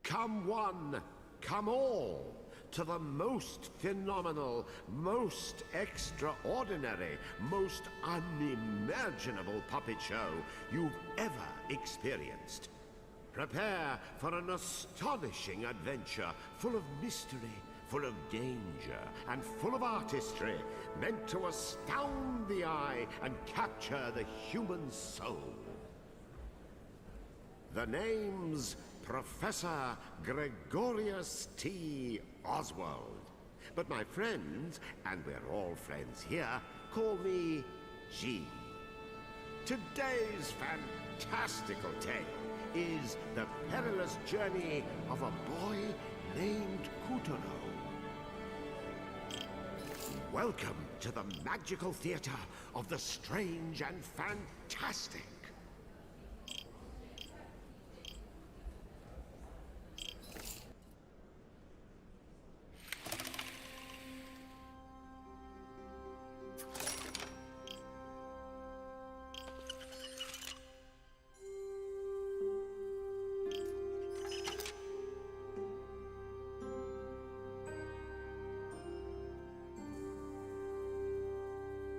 Come one, come all, to the most phenomenal, most extraordinary, most unimaginable puppet show you've ever experienced. Prepare for an astonishing adventure full of mystery, full of danger, and full of artistry, meant to astound the eye and capture the human soul. The name's Professor Gregorius T. Oswald. But my friends, and we're all friends here, call me G. Today's fantastical tale is the perilous journey of a boy named Kuturo. Welcome to the magical theater of the strange and fantastic.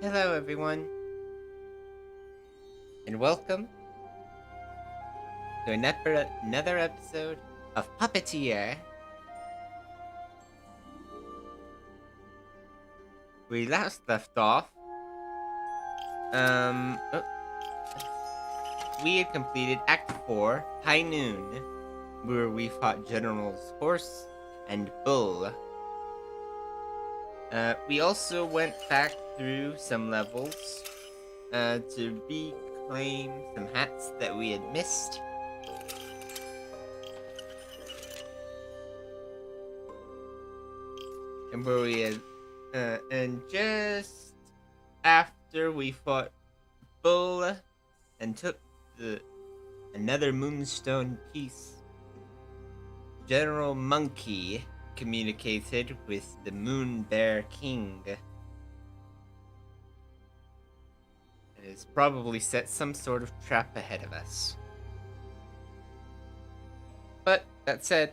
Hello everyone, and welcome to another episode of Puppeteer. We last left off, we had completed Act 4, High Noon, where we fought Generals Horse and Bull. We also went back through some levels to reclaim some hats that we had missed. And where we had, and just after we fought Bull and took another Moonstone piece, General Monkey communicated with the Moon Bear King. And has probably set some sort of trap ahead of us. But that said,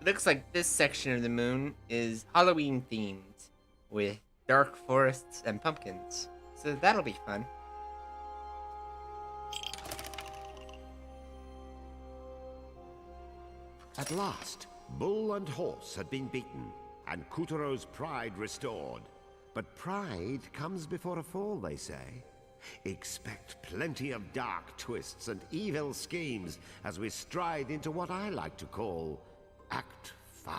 it looks like this section of the moon is Halloween themed, with dark forests and pumpkins. So that'll be fun. At last, Bull and Horse had been beaten, and Kuturo's pride restored. But pride comes before a fall, they say. Expect plenty of dark twists and evil schemes as we stride into what I like to call Act 5.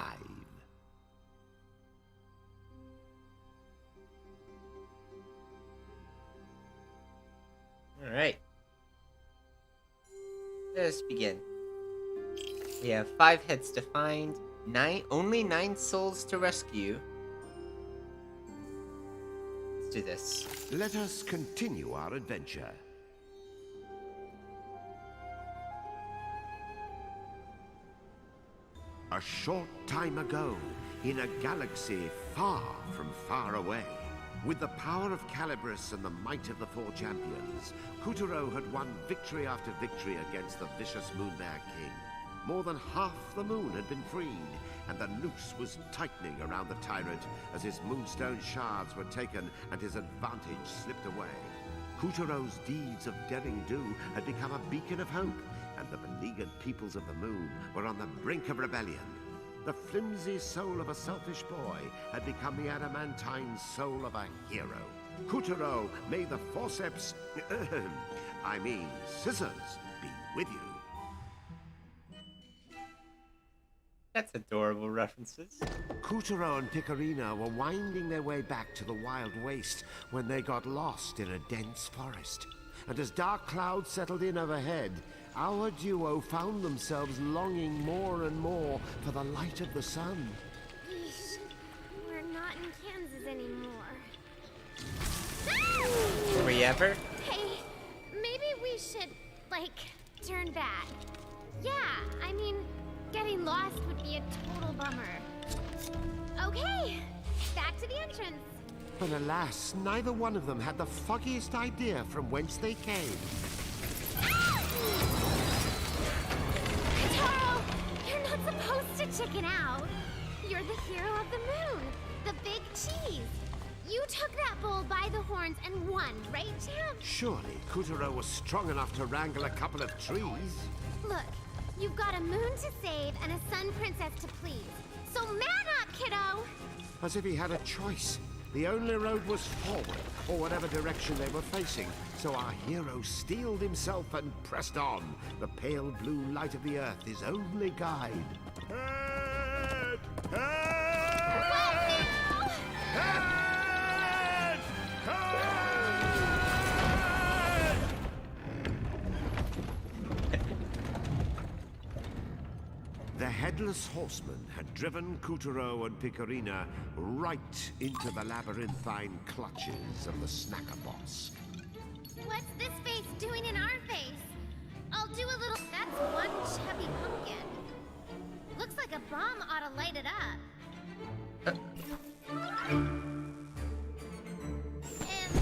Alright. Let us begin. We have 5 heads to find, only 9 souls to rescue. Let's do this. Let us continue our adventure. A short time ago, in a galaxy far from far away, with the power of Calibris and the might of the 4 champions, Kuturo had won victory after victory against the vicious Moonbear King. More than half the moon had been freed, and the noose was tightening around the tyrant as his moonstone shards were taken and his advantage slipped away. Kuturo's deeds of derring-do had become a beacon of hope, and the beleaguered peoples of the moon were on the brink of rebellion. The flimsy soul of a selfish boy had become the adamantine soul of a hero. Kuturo, may the forceps, scissors, be with you. That's adorable references. Kuturo and Picarina were winding their way back to the Wild Waste when they got lost in a dense forest. And as dark clouds settled in overhead, our duo found themselves longing more and more for the light of the sun. Yeesh, we're not in Kansas anymore. Were we ever? Hey, maybe we should, turn back. Yeah, I mean, getting lost would be a total bummer. Okay, back to the entrance. But alas, neither one of them had the foggiest idea from whence they came. Taro, you're not supposed to chicken out. You're the hero of the moon, the big cheese. You took that bull by the horns and won, right, champ? Surely Kuturo was strong enough to wrangle a couple of trees. Look, you've got a moon to save and a sun princess to please. So man up, kiddo! As if he had a choice. The only road was forward, or whatever direction they were facing. So our hero steeled himself and pressed on. The pale blue light of the earth, his only guide. Head! Head! Whoa, now! Head! Head! The Headless Horseman had driven Kuturo and Picorina right into the labyrinthine clutches of the Snacker Boss. What's this face doing in our face? I'll do a little... That's one chubby pumpkin. Looks like a bomb ought to light it up. And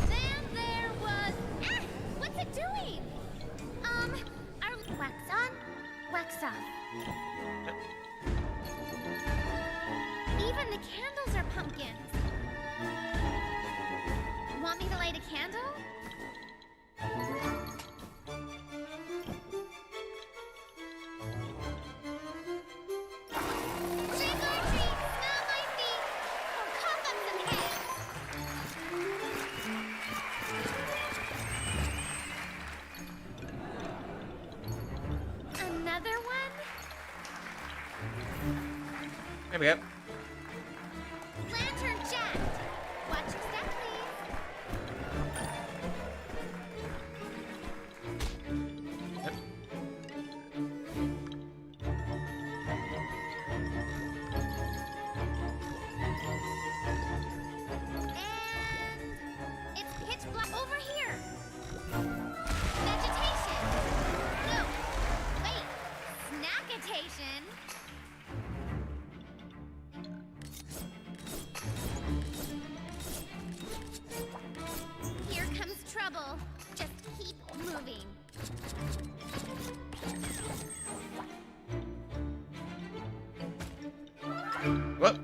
then there was... Ah! What's it doing? Our wax on, wax off. Even the candles are pumpkins. Want me to light a candle? Trick or treat, smell my feet, or cough up some eggs. Another one? There we go. Lantern jacked. Watch your step, please. Yep. And it's pitch black over here. Vegetation. No. Wait. Snackitation. Here comes trouble. Just keep moving. Whoop.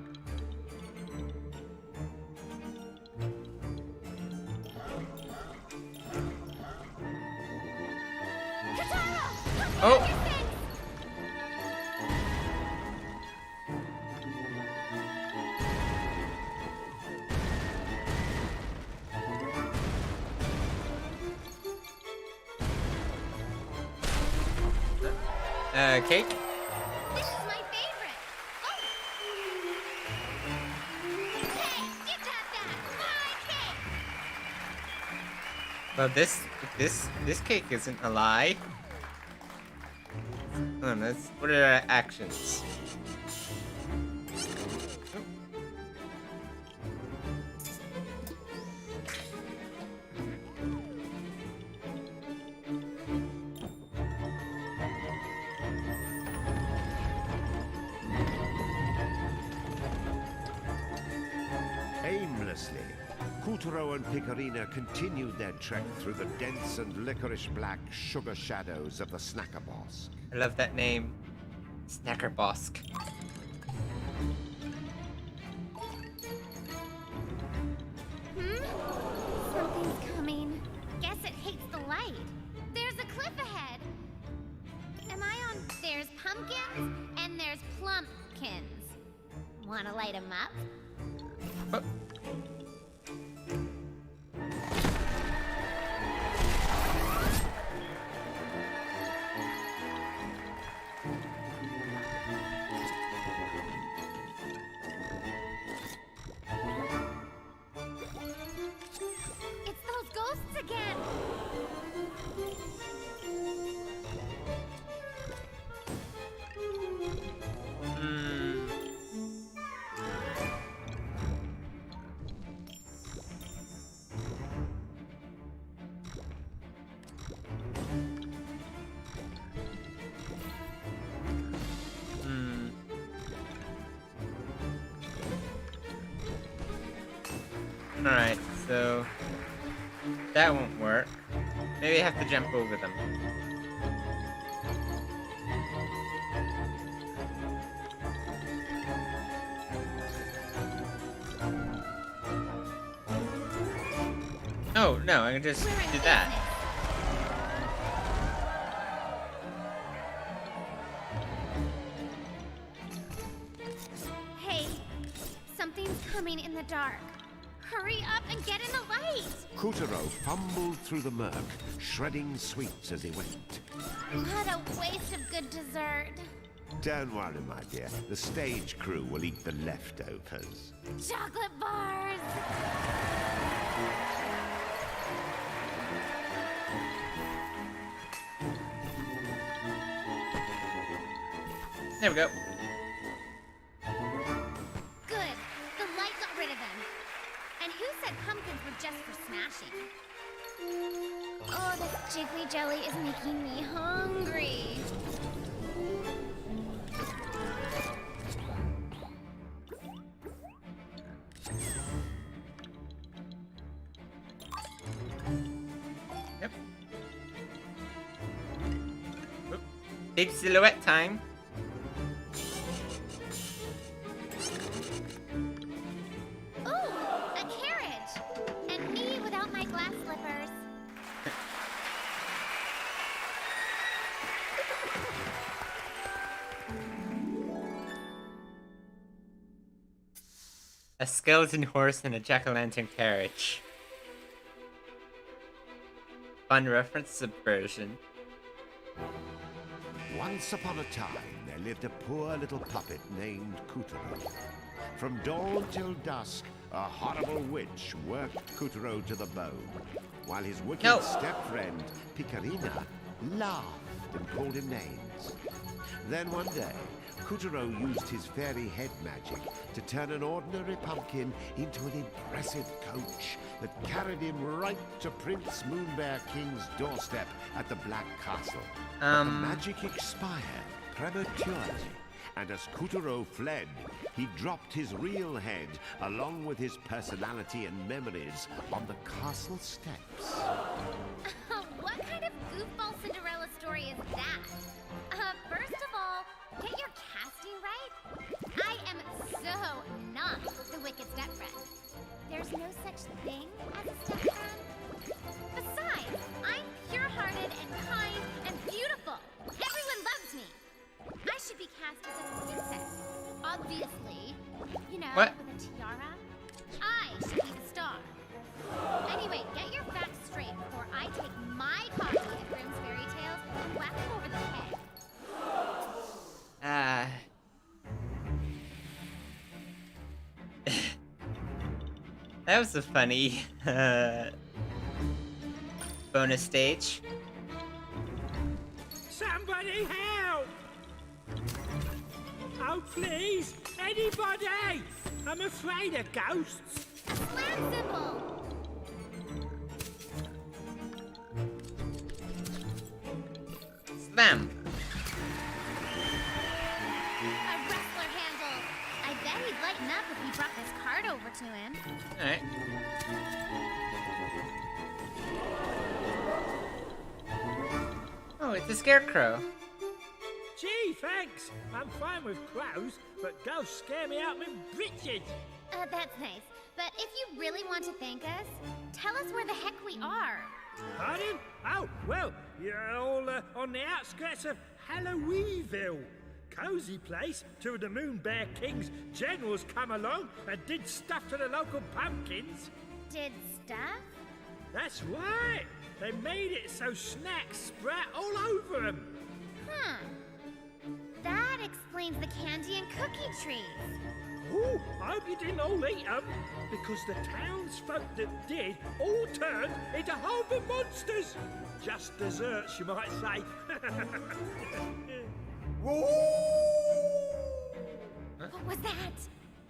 Katara! Oh. Your things! Cake? This is my favorite. Oh! Hey, give that back! My cake! Well, this cake isn't a lie. Oh, no, what are our actions? Aimlessly, Kuturo and Picorina continued their trek through the dense and licorice black sugar shadows of the Snacker Boss. I love that name. Snacker Bosk. Something's coming. Guess it hates the light. There's a cliff ahead. Am I on... There's pumpkins and there's plumpkins. Wanna light 'em up? Oh. It's those ghosts again. Alright, so that won't work. Maybe I have to jump over them. Oh, no, I can just We're in do that. business. Hey, something's coming in the dark. Hurry up and get in the light! Kutaro fumbled through the murk, shredding sweets as he went. What a waste of good dessert. Don't worry, my dear. The stage crew will eat the leftovers. Chocolate bars! There we go. Good. The light got rid of them. And who said pumpkins were just for smashing? Oh, this jiggly jelly is making me hungry. Yep. Oop. Big silhouette time. Ooh, a carriage! And me without my glass slippers. A skeleton horse and a jack-o'-lantern carriage. Fun reference subversion. Once upon a time, there lived a poor little puppet named Kutaro. From dawn till dusk, a horrible witch worked Kutaro to the bone, while his wicked No. step-friend, Picarina, laughed and called him names. Then one day, Kutaro used his fairy head magic to turn an ordinary pumpkin into an impressive coach that carried him right to Prince Moonbear King's doorstep at the Black Castle. But the magic expired prematurely, and as Kutaro fled, he dropped his real head along with his personality and memories on the castle steps. What kind of goofball Cinderella story is that? First of all, get your casting right. I am so not the wicked stepfriend. There's no such thing as a stepfriend. Besides, I'm pure-hearted and kind and beautiful. Everyone loves me. I should be cast as a princess. Obviously. You know, What? with a tiara. I should be the star. Anyway, get your facts straight before I take my copy of Grimm's Fairy Tales and whack it over the head. That was a funny bonus stage. Somebody help! Oh, please! Anybody! I'm afraid of ghosts. A slam symbol! Slam. A wrestler handle! I bet he'd lighten up if we brought this card over to him. Alright. Oh, it's a scarecrow. Gee, thanks. I'm fine with crows, but ghosts scare me out my britches. That's nice. But if you really want to thank us, tell us where the heck we are. Pardon? Oh, well, you're all on the outskirts of Halloweenville. Cozy place. Two of the Moonbear King's generals come along and did stuff to the local pumpkins. Did stuff? That's right. They made it so snacks sprout all over them. Huh. That explains the candy and cookie trees. Ooh, I hope you didn't all eat them, because the townsfolk that did all turned into horrible monsters. Just desserts, you might say. What was that?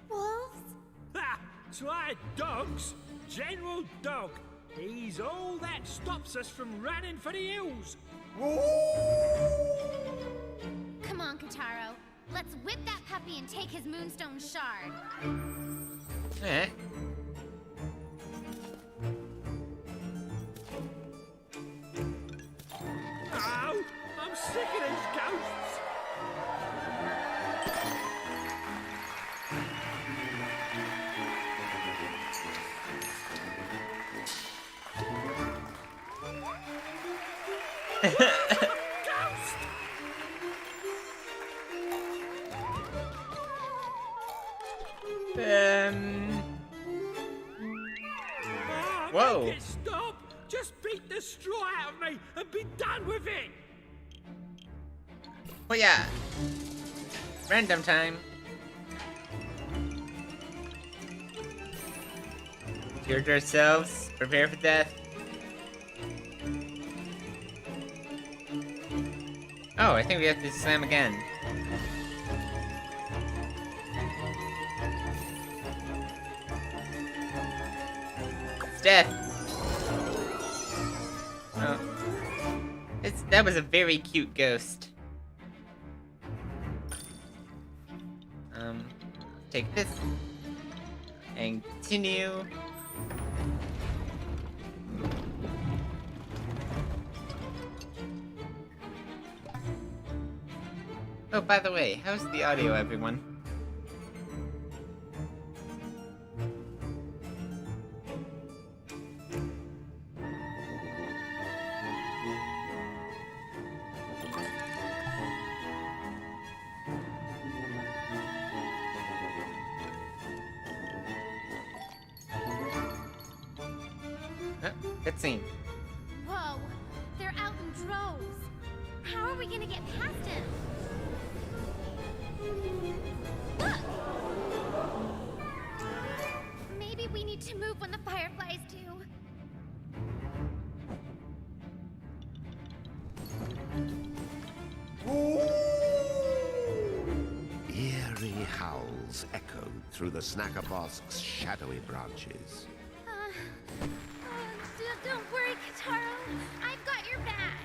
Wolves? Ha! Try dogs. General Dog. He's all that stops us from running for the hills. Come on, Kotaro. Let's whip that puppy and take his moonstone shard. Alright. Oh, I'm sick of these ghosts. Whoa. Make it stop! Just beat the straw out of me and be done with it! Oh yeah. Random time. Cheer ourselves. Prepare for death. Oh, I think we have to slam again. It's death. Oh. That was a very cute ghost. Take this. And continue. Oh, by the way, how's the audio, everyone? Good scene. Whoa, they're out in droves. How are we gonna get past him? Look! Maybe we need to move when the fireflies do. Eerie howls echoed through the Snackerbosk's shadowy branches. Don't worry, Kataro. I've got your back.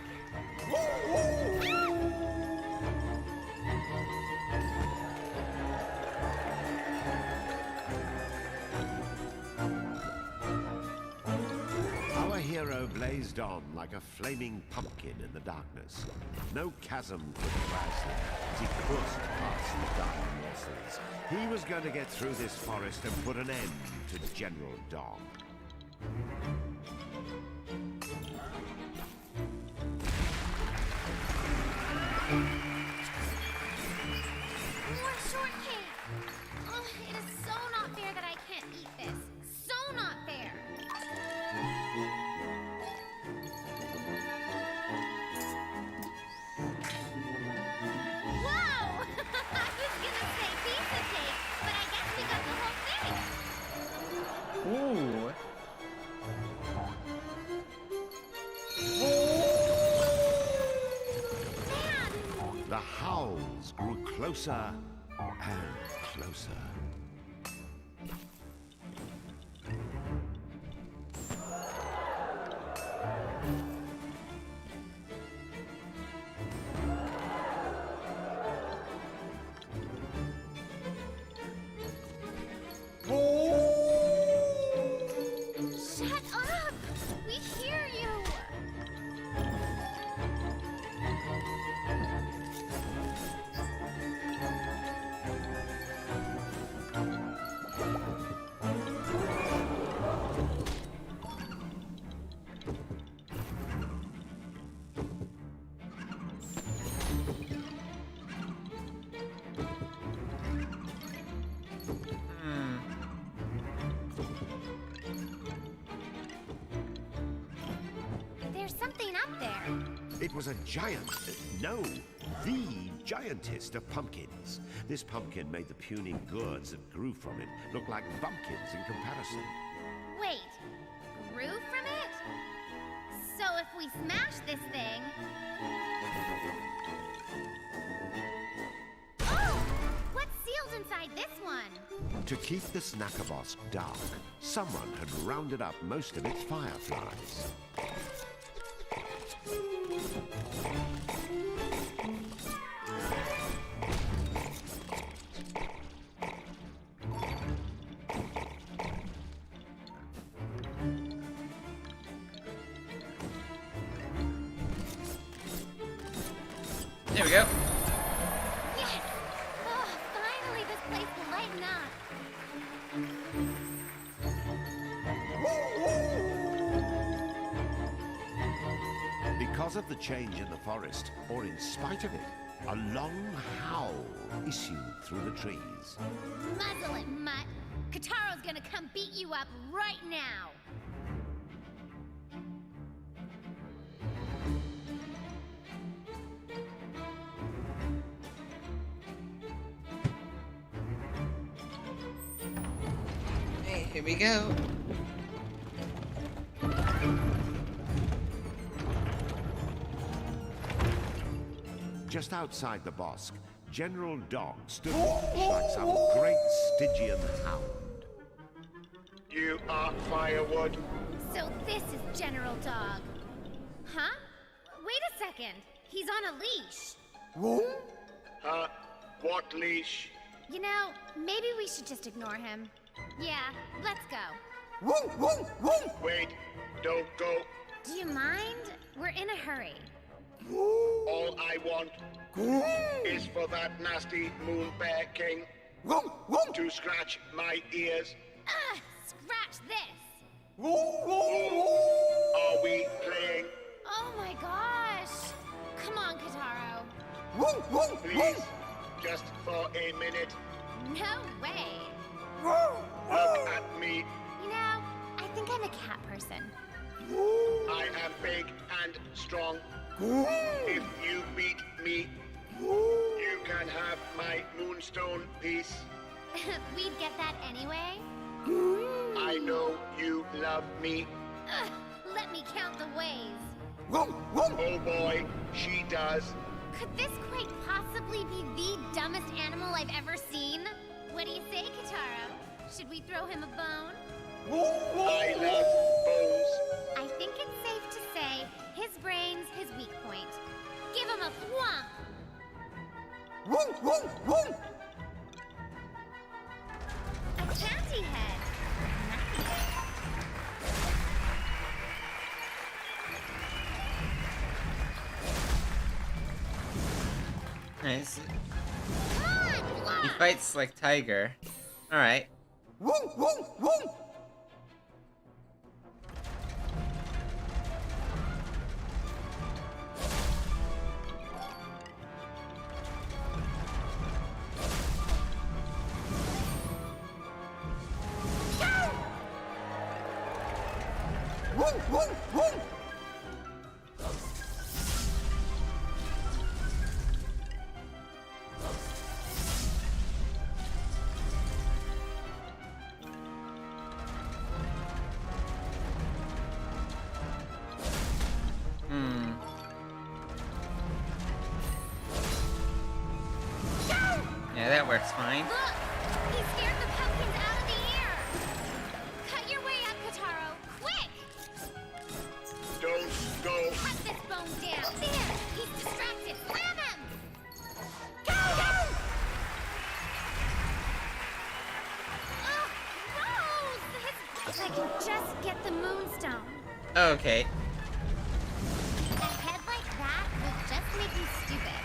Our hero blazed on like a flaming pumpkin in the darkness. No chasm could crush him as he coursed past the dark morsels. He was going to get through this forest and put an end to General Dog. More shortcake! Oh, it is so not fair that I can't eat this. So not fair! Whoa! I was gonna say pizza cake, but I guess we got the whole thing. Ooh. Man! The howls grew closer and closer. Shut up! We hear you! There's something up there. It was a giant, no, the giantest of pumpkins. This pumpkin made the puny gourds that grew from it look like bumpkins in comparison. Wait, grew from it? So if we smash this thing... Oh! What's sealed inside this one? To keep the Snackerbosk dark, someone had rounded up most of its fireflies. There we go. Yes! Oh, finally this place will lighten up. Because of the change in the forest, or in spite of it, a long howl issued through the trees. Muzzle it, mutt. Kataro's gonna come beat you up right now. Hey, here we go. Just outside the bosque, General Dog stood watch like some great Stygian hound. You are firewood. So this is General Dog. Huh? Wait a second. He's on a leash. What leash? You know, maybe we should just ignore him. Yeah, let's go. Wait, don't go. Do you mind? We're in a hurry. All I want is for that nasty moon bear king to scratch my ears. Scratch this! Are we playing? Oh my gosh! Come on, Kataro. Please, just for a minute. No way! Look at me. You know, I think I'm a cat person. I am big and strong. If you beat me, you can have my moonstone piece. We'd get that anyway? I know you love me. Let me count the ways. Oh boy, she does. Could this quite possibly be the dumbest animal I've ever seen? What do you say, Kataro? Should we throw him a bone? I love bones. I think it's safe to say his brain's his weak point. Give him a thwomp! A candy head. Nice. Come on, He block! fights like Tiger. Alright. Yeah, that works fine. Look! He scared the pumpkins out of the air! Cut your way up, Kataro! Quick! Don't go. Cut this bone down! There! He's distracted! Slam him! Go! Oh, Rose! If I can just get the moonstone. Okay. A head like that will just make you stupid.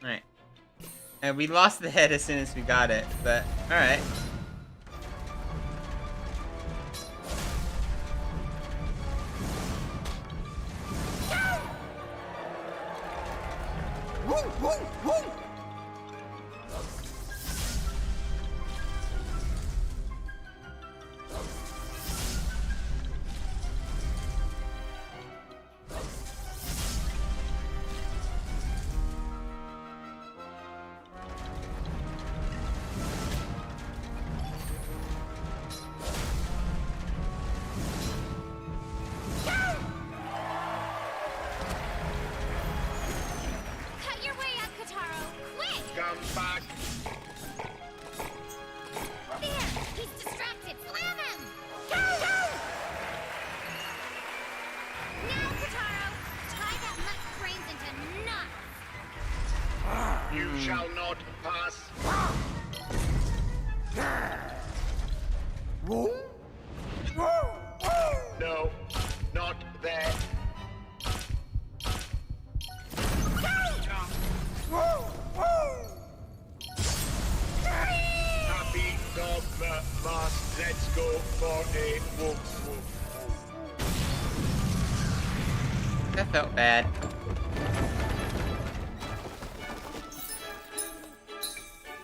Alright. And we lost the head as soon as we got it, but alright. Cut your way up, Kataro! Quick! Come back. There! He's distracted! Slam him! Go! Now, Kataro! Tie that mutt's brains into knots! You shall not pass. No, not there. Happy dog the master. go for a woof woof. That felt bad.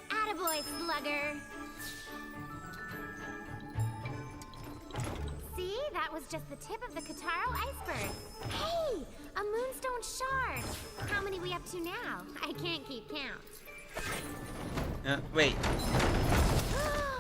Attaboy, slugger. See, that was just the tip of the Kataro iceberg. Hey, a moonstone shard. How many we up to now? I can't keep count. Wait.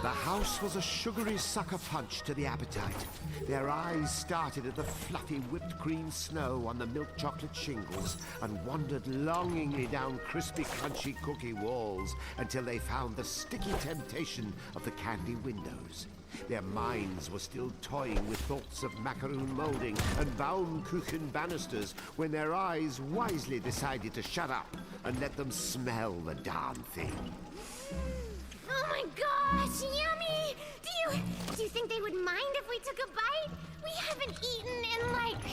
The house was a sugary sucker punch to the appetite. Their eyes started at the fluffy whipped cream snow on the milk chocolate shingles and wandered longingly down crispy, crunchy cookie walls until they found the sticky temptation of the candy windows. Their minds were still toying with thoughts of macaroon molding and Baumkuchen banisters when their eyes wisely decided to shut up and let them smell the darn thing. Oh my gosh, yummy! Do you think they would mind if we took a bite? We haven't eaten in like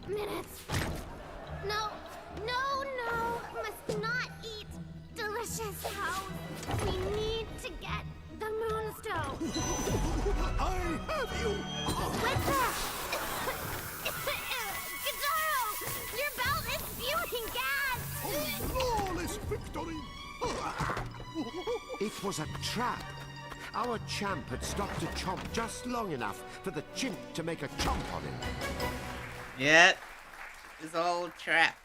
minutes. No, must not eat delicious house. We need to get the moonstone. I have you! What's that? Kataro! Your belt is spewing gas! Flawless victory! It was a trap. Our champ had stopped to chomp just long enough for the chimp to make a chomp on him. Yeah. It's all a trap.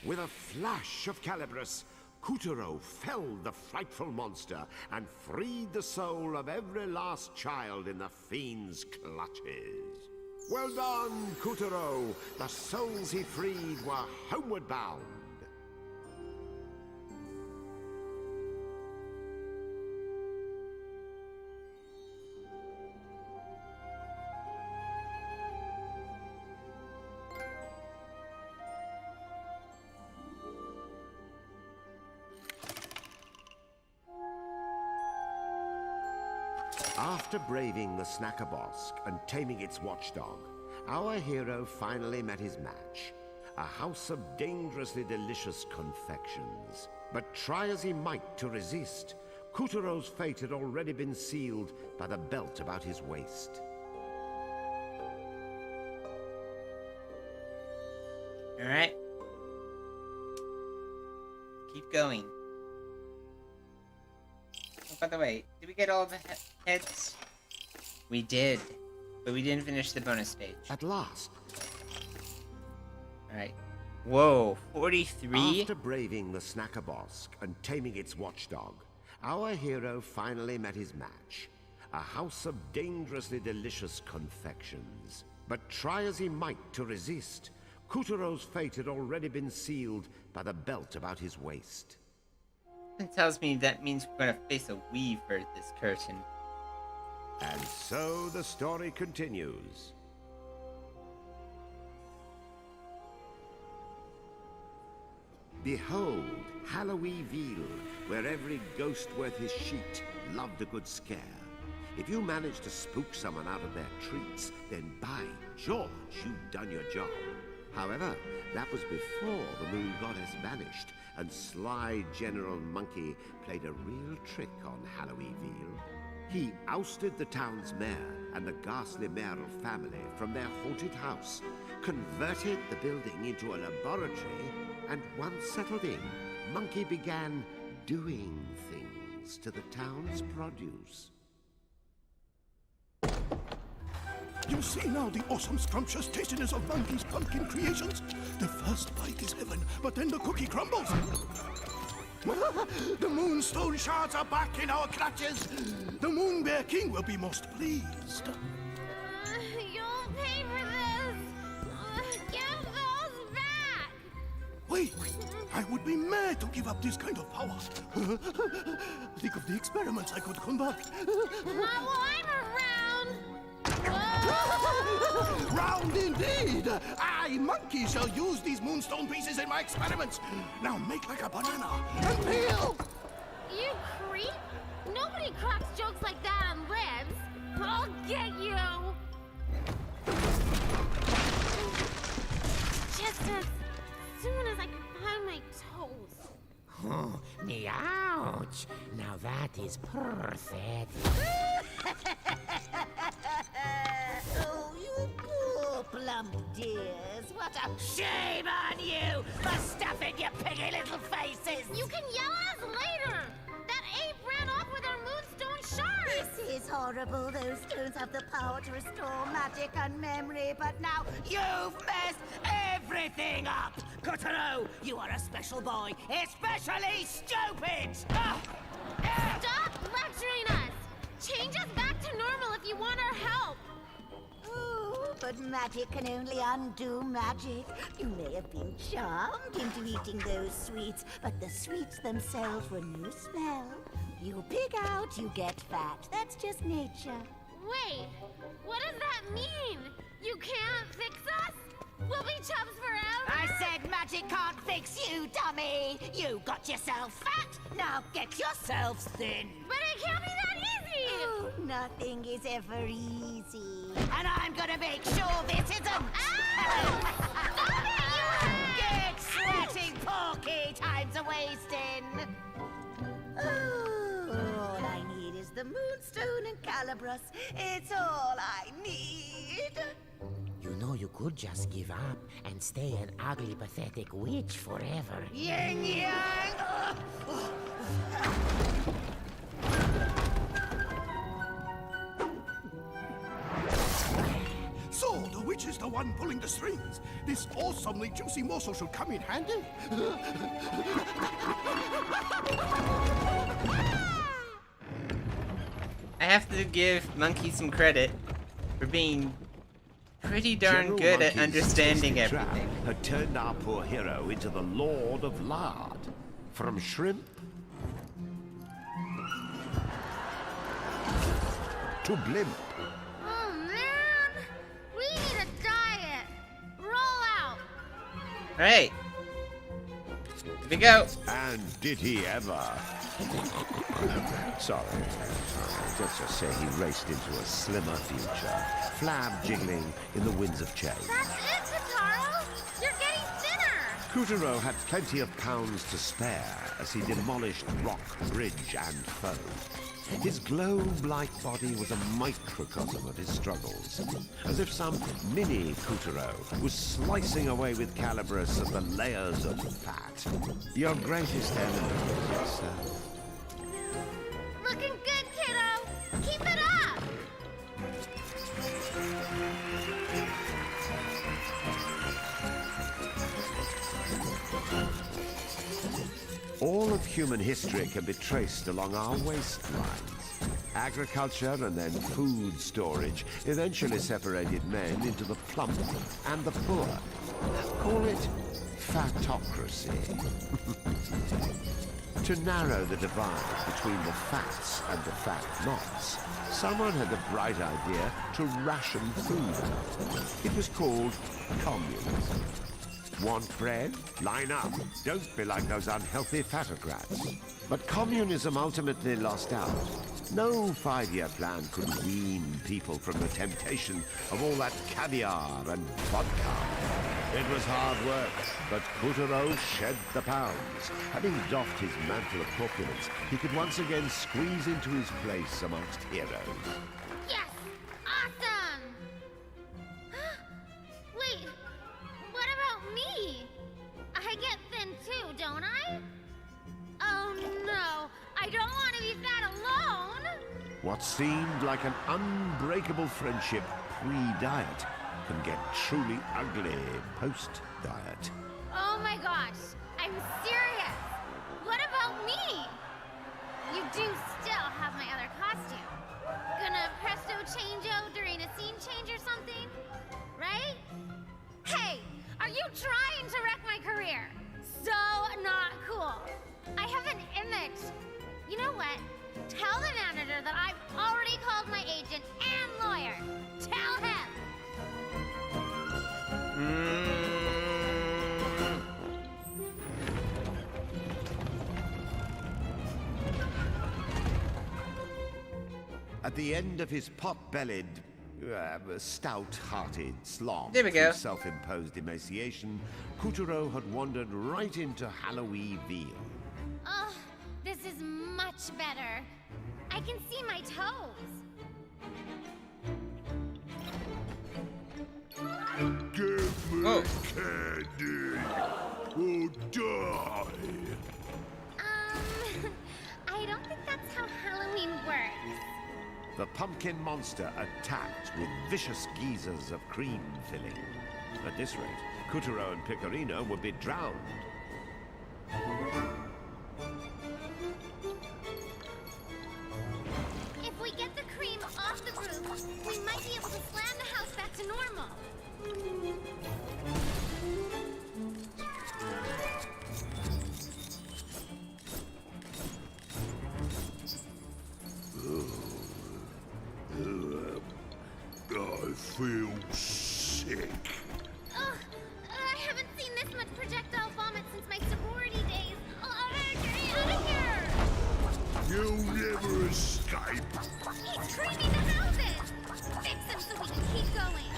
With a flash of Calibris, Kuturo felled the frightful monster and freed the soul of every last child in the fiend's clutches. Well done, Kuturo! The souls he freed were homeward bound. After braving the Snackerbosk and taming its watchdog, our hero finally met his match. A house of dangerously delicious confections. But try as he might to resist, Kuturo's fate had already been sealed by the belt about his waist. Alright. Keep going. Oh, by the way, did we get all the heads? We did, but we didn't finish the bonus stage. At last. Alright. Whoa, 43? After braving the Snackerbosk and taming its watchdog, our hero finally met his match. A house of dangerously delicious confections. But try as he might to resist, Kuturo's fate had already been sealed by the belt about his waist. It tells me that means we're gonna face a weave for this curtain. And so the story continues. Behold, Halloweenville, where every ghost worth his sheet loved a good scare. If you manage to spook someone out of their treats, then by George, you've done your job. However, that was before the moon goddess vanished, and sly General Monkey played a real trick on Halloweenville. He ousted the town's mayor and the ghastly mayoral family from their haunted house, converted the building into a laboratory, and once settled in, Monkey began doing things to the town's produce. You see now the awesome scrumptious tastiness of Monkey's pumpkin creations? The first bite is heaven, but then the cookie crumbles. The moonstone shards are back in our clutches. The Moon Bear King will be most pleased. You'll pay for this. Give those back. Wait, I would be mad to give up this kind of power. Think of the experiments I could conduct. Not while I'm around. Round indeed! I, Monkey, shall use these moonstone pieces in my experiments. Now make like a banana and peel! You creep! Nobody cracks jokes like that on libs! I'll get you! Just as soon as I can find my toes. Oh, me ouch. Now that is perfect. Oh, you poor plump dears. What a shame on you for stuffing your piggy little faces. You can yell at us later! That ape ran off with our moonstone shards! This is horrible. Those stones have the power to restore magic and memory, but now you've messed everything up. Kotaro, you are a special boy, especially stupid. Stop lecturing us! Change us back to normal if you want our help! Oh, but magic can only undo magic. You may have been charmed into eating those sweets, but the sweets themselves were no spell. You pig out, you get fat. That's just nature. Wait, what does that mean? You can't fix us? We'll be chums forever? I said magic can't fix you, dummy. You got yourself fat. Now get yourselves thin. But it can't be that easy! Oh, nothing is ever easy. And I'm gonna make sure this isn't. Get sweating, Porky. Time's a-wasting. Oh, all I need is the Moonstone and Calibros. It's all I need. You know you could just give up and stay an ugly, pathetic witch forever. Yin Yang! So, the witch is the one pulling the strings. This awesomely juicy morsel should come in handy. I have to give Monkey some credit for being pretty darn General good at Monkey's understanding tasty trap everything. had turned our poor hero into the Lord of Lard. From shrimp to blimp. Oh man! We need a diet! Roll out! Alright. Here we go. And did he ever? Sorry. Let's just say he raced into a slimmer future, flab jiggling in the winds of change. That's it, Kotaro! You're getting thinner! Kutaro had plenty of pounds to spare as he demolished rock, bridge, and foe. His globe-like body was a microcosm of his struggles, as if some mini Kutaro was slicing away with Calibros at the layers of fat. Your greatest enemy is yourself. Looking good, kiddo! Keep it up! All of human history can be traced along our waistlines. Agriculture and then food storage eventually separated men into the plump and the poor. Call it fatocracy. To narrow the divide between the fats and the fat-nots, someone had the bright idea to ration food. It was called communism. Want bread? Line up. Don't be like those unhealthy fatocrats. But communism ultimately lost out. No 5-year plan could wean people from the temptation of all that caviar and vodka. It was hard work, but Kutaro shed the pounds. Having doffed his mantle of corpulence, he could once again squeeze into his place amongst heroes. Yes! Awesome! Wait, what about me? I get thin too, don't I? Oh no, I don't want to be fat alone! What seemed like an unbreakable friendship pre-diet can get truly ugly post-diet. Oh my gosh, I'm serious! What about me? You do still have my other costume. Gonna presto changeo during a scene change or something? Right? Hey, are you trying to wreck my career? So not cool. I have an image. You know what? Tell the manager that I've already called my agent and lawyer. Tell him. At the end of his pot-bellied, stout-hearted slog There we go. through self-imposed emaciation, Kuturo had wandered right into Halloween Veal. Oh, this is much better. I can see my toes. Give me Oh. candy or die. I don't think that's how Halloween works. The pumpkin monster attacked with vicious geysers of cream filling. At this rate, Kuturo and Pecorino would be drowned. If we get the cream off the roof, we might be able to slam the house back to normal. I feel sick. Ugh, I haven't seen this much projectile vomit since my sorority days. Get out of here! You'll never escape. He's creaming the houses! Fix him so we can keep going.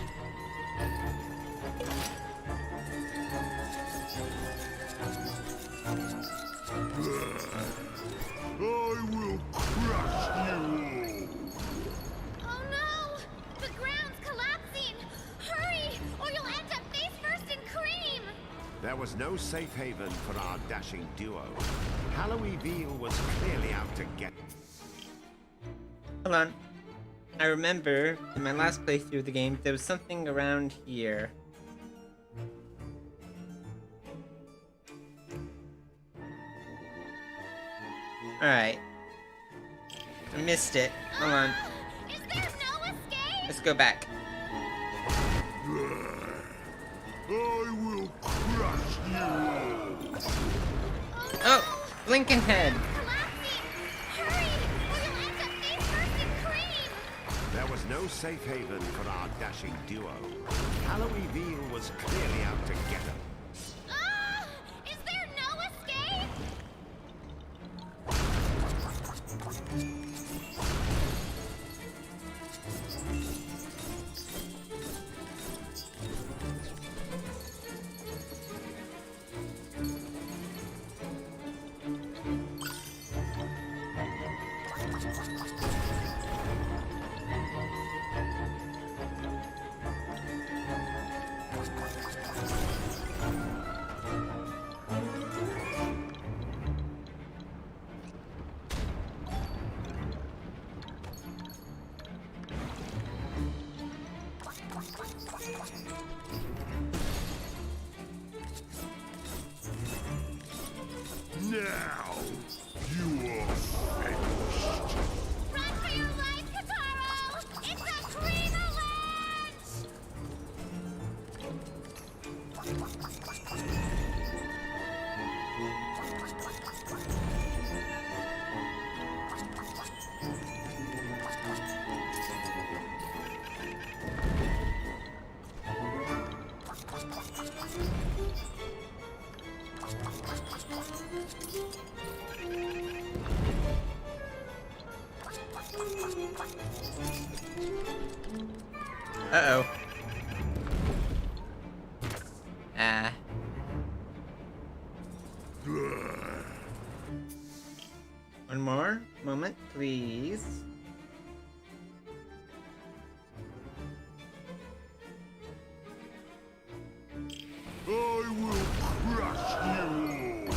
I will crush you Oh no! The ground's collapsing! Hurry, or you'll end up face first in cream! There was no safe haven for our dashing duo. Halloween Veal was clearly out to get Hold on. I remember in my last playthrough of the game, there was something around here. Alright. I missed it. Hold on. Is there no escape? Let's go back. I will crush you Oh! Blinking head! Collapsing! Hurry, or you'll end up face first in cream! There was no safe haven for our dashing duo. Halloween Veal was clearly out to get them. Ah! Is there no escape? now. You are finished. Run for your life, Kataro! It's a cream avalanche! Uh-oh. Ah. One more moment, please. I will crush you.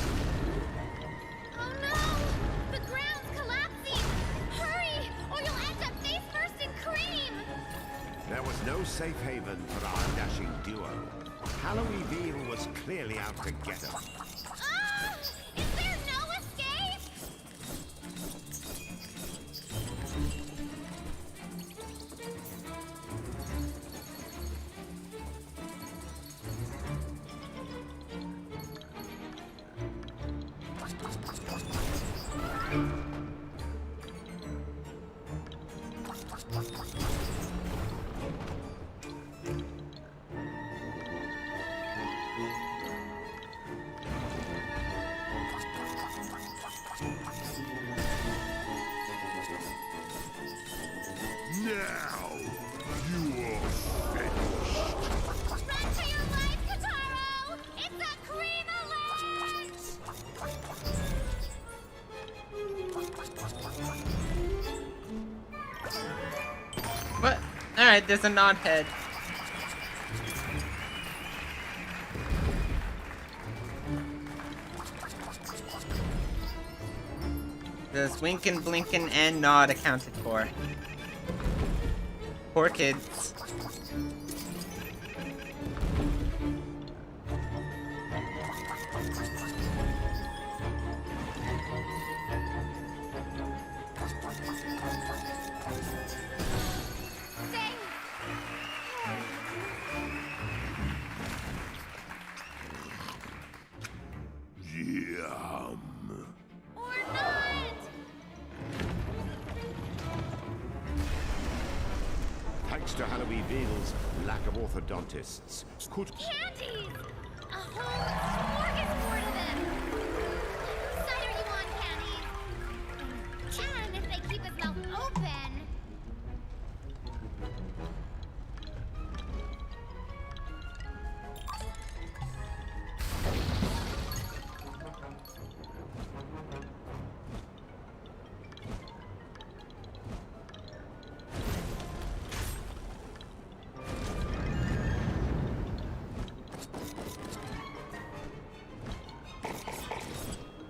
Oh no! The ground's collapsing! Hurry, or you'll end up face first in cream! There was no safe haven for our dashing duo. Halloween Veal was clearly out to get them. Ah! Is there no escape? Alright, there's a nod head. There's winkin', blinkin', and nod accounted for. Poor kids. Yum. Or not! Thanks to Halloween Beagle's lack of orthodontists, could Candies! A whole smorgasbord of them! Whose side are you on, Candies? And if they keep his mouth open...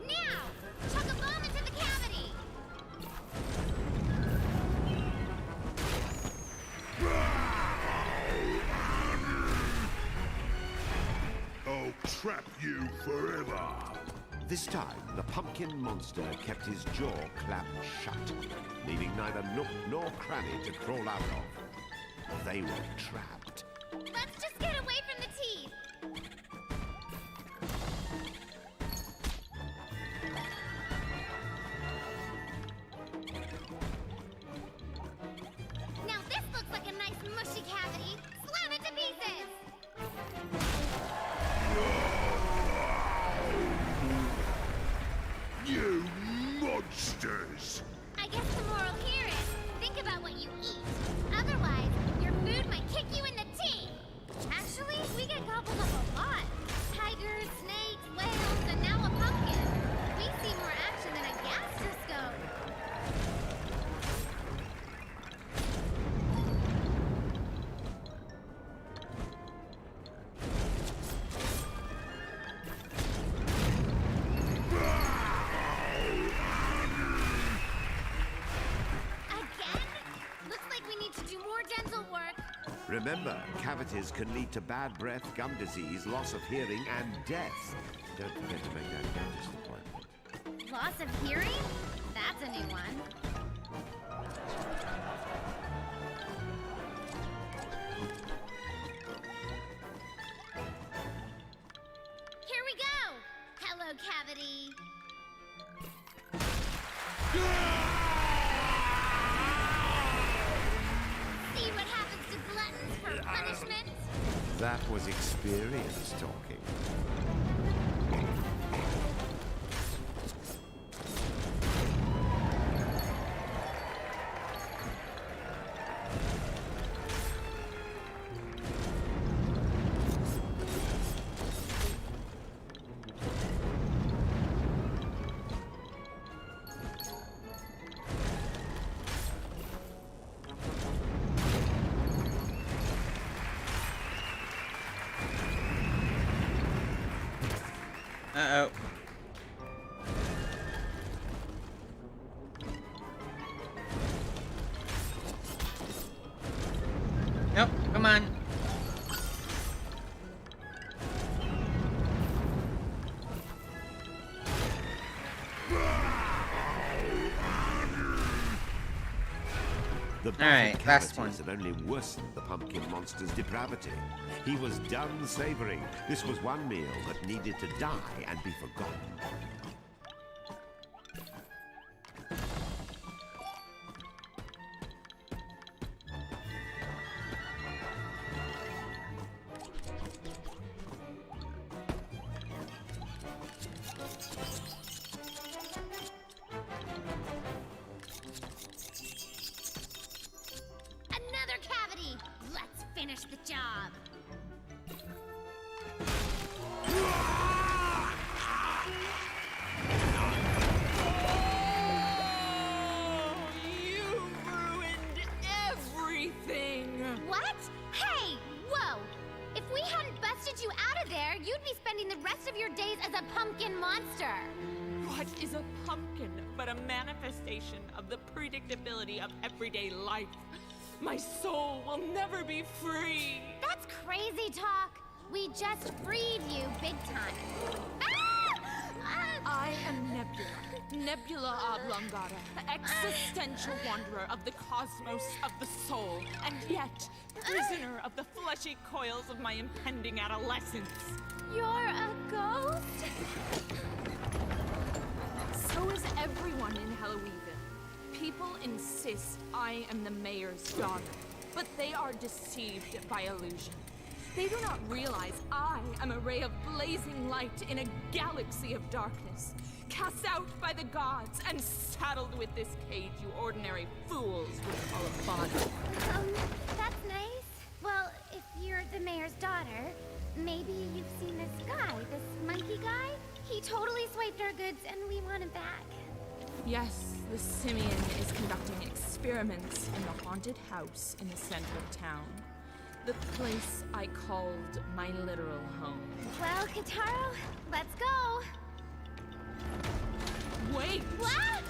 Now! Chuck a bomb into the cavity! I'll trap you forever. This time, the pumpkin monster kept his jaw clamped shut, leaving neither nook nor cranny to crawl out of. They were trapped. Let's just get away from the teeth! Now this looks like a nice mushy cavity! Slam it to pieces! You monsters! I guess the moral here is, think about what you eat. Otherwise, your food might kick you in the teeth. Actually, we get gobbled up a lot. Tigers, snakes, whales, and now a pumpkin. We see more action than a gastroscope. Again? Looks like we need to do more dental work. Remember, cavities can lead to bad breath, gum disease, loss of hearing, and death. Don't forget to make that dentist appointment. Loss of hearing? That's a new one. Here we go! Hello, cavity. See what happens to gluttons for punishment? That was experience talking. Uh-oh. Nope, come on. The Alright, last one. cavities had only worsened the pumpkin monster's depravity. He was done savoring. This was one meal that needed to die and be forgotten. Another cavity! Let's finish the job. monster! What is a pumpkin but a manifestation of the predictability of everyday life? My soul will never be free. That's crazy talk. We just freed you big time. I am Nebula, Nebula Oblongata, existential wanderer of the cosmos of the soul, and yet prisoner of the fleshy coils of my impending adolescence. You're a ghost? So is everyone in Halloweenville. People insist I am the mayor's daughter, but they are deceived by illusion. They do not realize I am a ray of blazing light in a galaxy of darkness, cast out by the gods and saddled with this cage you ordinary fools would call a body. That's nice. Well, if you're the mayor's daughter, maybe you've seen this guy, this monkey guy? He totally swiped our goods and we want him back. Yes, the Simian is conducting experiments in the haunted house in the center of town. The place I called my literal home. Well, Kataro, let's go. Wait! What?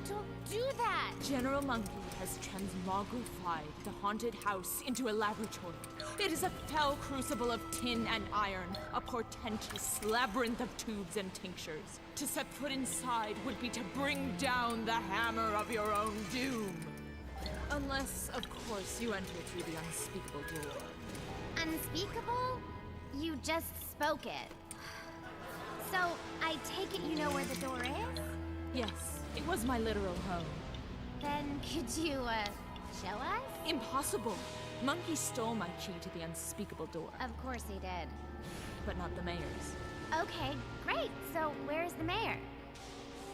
Don't do that. General Monkey has transmogrified the haunted house into a laboratory. It is a fell crucible of tin and iron, a portentous labyrinth of tubes and tinctures. To set foot inside would be to bring down the hammer of your own doom. Unless, of course, you enter through the unspeakable door. Unspeakable? You just spoke it. So, I take it you know where the door is? Yes, it was my literal home. Then could you, show us? Impossible! Monkey stole my key to the unspeakable door, Of course he did. but not the mayor's. Okay, great. So, where's the mayor?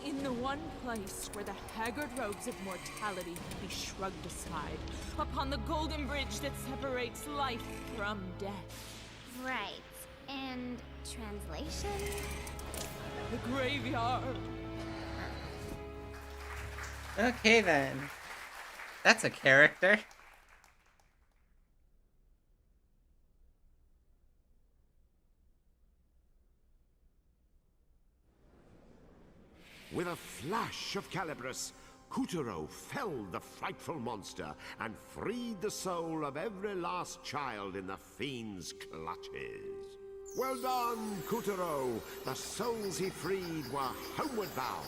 In the one place where the haggard robes of mortality can be shrugged aside, upon the golden bridge that separates life from death. Right. And translation? The graveyard. Okay then. That's a character. With a flash of Calibris, Kuturo felled the frightful monster and freed the soul of every last child in the fiend's clutches. Well done, Kuturo! The souls he freed were homeward bound.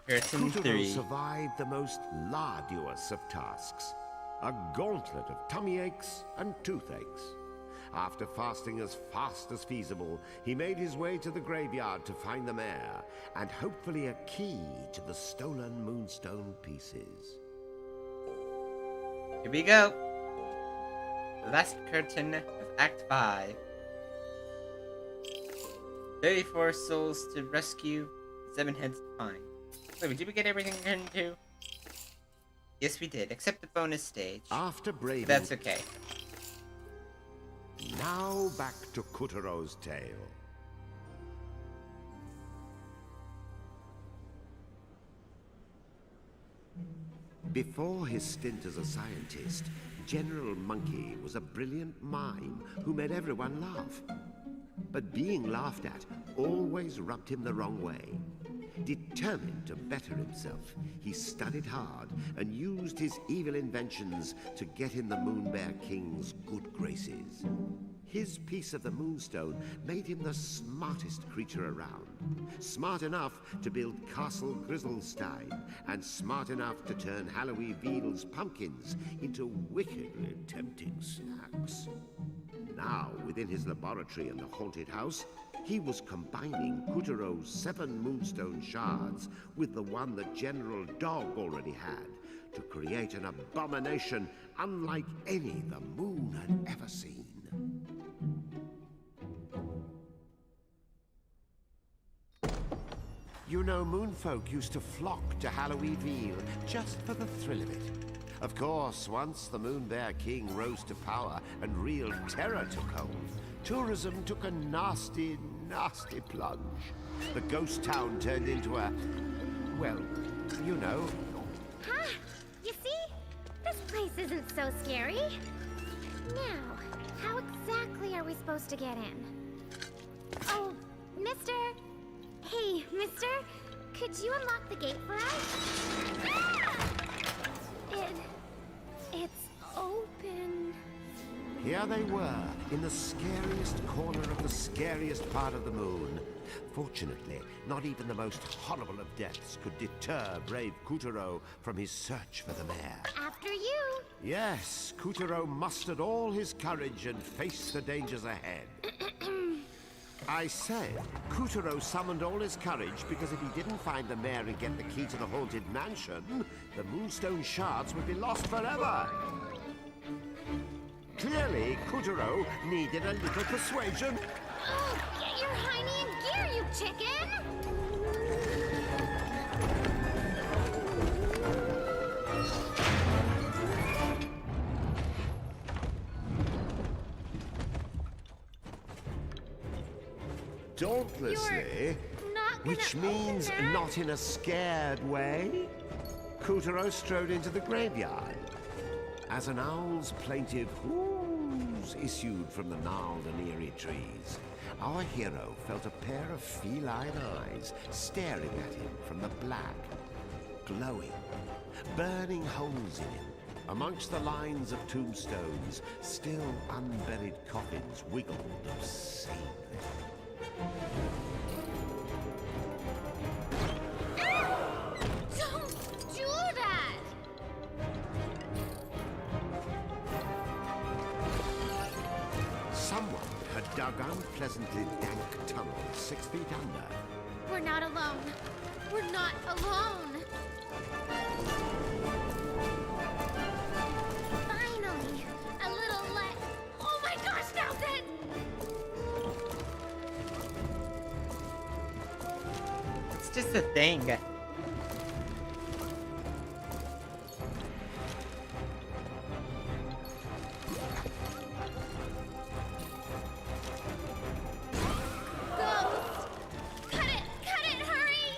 Curtain Kuturo 3. survived the most arduous of tasks, a gauntlet of tummy aches and toothaches. After fasting as fast as feasible, he made his way to the graveyard to find the mayor, and hopefully a key to the stolen moonstone pieces. Here we go. The last curtain of Act 5. 34 souls to rescue, 7 heads to find. Wait, did we get everything in curtain 2? Yes, we did, except the bonus stage. After braving... That's okay. Now back to Kuturo's tale. Before his stint as a scientist, General Monkey was a brilliant mime who made everyone laugh. But being laughed at always rubbed him the wrong way. Determined to better himself, he studied hard and used his evil inventions to get in the Moonbear King's good graces. His piece of the Moonstone made him the smartest creature around. Smart enough to build Castle Grizzlestein, and smart enough to turn Halloweenville's pumpkins into wickedly tempting snacks. Now, within his laboratory in the haunted house, he was combining Kuturo's 7 moonstone shards with the one that General Dog already had to create an abomination unlike any the moon had ever seen. You know, moonfolk used to flock to Halloweenville just for the thrill of it. Of course, once the Moonbear King rose to power and real terror took hold, tourism took a nasty, nasty plunge. The ghost town turned into a... well, you know. Huh? You see? This place isn't so scary. Now, how exactly are we supposed to get in? Oh, mister? Hey, mister? Could you unlock the gate for us? Ah! It's open. Here they were, in the scariest corner of the scariest part of the moon. Fortunately, not even the most horrible of deaths could deter brave Kuturo from his search for the mare. After you. Yes, Kuturo mustered all his courage and faced the dangers ahead. I said Kuturo summoned all his courage because if he didn't find the mare and get the key to the haunted mansion, the Moonstone shards would be lost forever. Clearly, Kuturo needed a little persuasion. Oh, get your hiney in gear, you chicken! Dauntlessly, Not gonna which open means that? not in a scared way, Kuturo strode into the graveyard. As an owl's plaintive whoos issued from the gnarled and eerie trees, our hero felt a pair of feline eyes staring at him from the black, glowing, burning holes in him. Amongst the lines of tombstones, still unburied coffins wiggled obscenely. Don't do that! Someone had dug unpleasantly dank tunnels 6 feet under. We're not alone. We're not alone. Finally, a little let. Oh my gosh, Nelson! It's just a thing. Ghost! Cut it, hurry!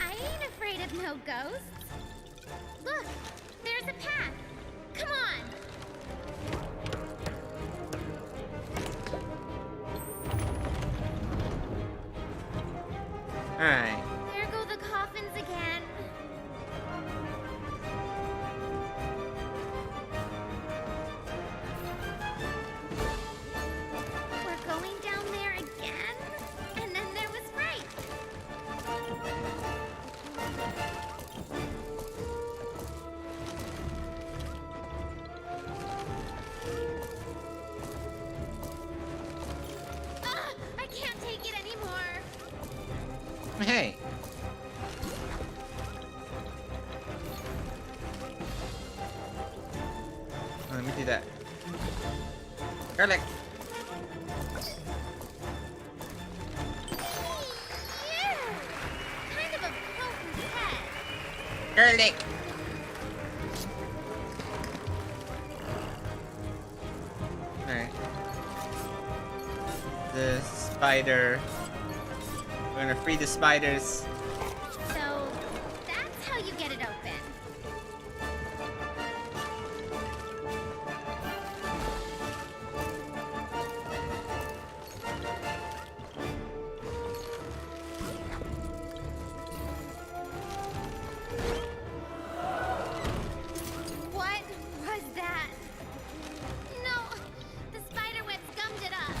I ain't afraid of no ghosts. Look, there's a path. Come on. Alright. There go the coffins again. We're going down there again? And then there was Frank. Ah, I can't take it anymore. Hey. Let me do that. Garlic. Ew! Kind of a potent pet. Garlic. Alright. The spider. We're gonna free the spiders. So, that's how you get it open. What was that? No! The spider webs gummed it up.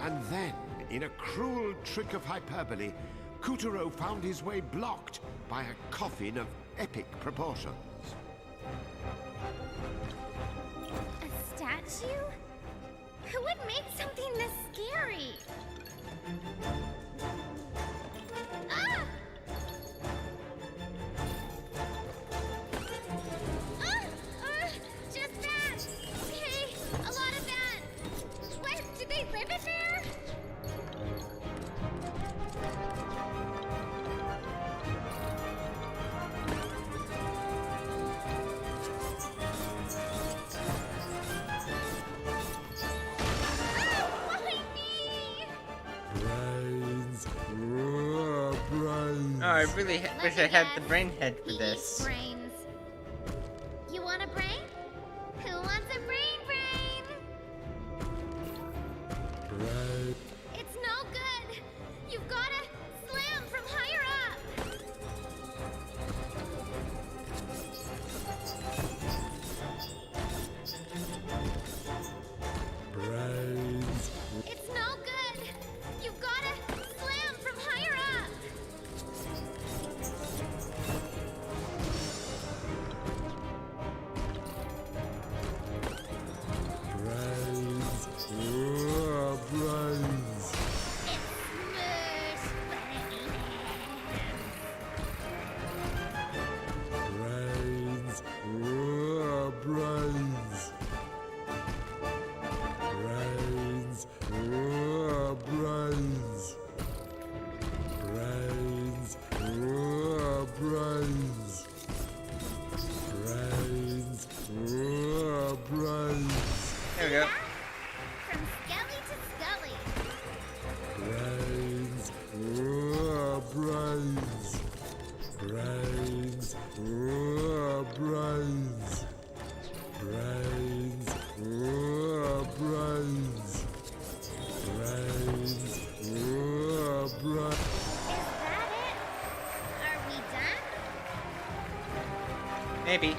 And then, in a cruel trick of hyperbole, Kuturo found his way blocked by a coffin of epic proportions. A statue? Who would make something this scary? Ah! Just that! Okay, a lot of that! What? Did they live in there? Ah, my knee! Oh, I really wish I had the brain head for He this. eats brains. You want a brain? Who wants a brain? It's no good. You've gotta slam from higher up. It's no good. You've gotta slam from higher up. It's smush, There we go. from skelly to scully. Is that it? Are we done? Maybe.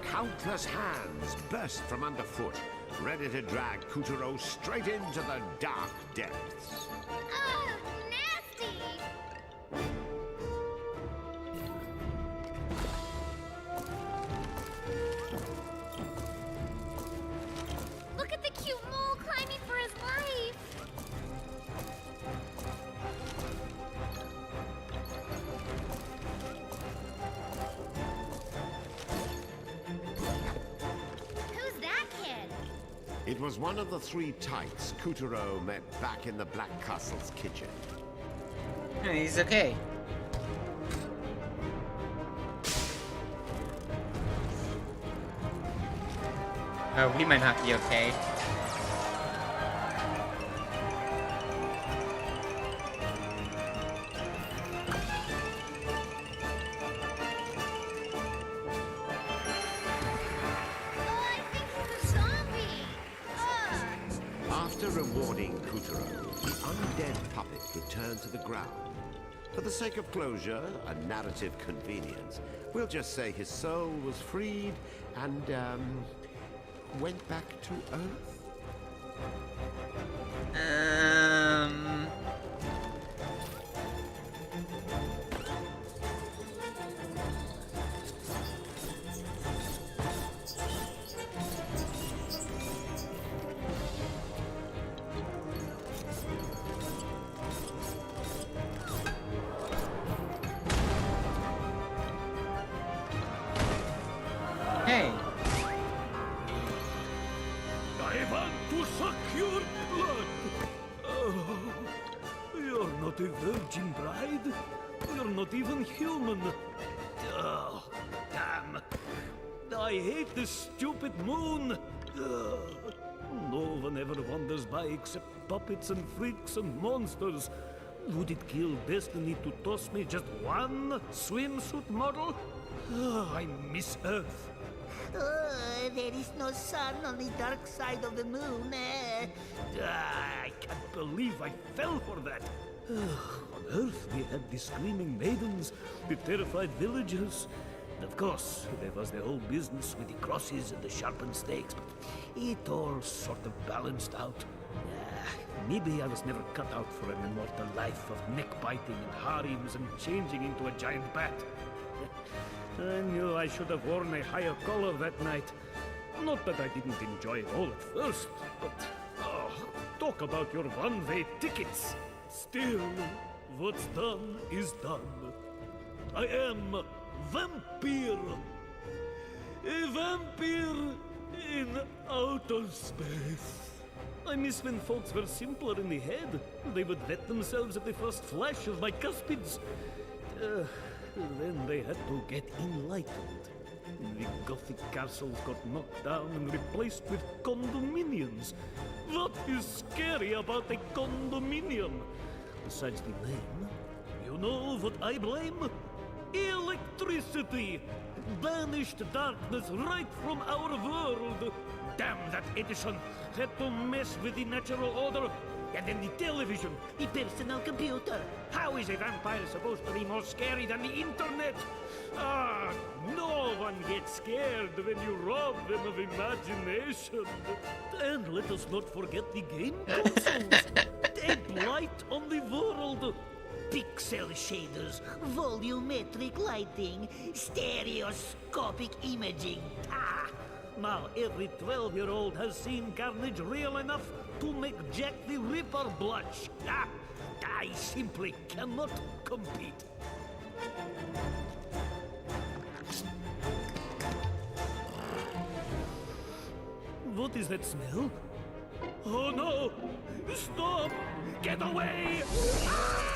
Countless hands burst from underfoot, ready to drag Kuturo straight into the dark depths. Oh, nasty! Look at the cute mole climbing for his life. Who's that kid? It was one of the three tights Kuturo met back in the Black Castle's kitchen. He's okay. Oh, we might not be okay. Oh, I think he's a zombie. Ugh. After rewarding Kuturo, the undead puppet returned to the ground. For the sake of closure and narrative convenience, we'll just say his soul was freed and, went back to Earth. Hey. I want to suck your blood. Oh, you're not a virgin bride. You're not even human. Oh, damn. I hate this stupid moon. Ugh. No one ever wanders by except puppets and freaks and monsters. Would it kill destiny to toss me just one swimsuit model? I miss Earth. There is no sun on the dark side of the moon. I can't believe I fell for that. On Earth, we had the screaming maidens, the terrified villagers. Of course, there was the whole business with the crosses and the sharpened stakes, but it all sort of balanced out. Maybe I was never cut out for an immortal life of neck-biting and harems and changing into a giant bat. I knew I should have worn a higher collar that night. Not that I didn't enjoy it all at first, but... Oh, talk about your one-way tickets! Still, what's done is done. I am vampire. A vampire in outer space. I miss when folks were simpler in the head. They would wet themselves at the first flash of my cuspids. Then they had to get enlightened. The Gothic castles got knocked down and replaced with condominiums. What is scary about a condominium? Besides the name, you know what I blame? Electricity! Banished darkness right from our world! Damn that Edison! Had to mess with the natural order! And then the television, the personal computer. How is a vampire supposed to be more scary than the internet? Ah, no one gets scared when you rob them of imagination. And let us not forget the game consoles. A blight on the world. Pixel shaders, volumetric lighting, stereoscopic imaging. Ah! Now every 12-year-old has seen carnage real enough to make Jack the Ripper blush. Ah! I simply cannot compete. What is that smell? Oh no! Stop! Get away! Ah!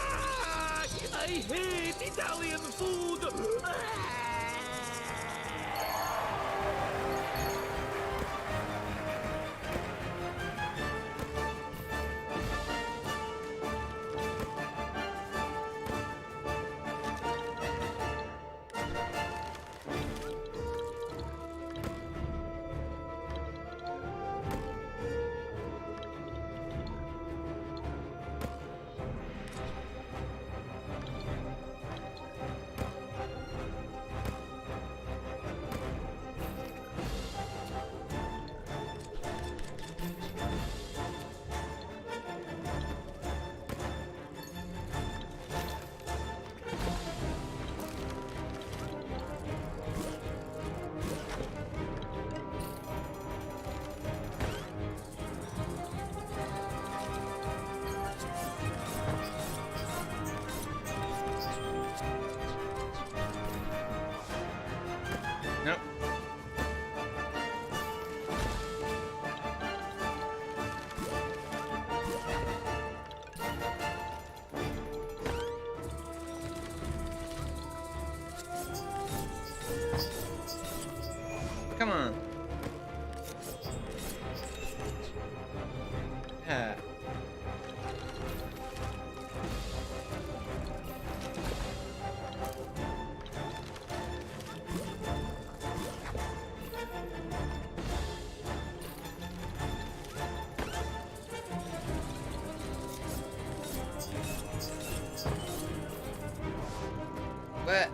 I hate Italian food! Ah! Nope. Come on. Yeah. What?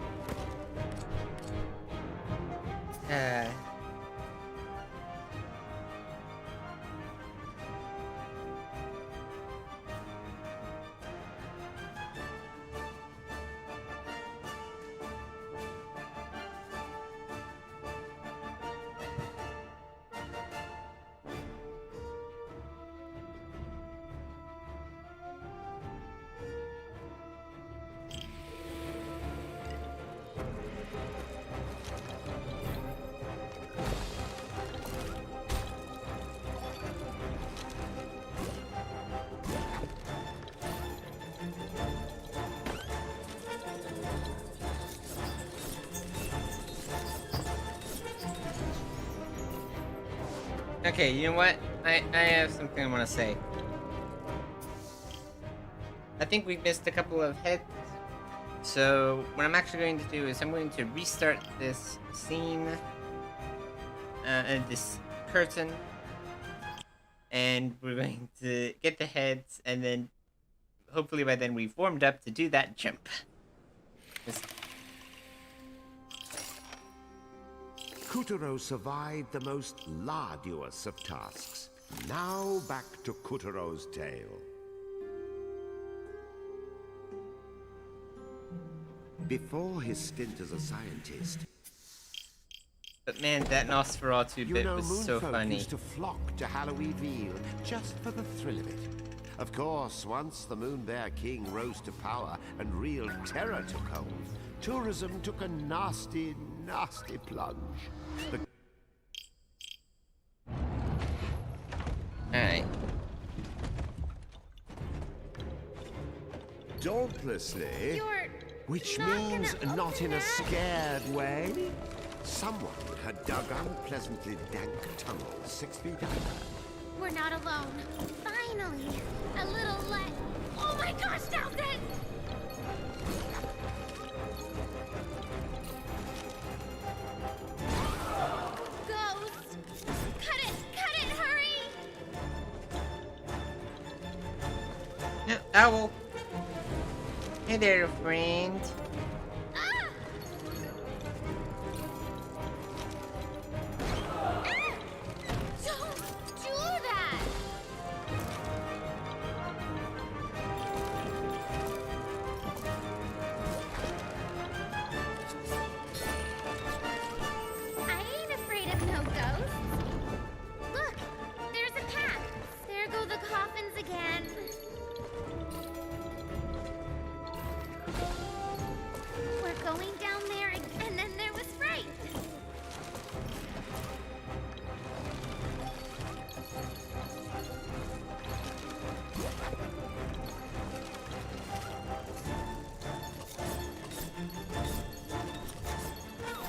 Okay, you know what? I have something I want to say. I think we missed a couple of heads. So what I'm actually going to do is I'm going to restart this scene and this curtain, and we're going to get the heads, and then hopefully by then we've warmed up to do that jump. Kuturo survived the most arduous of tasks. Now back to Kuturo's tale. Before his stint as a scientist, But man, that Nosferatu you bit know, was so moonfolk funny. used to flock to Halloweenville just for the thrill of it. Of course, once the Moon Bear King rose to power and real terror took hold, tourism took a nasty, nasty plunge. The Alright. dauntlessly, You're which not means gonna not open in a that? scared way. Someone had dug unpleasantly dank tunnels 6 feet under. We're not alone. Finally, a little let. Oh my gosh, Nelson! Ghost! Cut it, hurry! Yeah, Owl. Hey there, friend. Ah! Ah! Don't do that! I ain't afraid of no ghosts. Look, there's a path. There go the coffins again. We're going down there, and then there was Fright.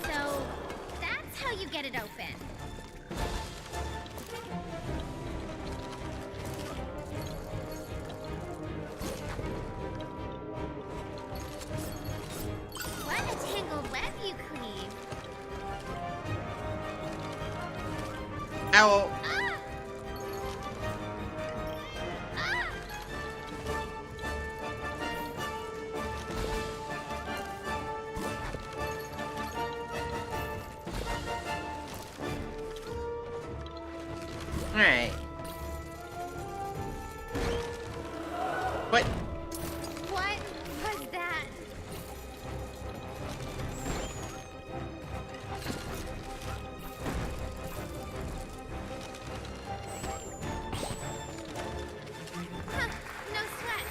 So, that's how you get it open. What a tangled web you cleave. Owl. Ah! Ah! Alright. What? What was that? Huh, no sweat.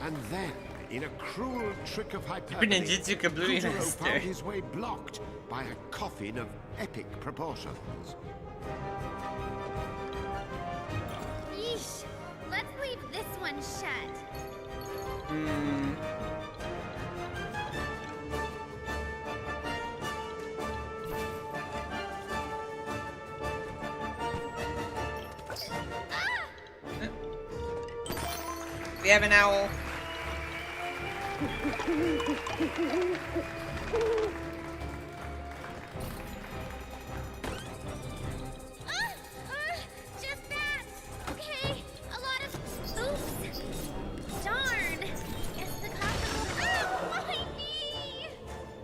And then, in a cruel trick of hyperbole, Ninjutsu Kablooey Kuturo Master. found his way blocked by a coffin of epic proportions. Yeesh. Let's leave this one shut. Hmm. Ah! We have an owl. Just that. Okay, a lot of oops. Darn. Guess the coffin will. Oh, my knee.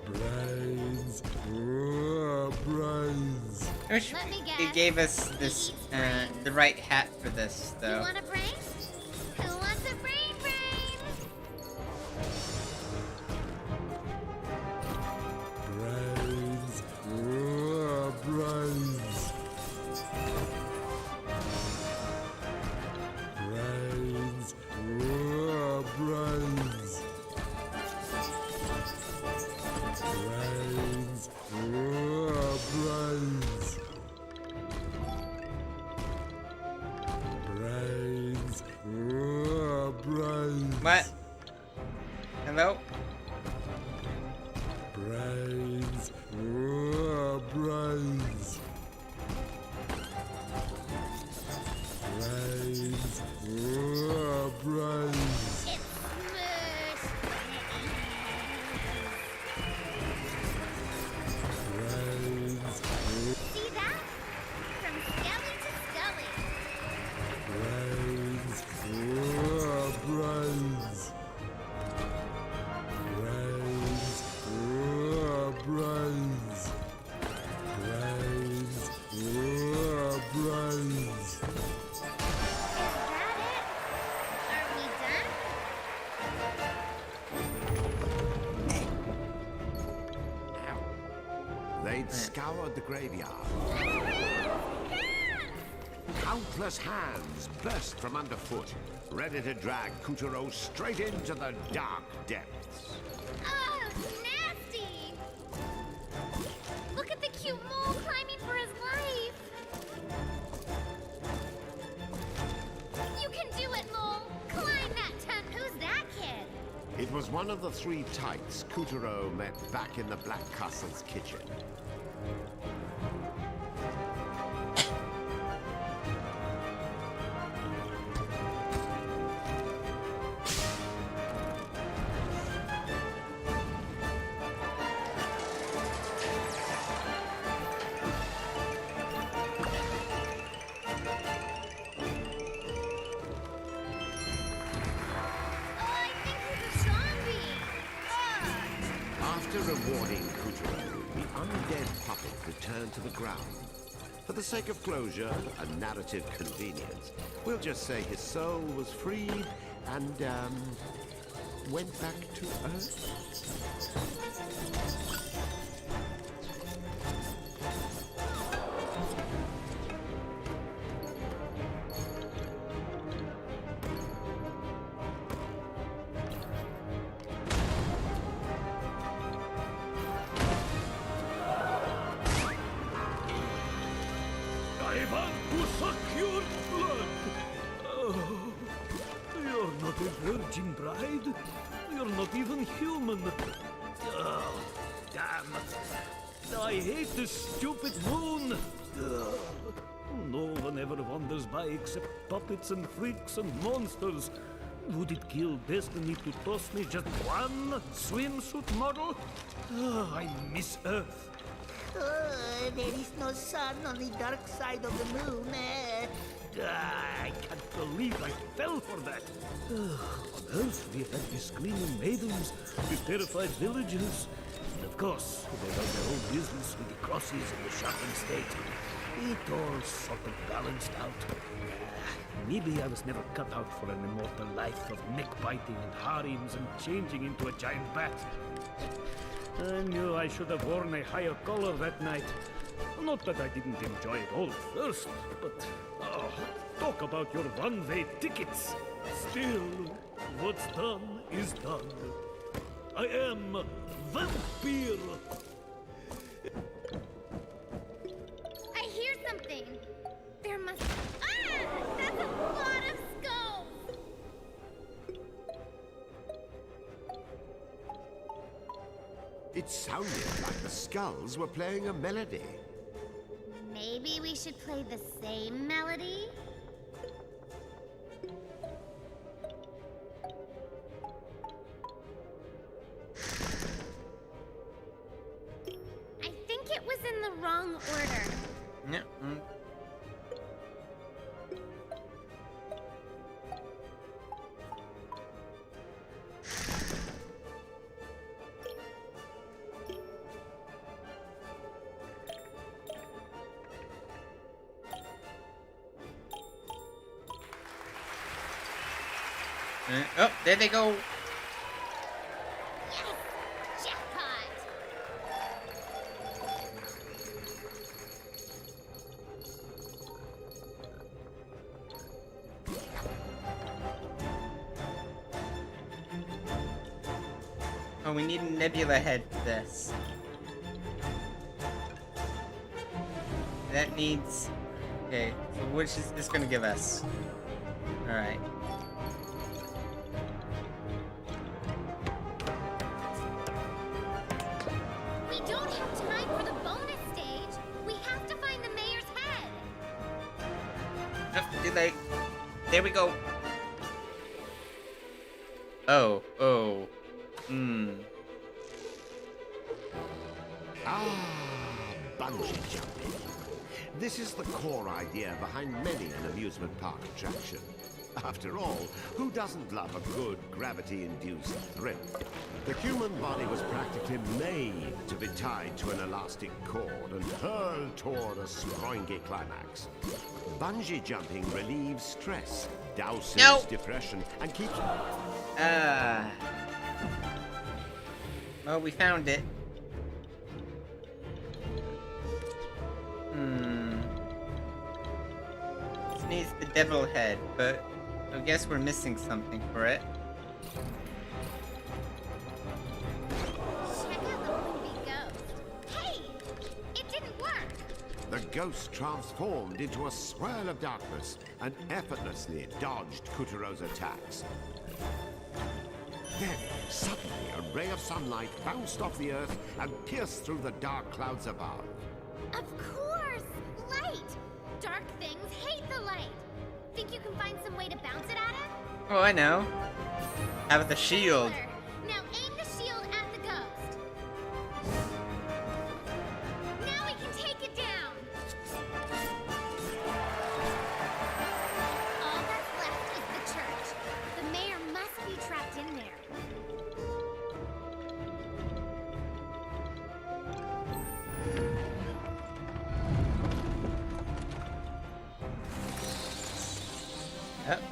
Brains. Brains. I wish Let me it guess. gave us this, the right hat for this, You though. want a brain? Who wants a brain? Brains. Brains. Brains. Brains. Brains. Brains. Brains. Brains. What? Hello? Brains. Brains. Brains. Brains. It's smushed. Brains. See that? From skelly to skelly. Brains. Brains. blade scoured the graveyard. Countless hands burst from underfoot, ready to drag Kuturo straight into the dark depths. Oh, nasty! Look at the cute mole climbing for his life. You can do it, mole. Climb that tent. Who's that kid? It was one of the three tights Kuturo met back in the Black Castle's kitchen. After rewarding Kuturo, the undead puppet returned to the ground. For the sake of closure and narrative convenience, we'll just say his soul was freed and, went back to Earth. I want to suck your blood. Oh, you're not a virgin bride. You're not even human. Oh, damn. I hate this stupid moon. Oh, no one ever wanders by except puppets and freaks and monsters. Would it kill destiny to toss me just one swimsuit model? Oh, I miss Earth. There is no sun on the dark side of the moon. I can't believe I fell for that. On Earth, we had the screaming maidens, the terrified villagers. And of course, they had their own business with the crosses and the sharpened stakes. It all sort of balanced out. Maybe I was never cut out for an immortal life of neck-biting and harems and changing into a giant bat. I knew I should have worn a higher collar that night. Not that I didn't enjoy it all at first, but talk about your one-way tickets. Still, what's done is done. I am vampire. I hear something. There must... Ah! That's a lot of skulls! It sounded like the skulls were playing a melody. Maybe we should play the same melody? I think it was in the wrong order. Yeah. Oh, there they go. Yes! Jackpot! Oh, we need a nebula head for this. That needs... Okay, so which is this gonna give us? Alright. We don't have time for the bonus stage. We have to find the mayor's head. Oh, too late. There we go. Oh. Bungee jumping. This is the core idea behind many an amusement park attraction. After all, who doesn't love a good gravity-induced thrill? The human body was practically made to be tied to an elastic cord and hurled toward a springy climax. Bungee jumping relieves stress, douses depression, and keeps... Well, we found it. devil head, but I guess we're missing something for it. Check out the movie Ghost. Hey! It didn't work! The ghost transformed into a swirl of darkness and effortlessly dodged Kuturo's attacks. Then, suddenly, a ray of sunlight bounced off the earth and pierced through the dark clouds above. Of course! Light! Dark things hate the light! Think you can find some way to bounce it at it? Oh, I know. Have the shield. Now aim the shield at the ghost. Now we can take it down. All that's left is the church. The mayor must be trapped in there. Yep.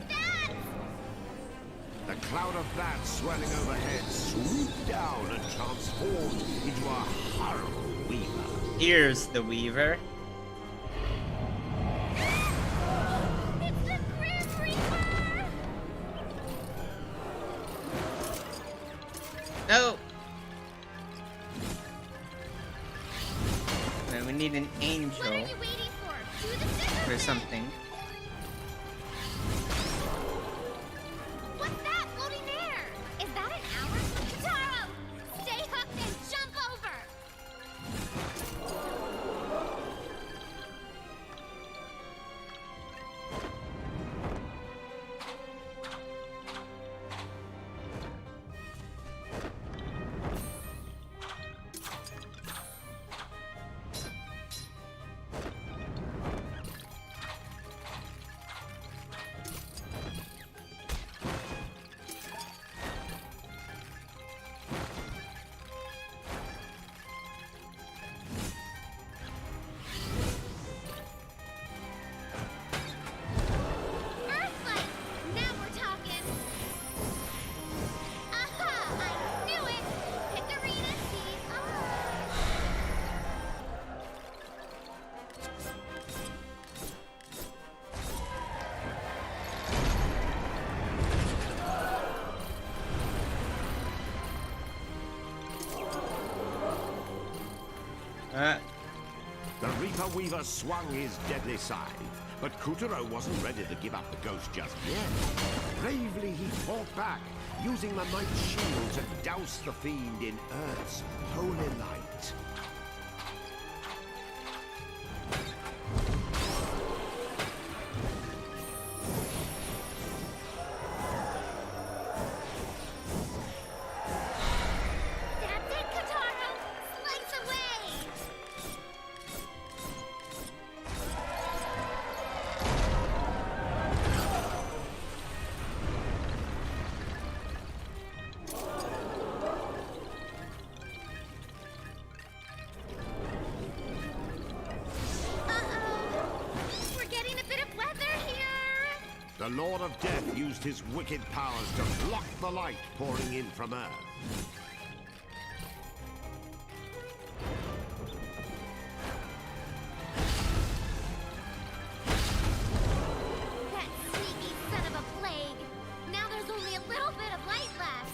Bats! The cloud of bats swirling overhead swooped down and transformed into a horrible weaver. Here's the Weaver. It's the Grim Reaper! No! Wait, we need an angel What are you waiting for? Do the scissors or thing. something. What's that floating there? Is that an hour? Kataro! Stay hooked and jump over! Earthlight! Now we're talking! Aha! I knew it! Hickorina sees The Reaper Weaver swung his deadly scythe, but Kuturo wasn't ready to give up the ghost just yet. Bravely he fought back, using the Knight's shield to douse the fiend in Earth's holy light. That's it, Kataro! Slice away! Uh-oh! We're getting a bit of weather here! The Lord of Death used his wicked powers to block the light pouring in from Earth. That sneaky son of a plague! Now there's only a little bit of light left!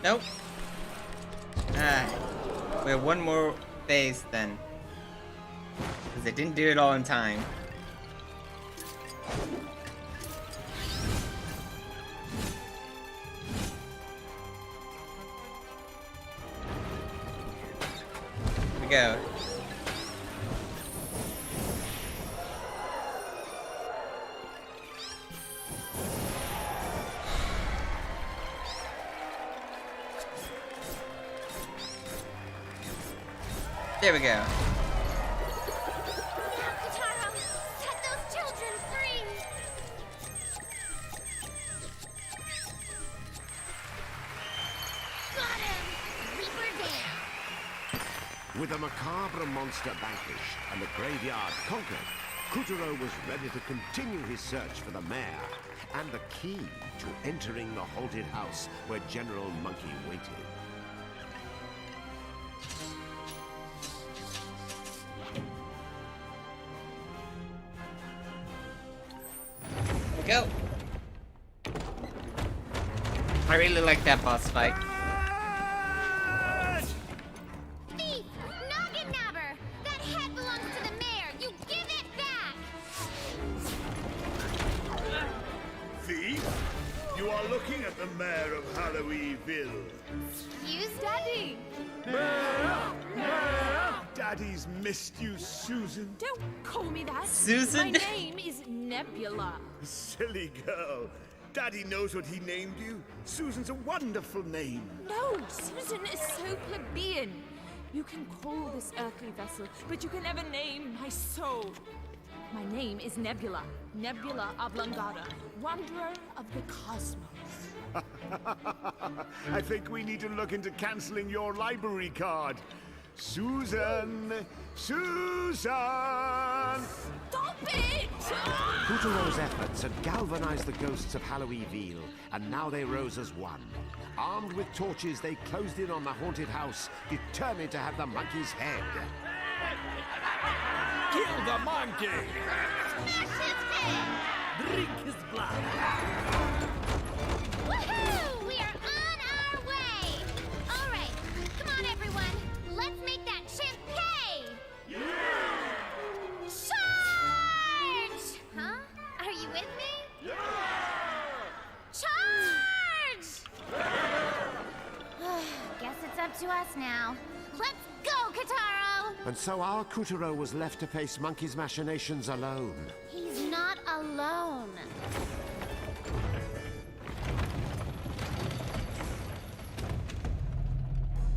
Nope. Ah. We have one more phase then. Because they didn't do it all in time. Here we go. There we go. Now, Kataro! Set those children free! Got him! Reaper down! With the macabre monster vanquished and the graveyard conquered, Kuturo was ready to continue his search for the mayor and the key to entering the haunted house where General Monkey waited. There we go. I really like that boss fight. Thief! Noggin Nabber! That head belongs to the mayor! You give it back! Thief? You are looking at the mayor of Halloweenville. Excuse me? Daddy! Daddy's missed you, Susan. Don't call me that. Susan? My name is Nebula. Silly girl. Daddy knows what he named you. Susan's a wonderful name. No, Susan is so plebeian. You can call this earthly vessel, but you can never name my soul. My name is Nebula. Nebula Oblongata, wanderer of the cosmos. I think we need to look into canceling your library card. Susan! Susan! Stop it! Kuturo's efforts had galvanized the ghosts of Halloweenville, and now they rose as one. Armed with torches, they closed in on the haunted house, determined to have the monkey's head. Kill the monkey! Smash his head! Drink his blood! Woohoo! We are on our way! Alright, come on everyone. Let's make that champagne! Yeah! Charge! Huh? Are you with me? Yeah! Charge! Guess it's up to us now. Let's go, Kataro! And so our Kuturo was left to face Monkey's machinations alone. He's not alone.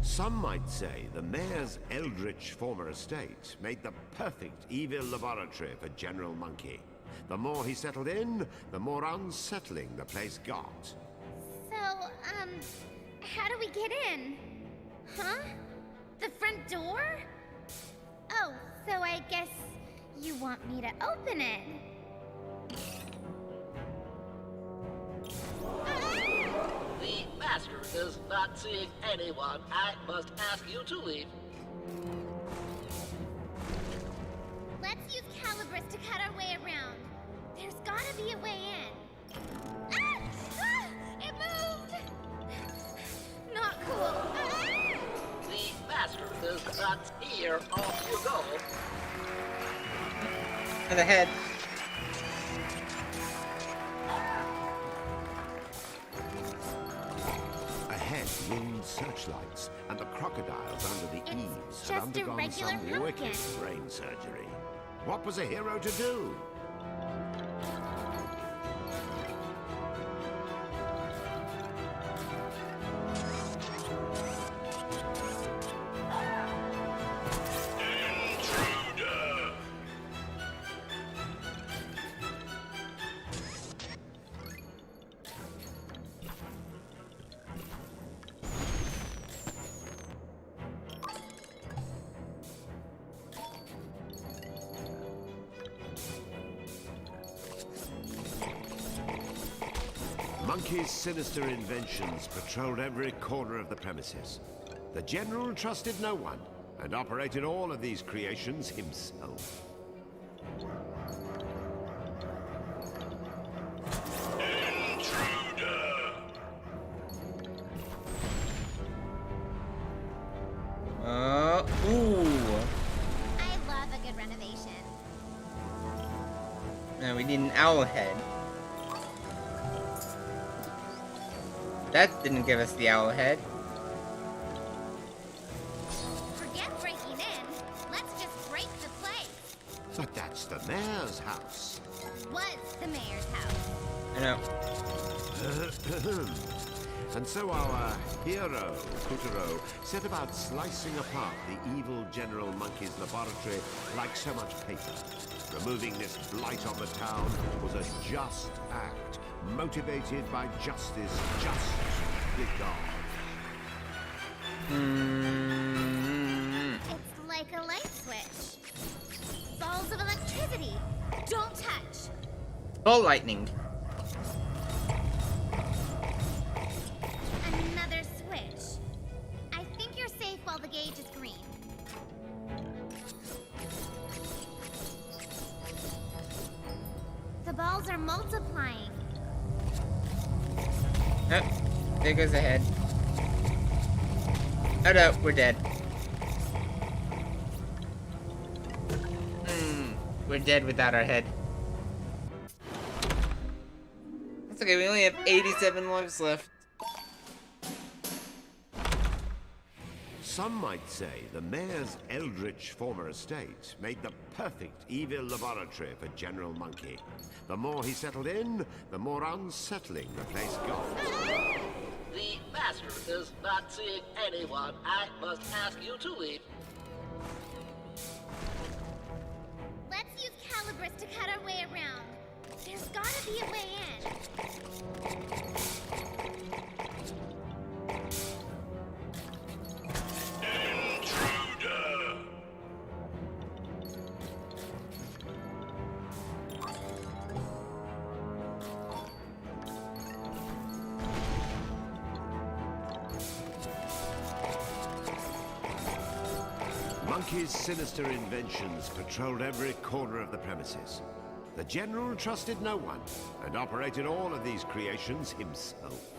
Some might say the mayor's eldritch former estate made the perfect evil laboratory for General Monkey. The more he settled in, the more unsettling the place got. So, how do we get in? Huh? The front door? Oh, so I guess you want me to open it. The master is not seeing anyone. I must ask you to leave. Let's use Calabrus to cut our way around. There's gotta be a way in. Ah! Ah! It moved! Not cool. Ah! The master is not here. Off you go. For the head. Ahead loomed searchlights, and the crocodiles under the eaves just had a undergone regular some wicked pumpkin. brain surgery. What was a hero to do? Monkey's sinister inventions patrolled every corner of the premises. The General trusted no one and operated all of these creations himself. Ooh. I love a good renovation. Now we need an owl head. That didn't give us the owl head. Forget breaking in. Let's just break the place. But that's the mayor's house. Was the mayor's house. I know. And so our hero, Kuturo, set about slicing apart the evil General Monkey's laboratory like so much paper. Removing this blight on the town was a just act, motivated by justice just with God. It's electricity. Don't touch. Ball lightning. Another switch. I think you're safe while the gauge is green. The balls are multiplying. Oh, there goes the head. Oh no, we're dead. We're dead without our head. That's okay, we only have 87 lives left. Some might say the mayor's eldritch former estate made the perfect evil laboratory for General Monkey. The more he settled in, the more unsettling the place got. The master is not seeing anyone. I must ask you to leave. Let's use Calibris to cut our way around. There's gotta be a way in. Intruder! Monkey's sinister inventions patrolled every corner of the premises. The General trusted no one and operated all of these creations himself.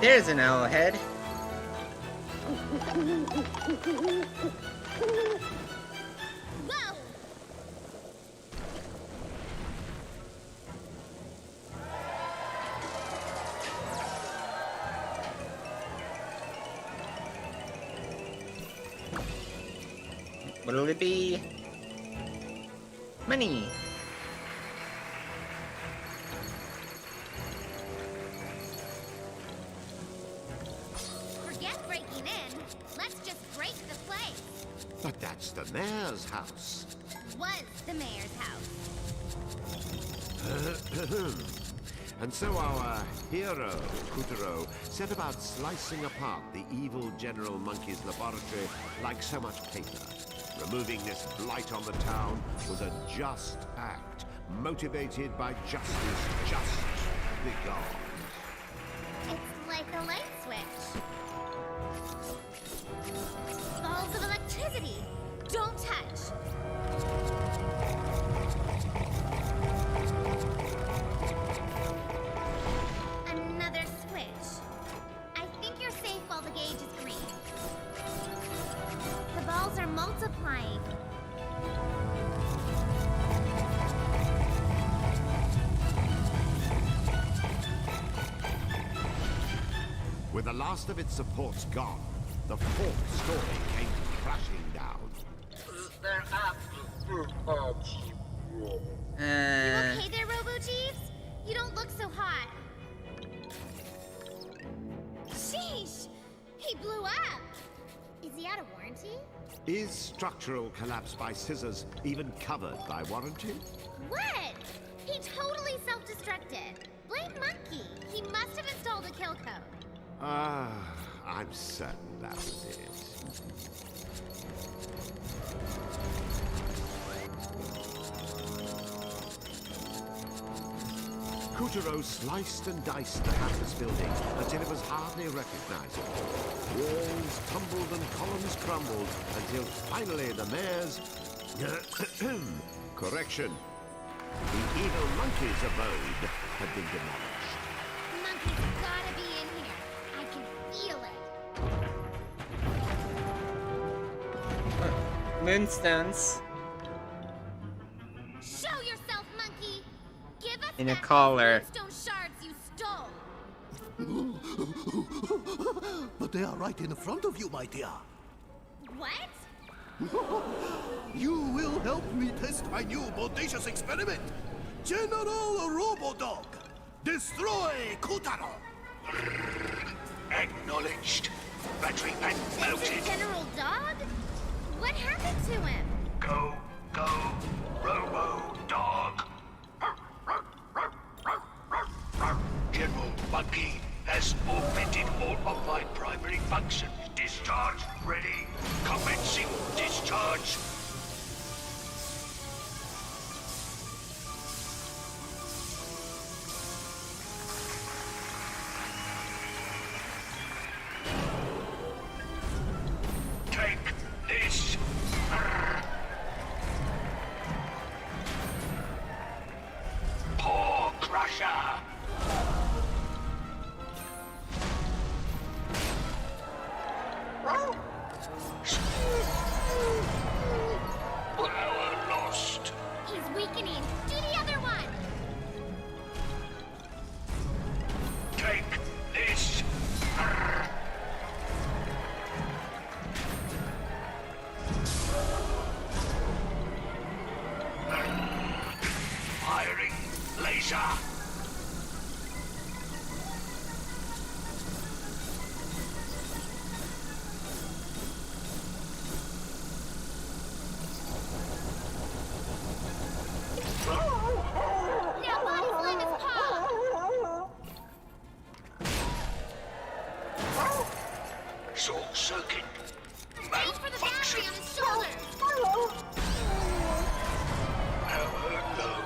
There's an owl head. Whoa! What'll it be? Money. Forget breaking in. Let's just break the place. But that's the mayor's house. Was the mayor's house. And so our hero, Kutaro, set about slicing apart the evil General Monkey's laboratory like so much paper. Removing this blight on the town was a just act, motivated by justice just begun. It's like a light switch. Balls of electricity. Don't touch. Another switch. I think you're safe while the gauge is green. The balls are multiplying. With the last of its supports gone, the fourth story came crashing down. They're You okay there, Robo-Jeeves? You don't look so hot. Sheesh! He blew up! Is he out of warranty? Is structural collapse by scissors even covered by warranty? What? He totally self-destructed. Blame Monkey. He must have installed a kill code. I'm certain that was it. Kutaro sliced and diced the Hatter's building until it was hardly recognizable. Walls tumbled and columns crumbled until finally the mayor's... Correction. The evil monkey's abode had been demolished. Monkey's gotta be in here. I can feel it. Moonstones. Show yourself, Monkey! Give us In a back collar. those moonstone shards you stole! But they are right in front of you, my dear. What? You will help me test my new bodacious experiment. General Robodog. Destroy Kutaro. Acknowledged. Battery pack Is melted. it General Dog? What happened to him? Go, Robo Dog. General Monkey has augmented all of my primary functions. Discharge ready. Commencing discharge. Take this. Paw Crusher. Power lost. He's weakening. Do the other one. Take this. Firing laser. Now body slam his paw. Short circuit. Reach for the battery on his shoulder. Power low.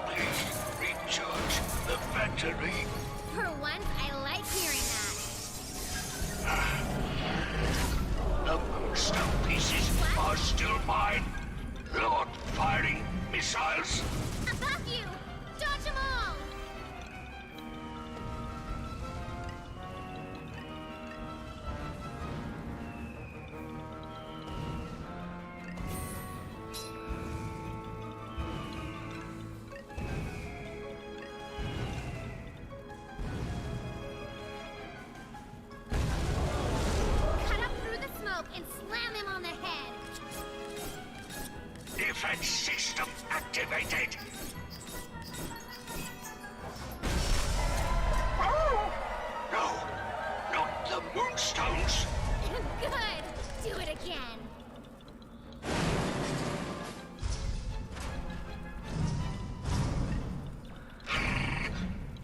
Please recharge the battery. For once, I like hearing that. The moonstone pieces are still mine. Lord firing missiles. Above you! Dodge them all! Cut up through the smoke and slam him on the head. Defense system activated. No, not the moonstones. Good! Do it again.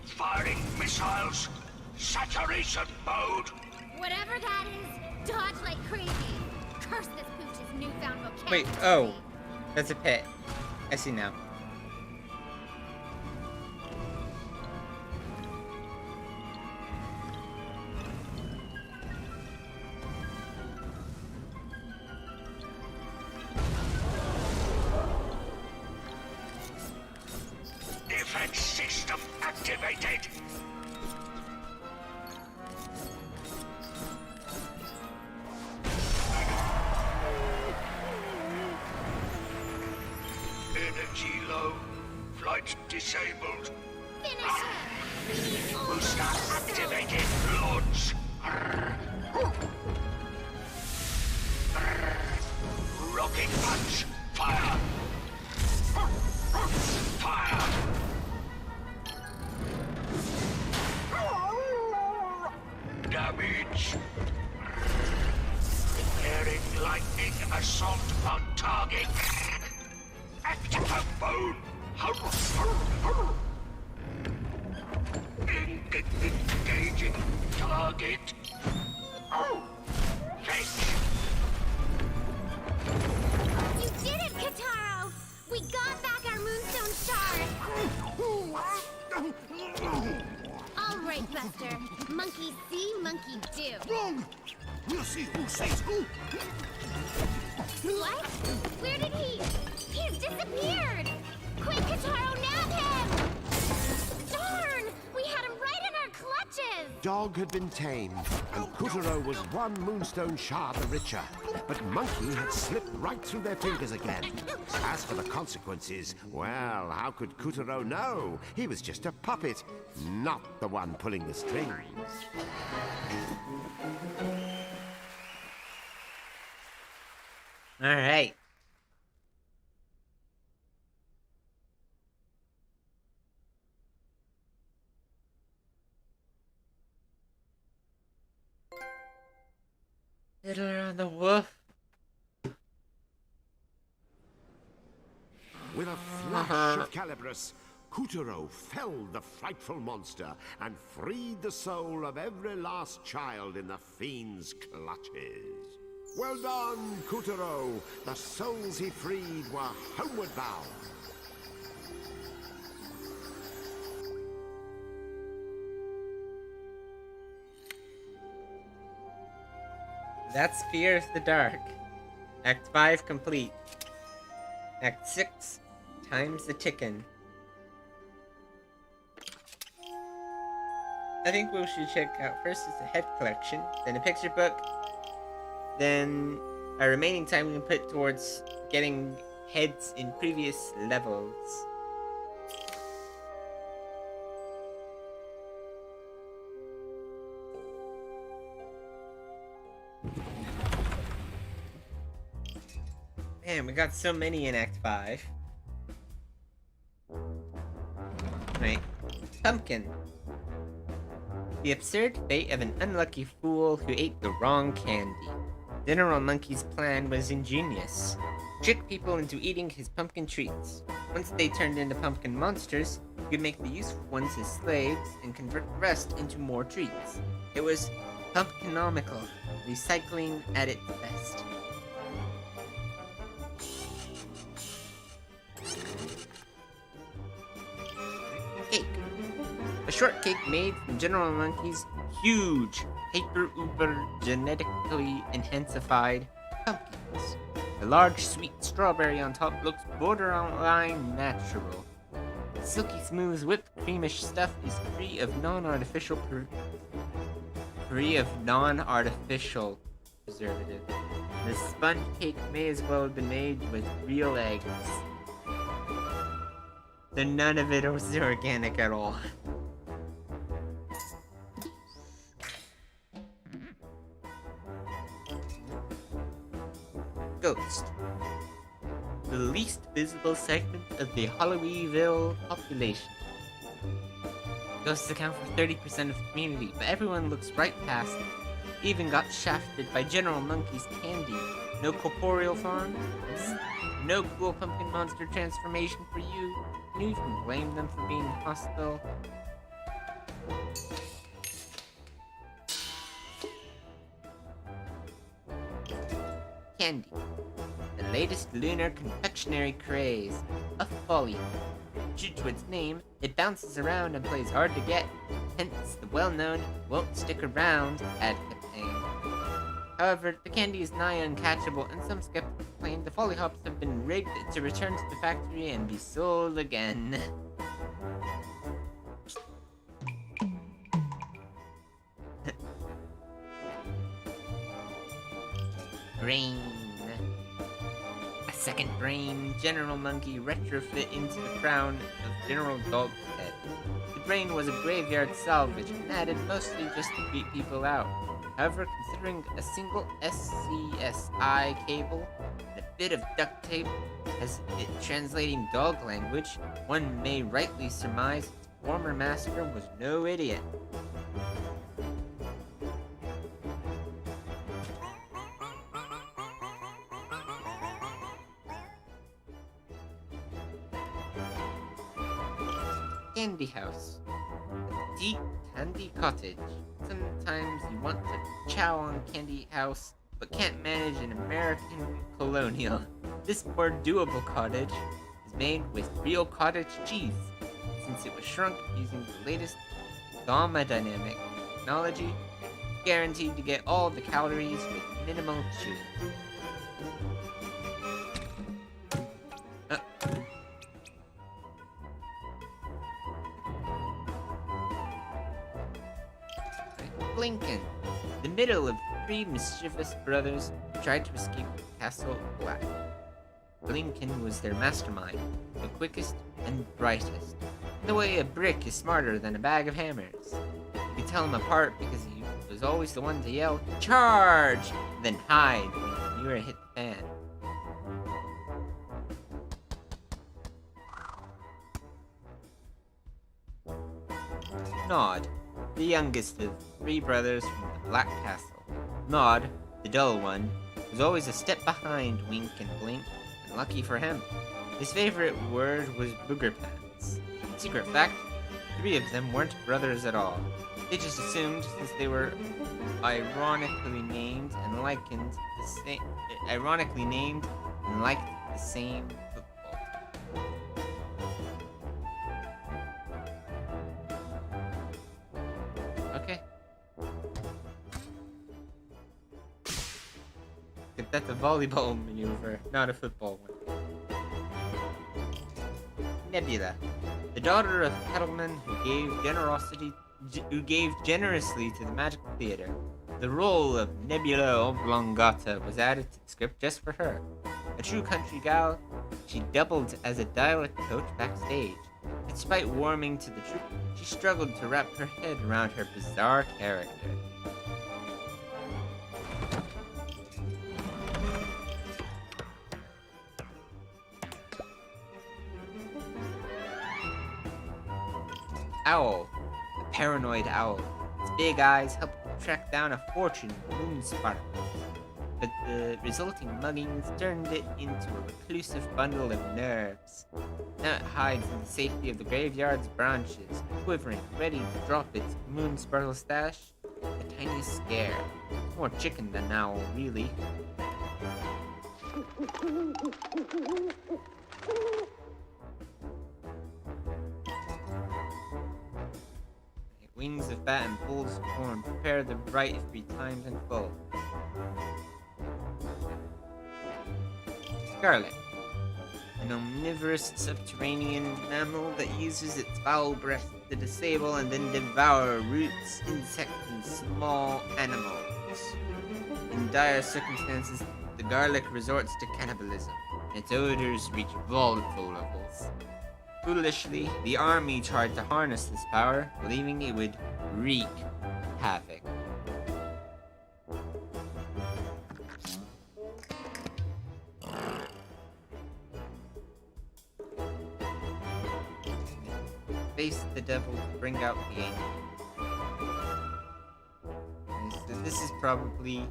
Firing missiles. Saturation mode. Whatever that is, dodge like crazy. Curse this pooch's newfound vocabulary. Wait, oh. That's a pit. I see now. Defense system activated. Energy low. Flight disabled. Finish him! Booster activated. Launch. Rocket punch. Fire. Fire. Damage. Declaring lightning assault on target. Active mode. Engaging target. Fetch. You did it, Kataro! We got back our Moonstone Shard! All right, Buster. Monkey see, monkey do. Wrong! We'll see who says who. What? Where did he? He's disappeared! Quick, Kataro, nab him! Darn! We had him right in our clutches! Dog had been tamed, and Kutaro was one moonstone shard the richer. But Monkey had slipped right through their fingers again. As for the consequences, well, how could Kutaro know? He was just a puppet, not the one pulling the strings. All right. The wolf. With a flash of Calibris, Kuturo felled the frightful monster and freed the soul of every last child in the fiend's clutches. Well done, Kuturo! The souls he freed were homeward bound. That's Fear of the Dark. Act 5 complete. Act 6, Time's a Tickin'. I think we should check out first is the head collection, then a picture book, then our remaining time we can put towards getting heads in previous levels. Man, we got so many in Act 5. Right. Pumpkin. The absurd fate of an unlucky fool who ate the wrong candy. General Monkey's plan was ingenious. Trick people into eating his pumpkin treats. Once they turned into pumpkin monsters, he could make the useful ones his slaves and convert the rest into more treats. It was pumpkinomical, recycling at its best. Cake. A shortcake made from General Monkey's huge, hyper-uber, genetically enhancified pumpkins. The large, sweet strawberry on top looks borderline natural. The silky smooth, whipped creamish stuff is free of non-artificial preservative. The sponge cake may as well have been made with real eggs. So none of it was organic at all. Ghost. The least visible segment of the Hollyweeville population. Ghosts account for 30% of the community, but everyone looks right past them. Even got shafted by General Monkey's candy. No corporeal forms, no cool pumpkin monster transformation for you. Can you even blame them for being hostile? Candy. The latest lunar confectionery craze. A folly. True to its name, it bounces around and plays hard to get. Hence the well-known won't stick around ad campaign. However, the candy is nigh uncatchable, and some skeptics claim the folly hops have been rigged to return to the factory and be sold again. Brain. A second brain, General Monkey retrofit into the crown of General Dog's head. The brain was a graveyard salvage and added mostly just to creep people out. However, considering a single SCSI cable and a bit of duct tape as it translating dog language, one may rightly surmise its former master was no idiot. Candy House. A deep candy cottage. Sometimes you want to chow on Candy House, but can't manage an American colonial. This more doable cottage is made with real cottage cheese, since it was shrunk using the latest thermodynamic technology, guaranteed to get all the calories with minimal chewing. Lincoln. The middle of three mischievous brothers who tried to escape the Castle Black. Lincoln was their mastermind, the quickest and brightest. In the way a brick is smarter than a bag of hammers. You could tell him apart because he was always the one to yell, "Charge!" then hide when you were hit the fan. Nod. The youngest of three brothers from the Black Castle. Nod the dull one, was always a step behind Wink and Blink, and lucky for him. His favorite word was booger pants. Secret fact, 3 of them weren't brothers at all. They just assumed, since they were ironically named and liked the same football. Okay. That's a volleyball maneuver, not a football one. Nebula, the daughter of cattlemen who gave generously to the magical theater. The role of Nebula Oblongata was added to the script just for her. A true country gal, she doubled as a dialect coach backstage. Despite warming to the troupe, she struggled to wrap her head around her bizarre character. Owl, a paranoid owl. Its big eyes help track down a fortune in moon sparkles, but the resulting muggings turned it into a reclusive bundle of nerves. Now it hides in the safety of the graveyard's branches, quivering, ready to drop its moon sparkle stash. A tiny scare. More chicken than owl, really. Wings of fat and poles of corn, prepare the right 3 times in full. Garlic, an omnivorous subterranean mammal that uses its foul breath to disable and then devour roots, insects, and small animals. In dire circumstances, the garlic resorts to cannibalism. Its odors reach volatile levels. Foolishly, the army tried to harness this power, believing it would wreak havoc. Face the devil to bring out the angel. Okay, so this is probably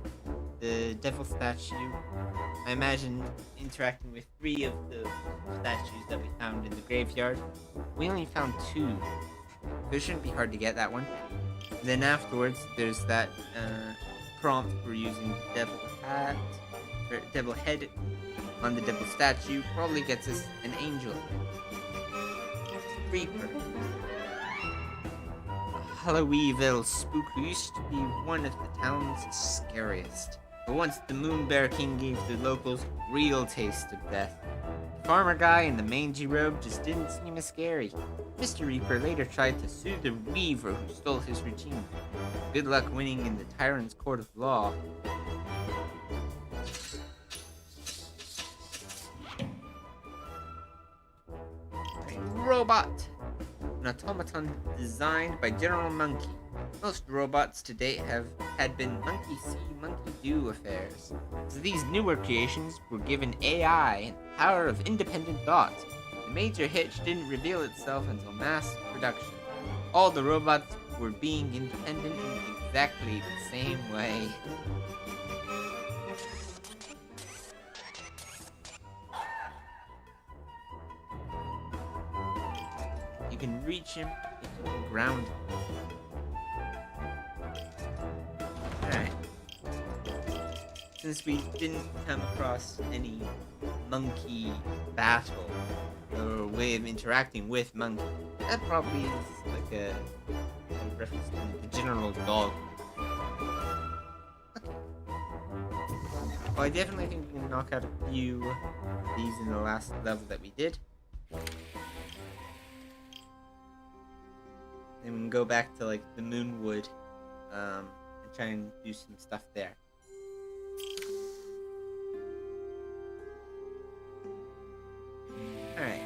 the devil statue. I imagine interacting with 3 of the statues that we found in the graveyard. We only found 2. So it shouldn't be hard to get that one. Then afterwards, there's that prompt for using the devil hat, or devil head on the devil statue. Probably gets us an angel. Reaper. Halloweenville spook who used to be one of the town's scariest. But once the Moon Bear King gave the locals real taste of death, the farmer guy in the mangy robe just didn't seem as scary. Mr. Reaper later tried to sue the weaver who stole his routine. Good luck winning in the tyrant's court of law. Robot, an automaton designed by General Monkey. Most robots to date had been monkey see, monkey do affairs. So these newer creations were given AI and the power of independent thought. The major hitch didn't reveal itself until mass production. All the robots were being independent in exactly the same way. You can reach him if you can ground him. Alright. Since we didn't come across any monkey battle or way of interacting with monkey, that probably is like a reference to the general dog. Okay. Well, I definitely think we can knock out a few of these in the last level that we did. Then we can go back to like the Moonwood and try and do some stuff there. Alright.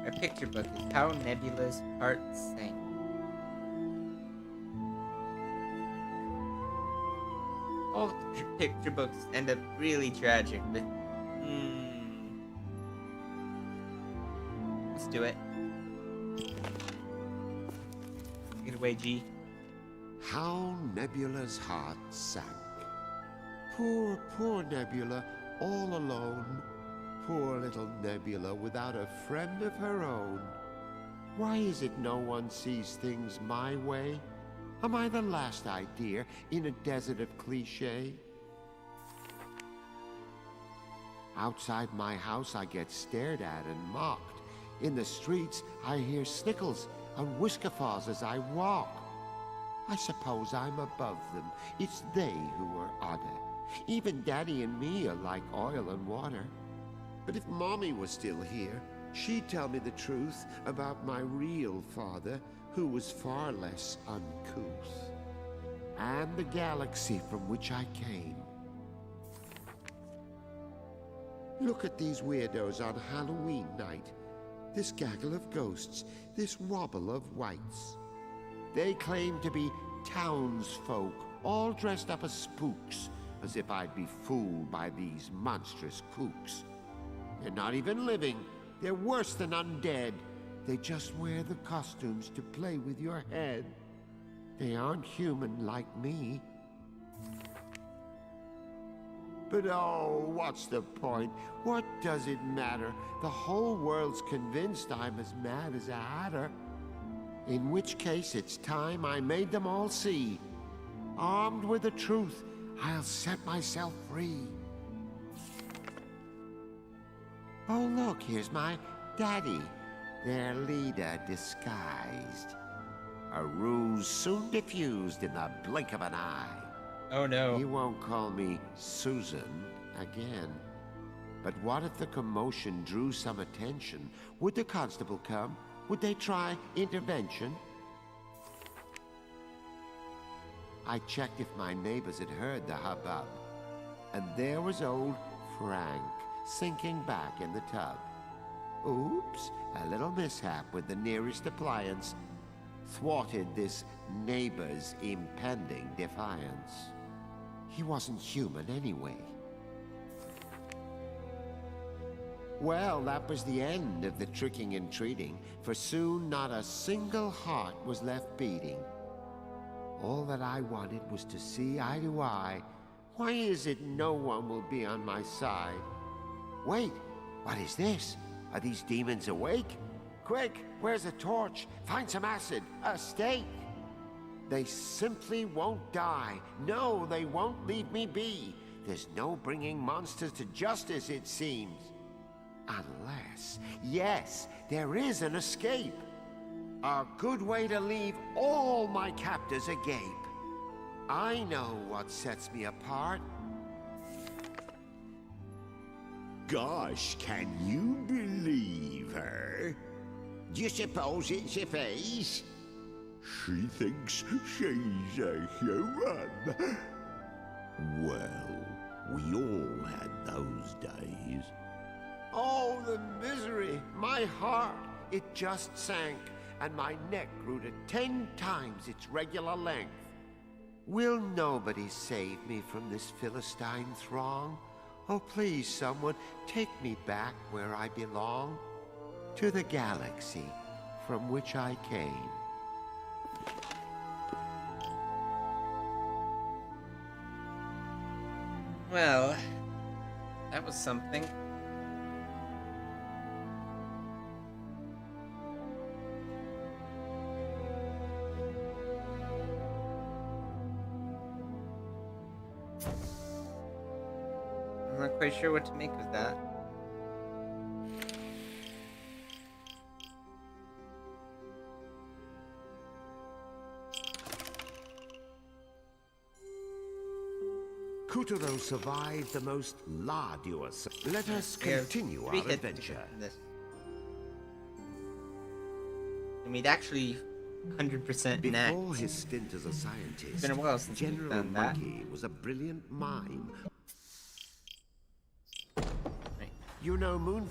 Our picture book is How Nebula's Heart Sank. All the picture books end up really tragic, but let's do it. Get away, G. how Nebula's heart sank. Poor, poor Nebula, all alone. Poor little Nebula without a friend of her own. Why is it no one sees things my way? Am I the last idea in a desert of cliché? Outside my house I get stared at and mocked. In the streets I hear snickles and whiskerfaws as I walk. I suppose I'm above them. It's they who are odder. Even Daddy and me are like oil and water. But if Mommy was still here, she'd tell me the truth about my real father, who was far less uncouth. And the galaxy from which I came. Look at these weirdos on Halloween night. This gaggle of ghosts, this wobble of whites. They claim to be townsfolk, all dressed up as spooks, as if I'd be fooled by these monstrous kooks. They're not even living. They're worse than undead. They just wear the costumes to play with your head. They aren't human like me. But oh, what's the point? What does it matter? The whole world's convinced I'm as mad as a hatter. In which case, it's time I made them all see. Armed with the truth, I'll set myself free. Oh, look, here's my daddy, their leader disguised. A ruse soon diffused in the blink of an eye. Oh no. He won't call me Susan again. But what if the commotion drew some attention? Would the constable come? Would they try intervention? I checked if my neighbors had heard the hubbub. And there was old Frank, sinking back in the tub. Oops, a little mishap with the nearest appliance thwarted this neighbor's impending defiance. He wasn't human anyway. Well, that was the end of the tricking and treating, for soon not a single heart was left beating. All that I wanted was to see eye to eye. Why is it no one will be on my side? Wait, what is this? Are these demons awake? Quick, where's a torch? Find some acid, a stake. They simply won't die. No, they won't leave me be. There's no bringing monsters to justice, it seems. Unless, yes, there is an escape. A good way to leave all my captors agape. I know what sets me apart. Gosh, can you believe her? Do you suppose it's your face? She thinks she's a human. Well, we all had those days. Oh, the misery! My heart, it just sank, and my neck grew to 10 times its regular length. Will nobody save me from this Philistine throng? Oh, please, someone, take me back where I belong, to the galaxy from which I came. Well, that was something. I'm not quite sure what to make of that. Kuturo survived the most arduous. Let us continue our adventure. And we'd actually 100% net. Before his stint as a scientist, It's been a while since General we've done that. Monkey was a brilliant mime. Right. You know, Moon.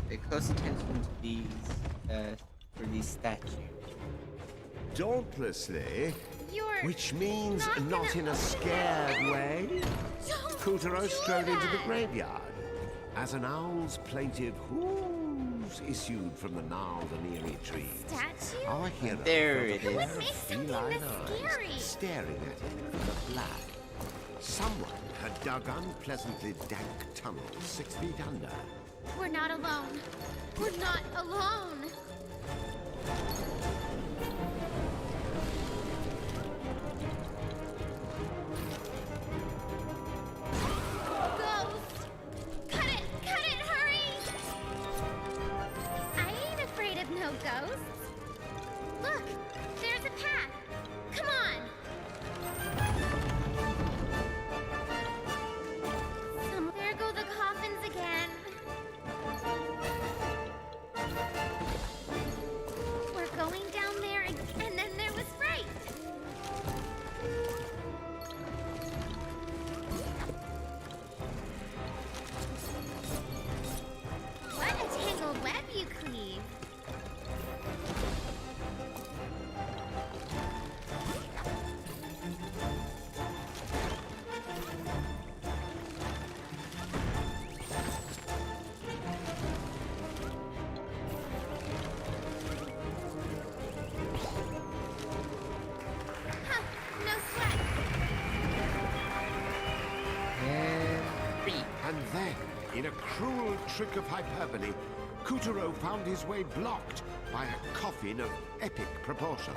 Pay close attention to these statues. Dauntlessly, You're which means not not gonna- in a scared way, Don't Kuturo do strode into the that. graveyard as an owl's plaintive whoos news issued from the gnarled and eerie trees. Statue? Our hero There felt it a is. pair What of makes something feline this eyes scary? staring at him from the black. Someone had dug unpleasantly dank tunnels 6 feet under. We're not alone. We're not alone. Ghost! Cut it, hurry! I ain't afraid of no ghosts. Look, there's a path. Come on. There go the coffins again. We're going down there, and then there was fright. What a tangled web you cleave. Huh, no sweat. And free. And then, in a cruel trick of hyperbole, Kuturo found his way blocked by a coffin of epic proportions.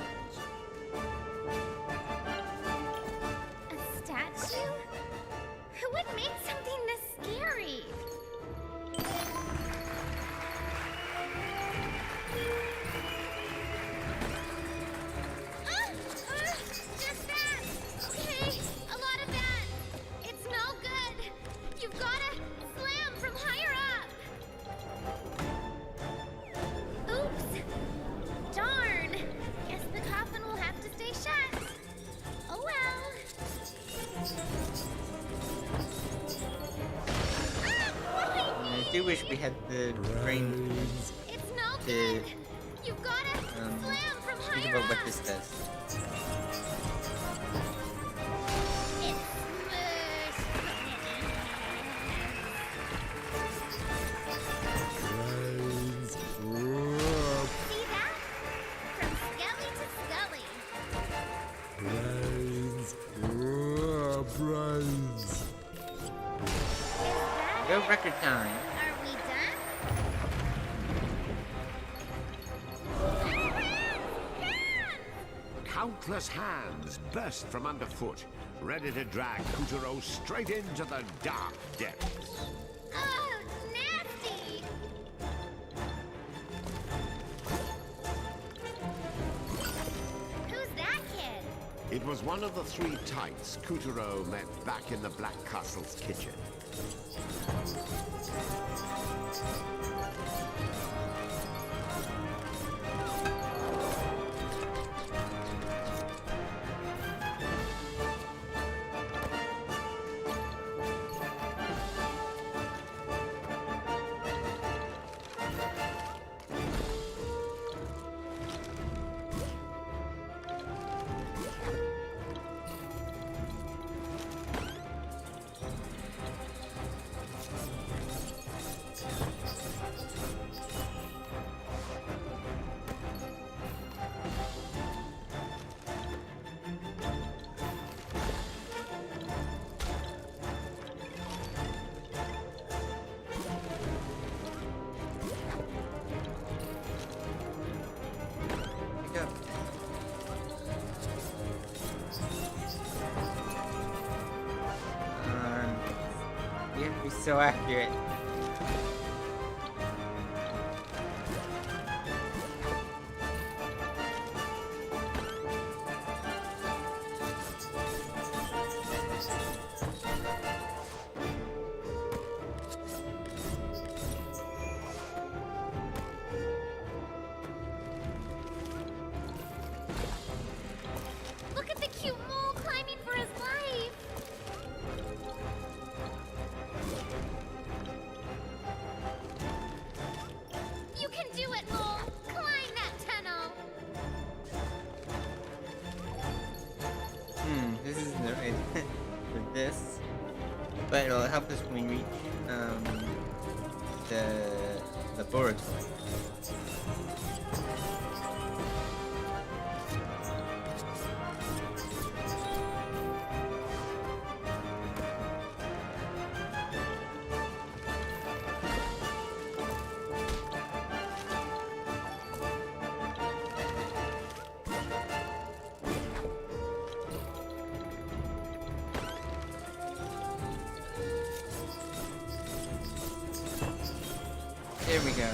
A statue? Who would make something this scary? Just that! Okay, a lot of that! It's no good! You've gotta slam from higher up! Oops! Darn! Guess the coffin will have to stay shut. Oh well. I do wish we had the brain It's no to good! You've gotta slam from think higher about what up! this does. It's smush. Brains. See that? From skelly to scully. Brains. Brains. Is that Go it? record time. Are we done? Countless hands burst from underfoot, ready to drag Kuturo straight into the dark depths. Oh, nasty! Who's that kid? It was one of the 3 tights Kuturo met back in the Black Castle's kitchen. Go. You have to be so accurate. Look at the cute mole climbing for his life! You can do it, mole! Climb that tunnel! This isn't the right for this. But it'll help us when we reach the laboratory. There we go.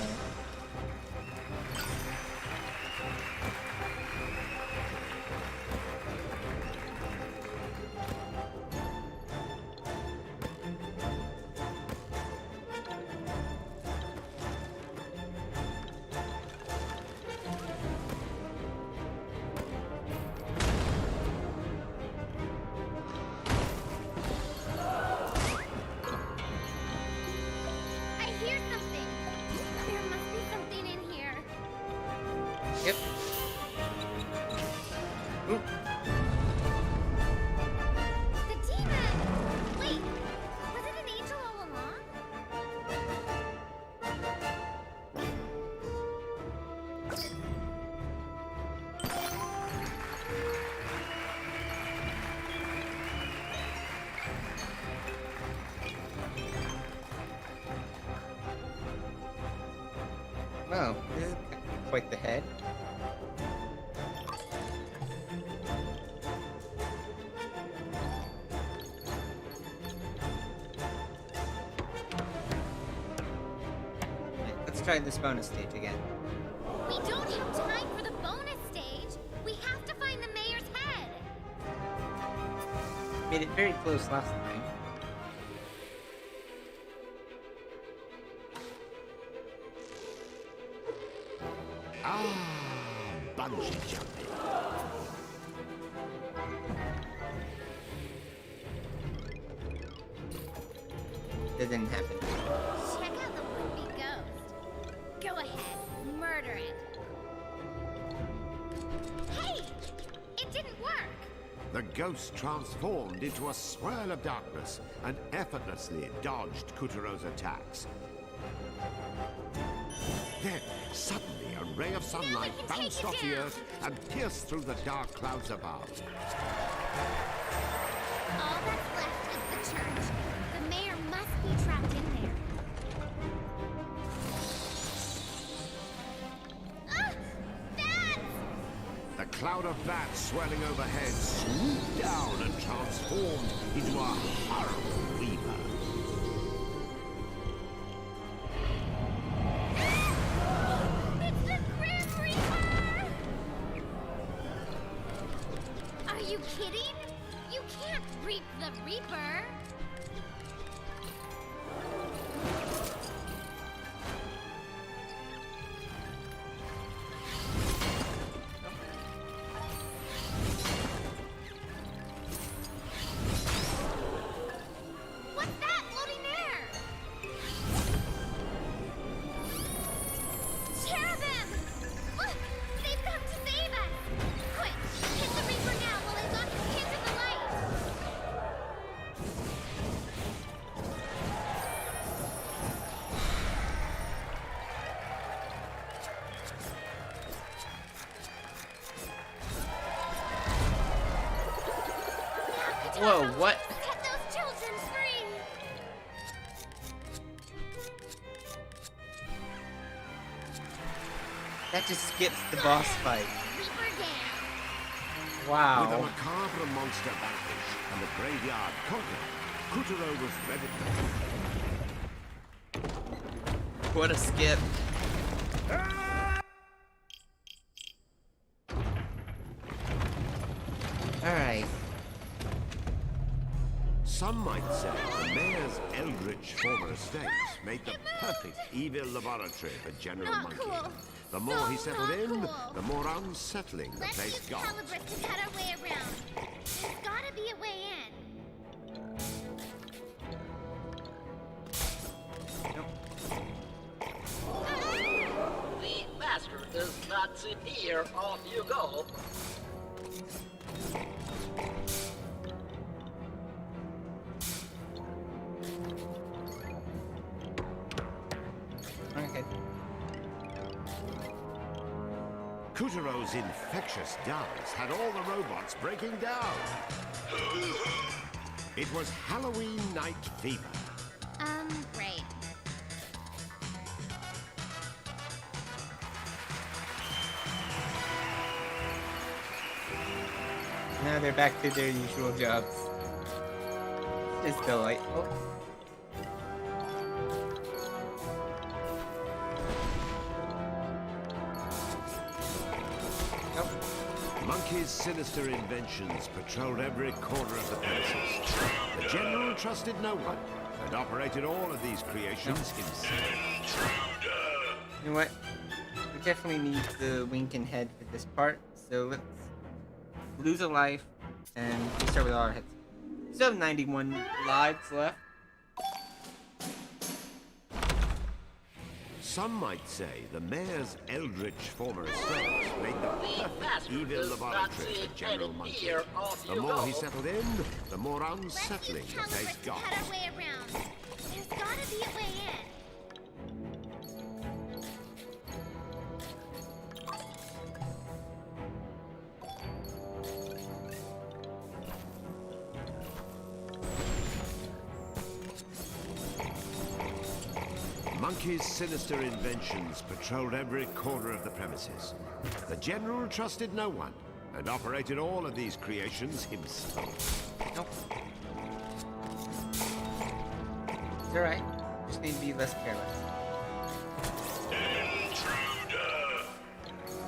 I hear something. There must be something in here. Yep. Oop. The demon! Wait, was it an angel all along? Well, this is quite the head. Let's try this bonus stage again. We don't have time for the bonus stage. We have to find the mayor's head. Made it very close last time. Bungee jumping. That didn't happen. Check out the would-be ghost. Go ahead, murder it. Hey! It didn't work! The ghost transformed into a swirl of darkness and effortlessly dodged Kuturo's attacks. Then, suddenly, a ray of sunlight we can take bounced it off the down. earth and pierced through the dark clouds above. All that's left is the church. The mayor must be trapped in there. Ah! Bats! The cloud of bats swirling overhead swooped down and transformed into a horrible weaver. It's the Grim Reaper! Are you kidding? You can't reap the Reaper! What's that floating there? Cherubim! Look! They've come to save us! Quick! Hit the Reaper now while I lock his kids in the light! Now, Whoa, Katana, what? set those children free! That just skips the boss fight. Reaper down! With the Wow. macabre monster vanquished and the graveyard conquered, Kuturo was ready to... What a skip. Alright. Some might say the mayor's eldritch former estates made the perfect evil laboratory for General Not Monkey. cool. The more he So settled not in, cool. the more unsettling the Let's place use got. Calibrus to cut our way around. There's gotta be a way in. The master does not sit here. Off you go. Okay. Kuturo's infectious dance had all the robots breaking down. It was Halloween night fever. Right. Now they're back to their usual jobs. It's delightful. Monkey's sinister inventions patrolled every corner of the premises. The General trusted no one and operated all of these creations himself. You know what? We definitely need the wink and head for this part, so let's lose a life and start with all our heads. Still have 91 lives left. Some might say the mayor's eldritch former estates made the perfect evil laboratory for General Monkey. The more he settled in, the more unsettling the place got. Cut our way around. There's gotta be a way in. Monkey's sinister inventions patrolled every corner of the premises. The General trusted no one and operated all of these creations himself. Nope. It's alright. Just need to be less careless. Intruder!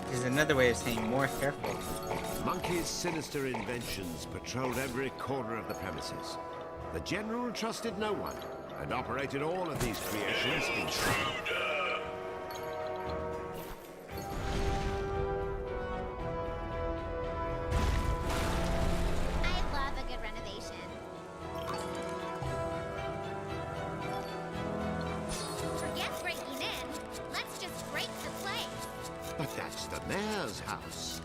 There's another way of saying more careful. Monkey's sinister inventions patrolled every corner of the premises. The General trusted no one and operated all of these creations himself. I love a good renovation. Forget breaking in. Let's just break the place. But that's the mayor's house.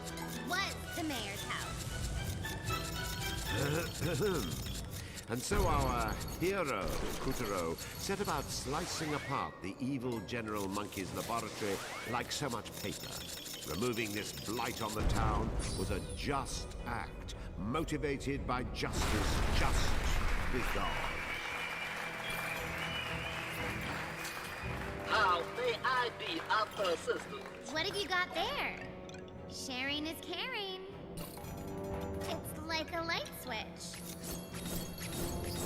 Was the mayor's house. And so our hero, Kuturo, set about slicing apart the evil General Monkey's laboratory like so much paper. Removing this blight on the town was a just act, motivated by justice just begun. How may I be of assistance? What have you got there? Sharing is caring. It's like a light switch.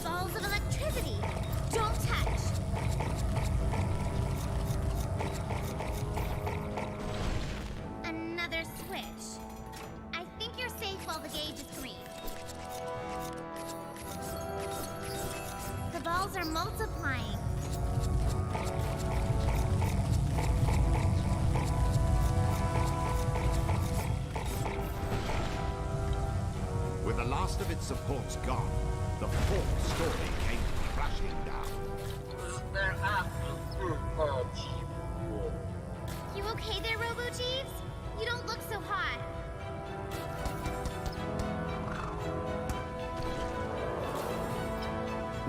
Balls of electricity. Don't touch. Another switch. I think you're safe while the gauge is green. The balls are multiplying. With the last of its supports gone, the fourth story came crashing down. There have to You okay there, Robo-Jeeves? You don't look so hot.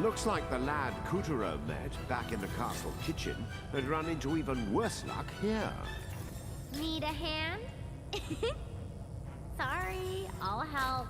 Looks like the lad Kuturo met back in the castle kitchen had run into even worse luck here. Need a hand? Sorry, I'll help.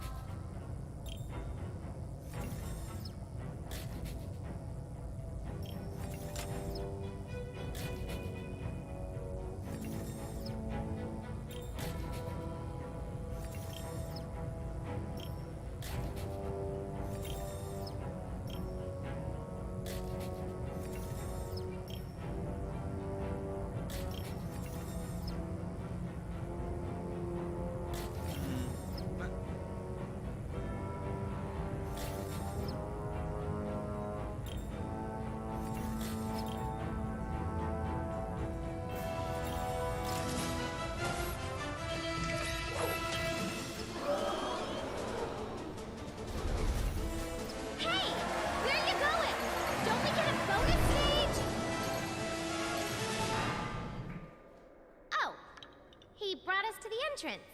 Entrance.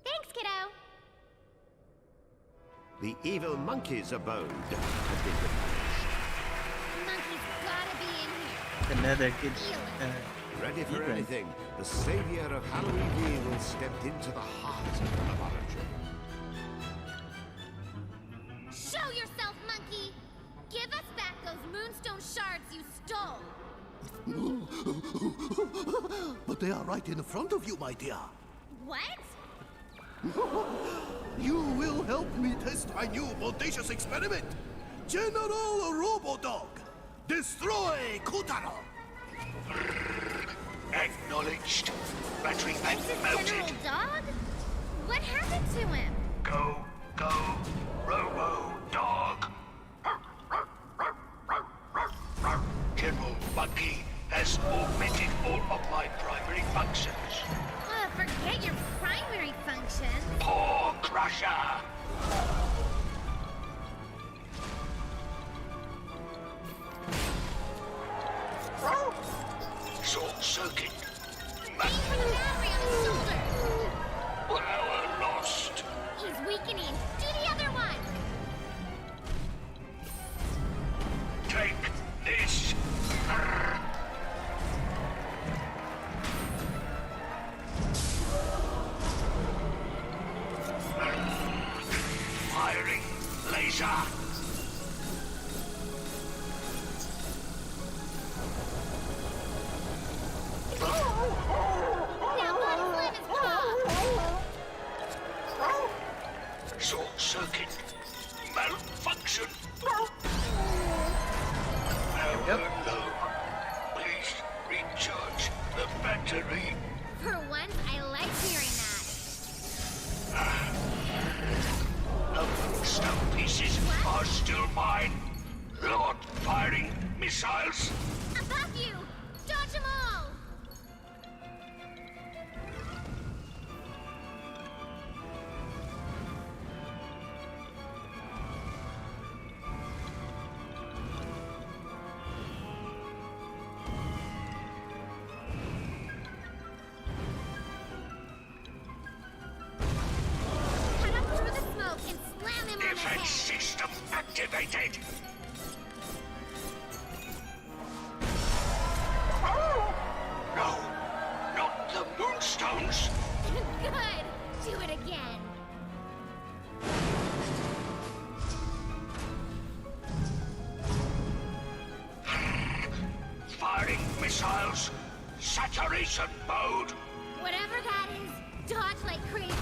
Thanks, kiddo. The evil monkey's abode had been demolished. Monkey's gotta be in here. Another good Ready for Ethan. anything, the savior of Halloween stepped into the heart of the laboratory. Show yourself, monkey! Give us back those moonstone shards you stole! But they are right in front of you, my dear. What? You will help me test my new audacious experiment. General Robodog, destroy Kutaro. Acknowledged. Battery This pack is melted. General Dog? What happened to him? Go, Robo Dog. General Monkey has augmented all of my primary functions. Forget your primary function. Paw Crusher. Short circuit. Aim for the battery on his shoulder. Power lost. He's weakening. Do the other one. Take this. Firing laser. Now one slam his paw. Short circuit. Malfunction. Power low. Please recharge the battery. For once, I like hearing that. The stone pieces are still mine. Lord firing missiles. Above you! Dodge them all! Cut up through the smoke and slam him on the Defense head. system activated. No, not the moonstones. Good! Do it again. Firing missiles. Saturation mode. Whatever that is, dodge like crazy.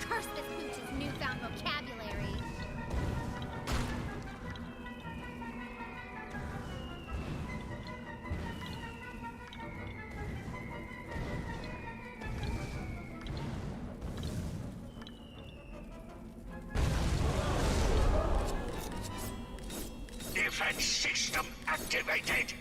Curse this pooch's newfound vocabulary. Defense system activated.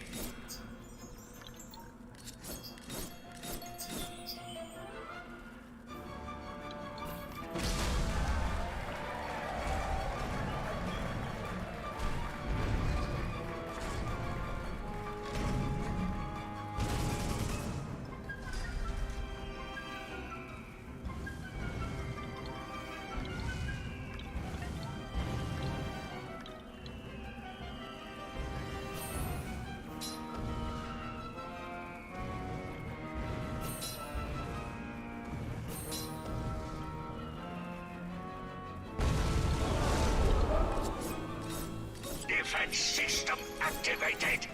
Defense system activated.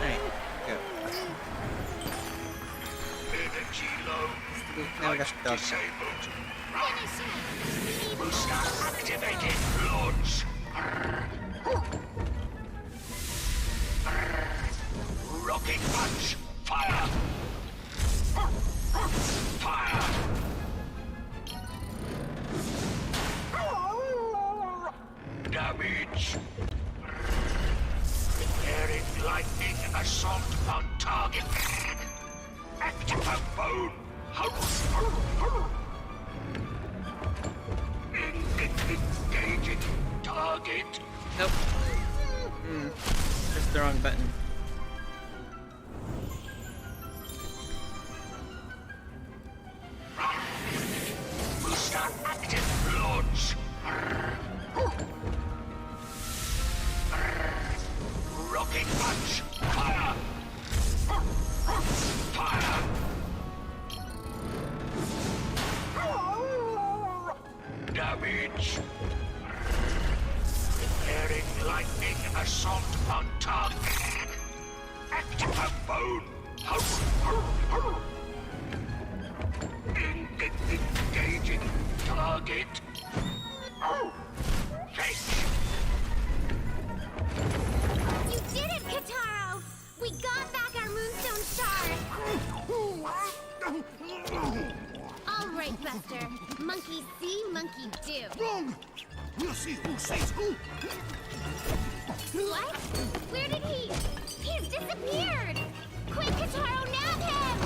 Alright, go. Energy low. Now we got the dog. Disabled. Finish him! Booster activated. Launch. Rocket punch. Fire. Fire. Damage. Preparing lightning assault on target. Active mode. Engaging target. Nope. Just the wrong button. Booster active. Launch. damage. Preparing lightning assault on target. Active bone. Engaging target. Fetch. You did it, Kataro! We got back our Moonstone Shard! All right, Buster. Monkey see, monkey do. Wrong! We'll see who says who. What? Where did he? He's disappeared! Quick, Kataro, nab him!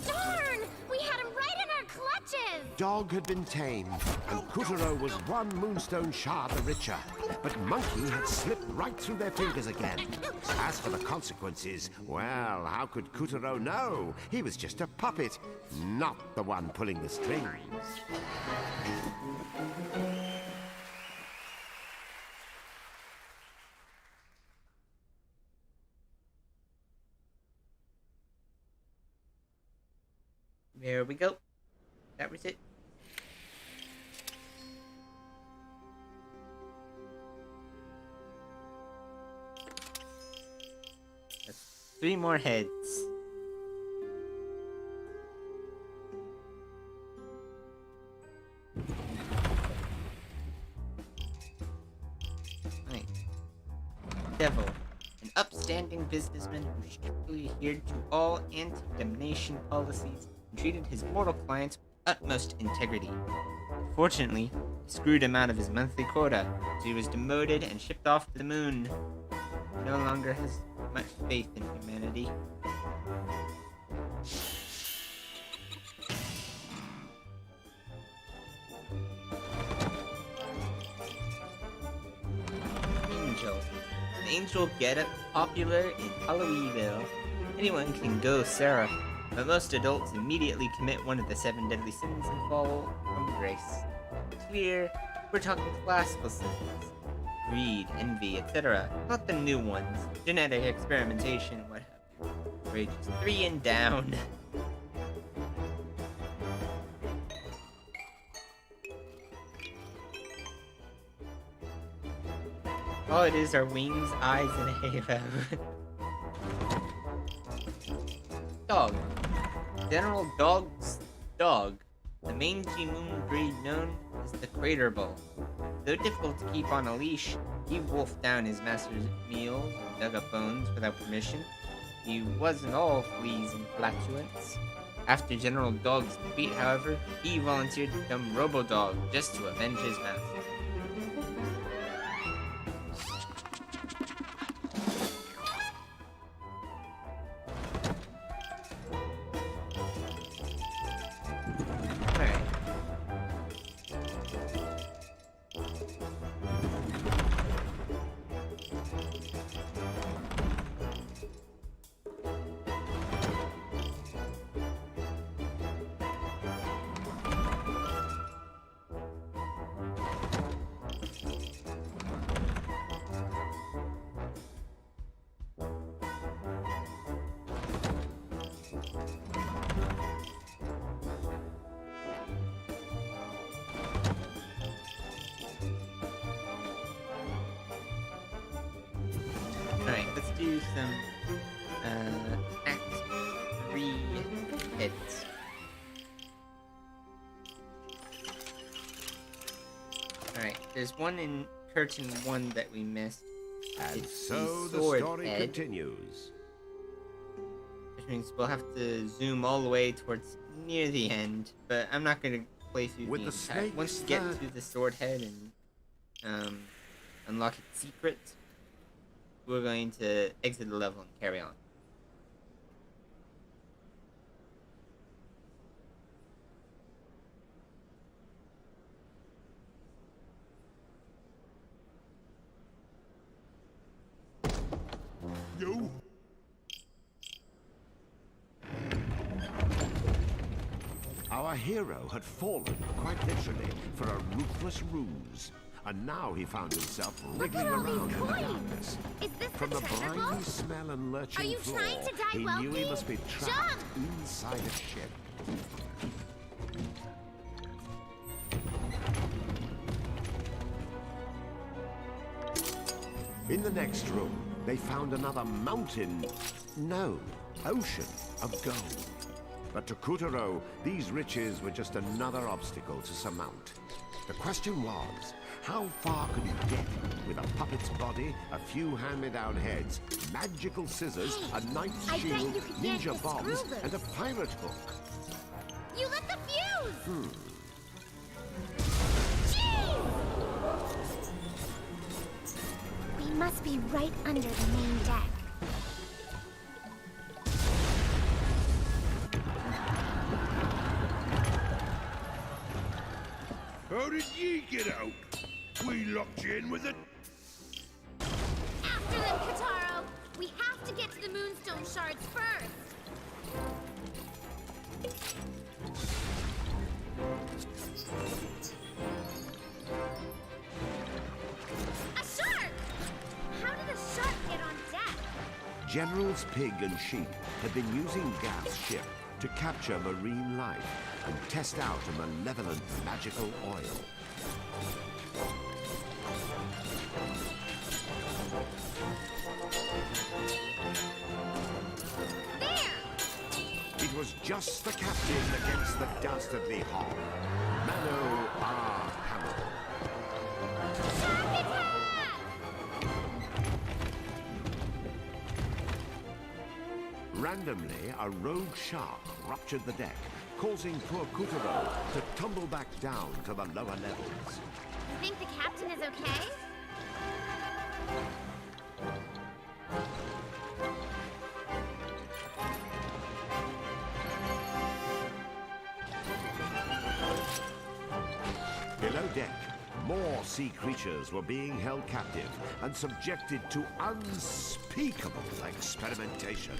Darn! We had him right in our clutches! Dog had been tamed, and Kutaro was one Moonstone Shard the richer. But Monkey had slipped right through their fingers again. As for the consequences, well, how could Kutaro know? He was just a puppet, not the one pulling the strings. There we go. That was it. That's 3 more heads. Right. Devil, an upstanding businessman who strictly adhered to all anti-damnation policies and treated his mortal clients with utmost integrity. Fortunately, he screwed him out of his monthly quota, so he was demoted and shipped off to the moon. He no longer has much faith in humanity. Angel. An angel getup popular in Halloweenville. Anyone can go Seraph, but most adults immediately commit one of the 7 deadly sins and fall from grace. Clear, we're talking classical sins. Greed, envy, etc. Not the new ones. Genetic experimentation, what have you. Rages 3 and down. All it is are wings, eyes, and a halo. Dog. General Dog's dog. The mangy moon breed known as the Crater Bull. Though difficult to keep on a leash, he wolfed down his master's meals and dug up bones without permission. He wasn't all fleas and flatulence. After General Dog's defeat, however, he volunteered to become Robo-Dog just to avenge his master. Alright, let's do some, Act 3 hits. Alright, there's one in Curtain 1 that we missed. And It's so the sword story head, continues. which means we'll have to zoom all the way towards near the end, but I'm not going to play through With the the entire... snake's Once we get third- to the sword head and, unlock its secret, we're going to exit the level and carry on. You? Our hero had fallen, quite literally, for a ruthless ruse. And now he found himself wriggling all these around in the coins. darkness. Is this From the the treasure briny vault? smell and Are lurching you floor, trying to die he knew he wealthy? must be trapped Jump! inside a ship. In the next room, they found another mountain, no, ocean of gold. But to Kuturo, these riches were just another obstacle to surmount. The question was, how far could he get with a puppet's body, a few hand-me-down heads, magical scissors, a knight's I bet shield, you could yank ninja the bombs, screw and a loose. pirate hook? You lit the fuse! We must be right under the main deck. How did ye get out? We locked you in with it. After them, Kataro! We have to get to the Moonstone Shards first! A shark! How did a shark get on deck? Generals Pig and Sheep had been using Gaff's ship to capture marine life and test out a malevolent magical oil. It was just the captain against the dastardly hog, Mano R. Hamill. Randomly, a rogue shark ruptured the deck, causing poor Kuturo to tumble back down to the lower levels. You think the captain is okay? Below deck, more sea creatures were being held captive and subjected to unspeakable experimentation.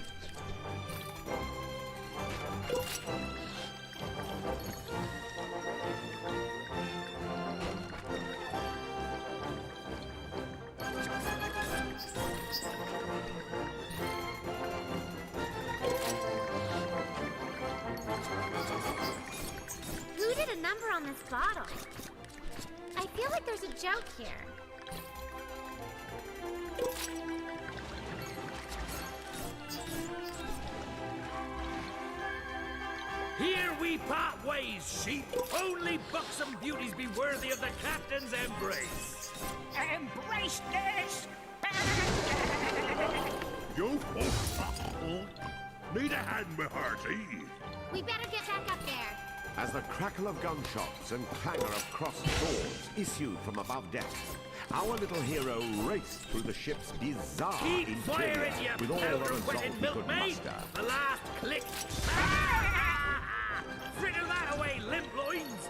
Who did a number on this bottle? I feel like there's a joke here. Here we part ways, sheep. Only buxom beauties be worthy of the captain's embrace. Embrace this! Yo, need a hand, my hearty. We better get back up there. As the crackle of gunshots and clangor of crossed swords issued from above deck, our little hero raced through the ship's bizarre Keep interior firing, you with all the resolve powder-wetted he could milkmaid! muster. The last click! Fritter that away, limp loins!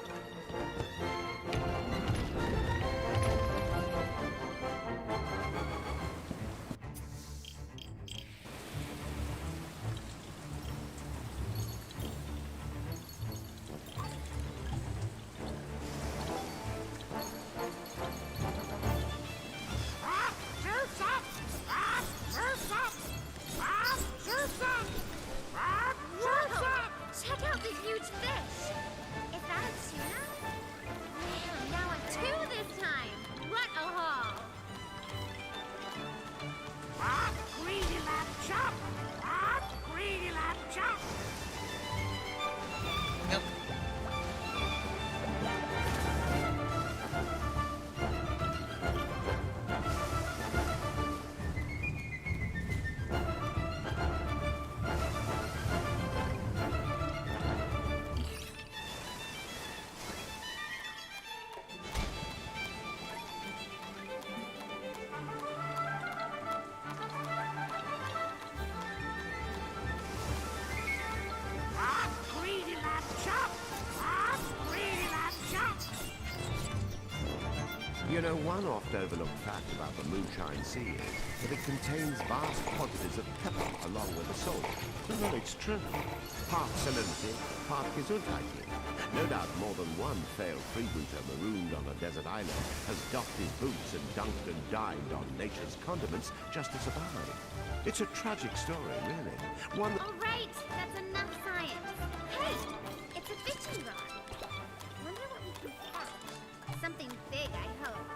Whoa! Check out this huge fish! Is that a tuna? Man, now a two this time! What a haul! Greedy lamb chop! Greedy lamb chop! Nope. Greedy lamb chop! Greedy lamb chop! You know, one oft-overlooked fact about the Moonshine Sea is that it contains vast quantities of pepper along with the salt. Well, it's true. Part salinity, part gesundheitlich. No doubt more than one failed freebooter marooned on a desert island has doffed his boots and dunked and dined on nature's condiments just to survive. It's a tragic story, really. One that... All right, that's enough science. Hey, it's a fishing rod. Wonder what we can catch. Something big, I hope.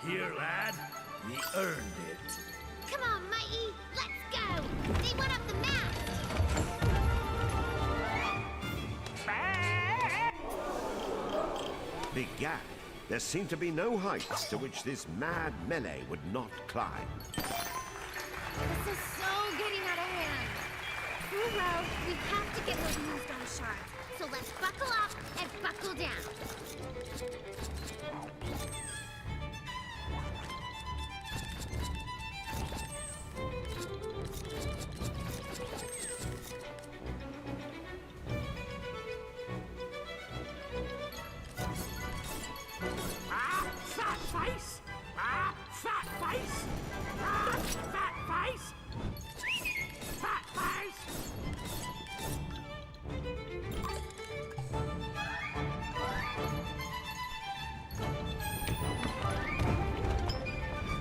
Here, lad. You earned it. Come on, Mighty, let's go! They went up the mast! Begad, there seemed to be no heights to which this mad melee would not climb. This is so getting out of hand. Kuro, we have to get those moonstone shards. So let's buckle up and buckle down. Fat face! Fat face! Fat face! Fat face!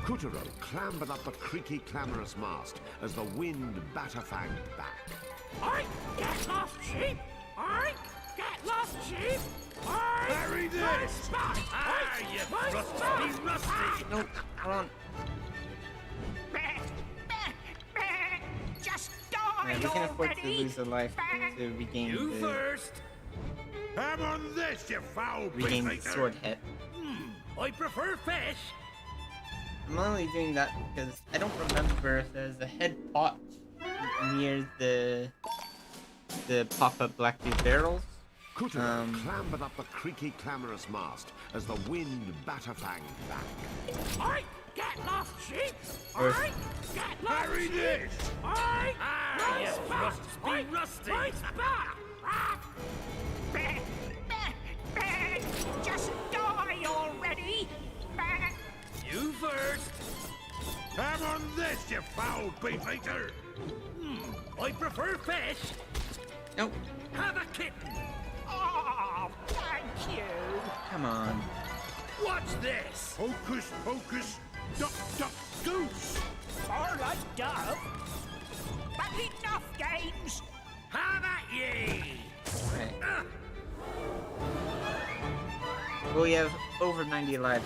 Kuturo clambered up a creaky, clamorous mast as the wind batterfanged back. I get lost sheep! I get lost sheep! Bury this! You rusty, rusty! Nope, hold on. Just Yeah, we can afford to lose a life to regain You the first! Have on this, you foul regain the beefeater. sword hit. I prefer fish! I'm only doing that because I don't remember if there's a head pot near the pop-up Blacktooth barrels. Kuturo clambered up a creaky, clamorous mast as the wind batterfanged back. I get lost sheep! Or- I get lost Bury sheep! this! I you rusty, rusty! Just die already! You first! Have on this, you foul beefeater. I prefer fish! Nope, Have a kitten! Oh, thank you! come on. What's this? Hocus pocus, duck duck goose. More like dove. But enough games! Have at ye! Right. Well, we have over 90 lives.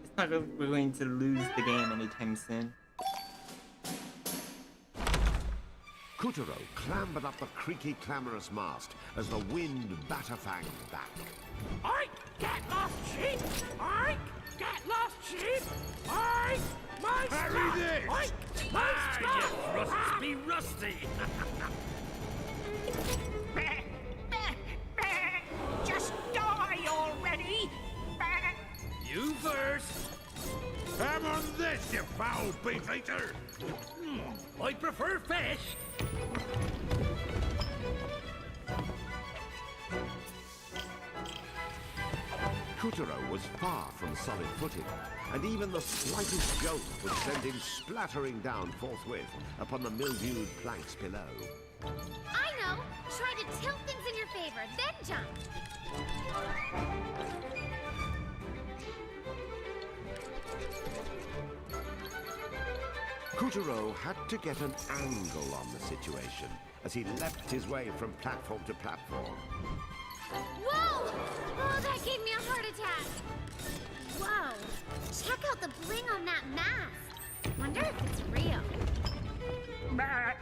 It's not like we're going to lose the game anytime soon. Kuturo clambered up a creaky, clamorous mast as the wind batterfanged back. I get lost sheep! I get lost sheep! I my Bury spot! this! I my spot! You rusty, rusty! Just die already! You first! Have on this, you foul beefeater. I prefer fish! Kuturo was far from solid footing, and even the slightest jolt would send him splattering down forthwith upon the mildewed planks below. I know! Try to tilt things in your favor, then jump! Kuturo had to get an angle on the situation as he leapt his way from platform to platform. Whoa! Oh, that gave me a heart attack! Whoa! Check out the bling on that mask! Wonder if it's real. Yeah,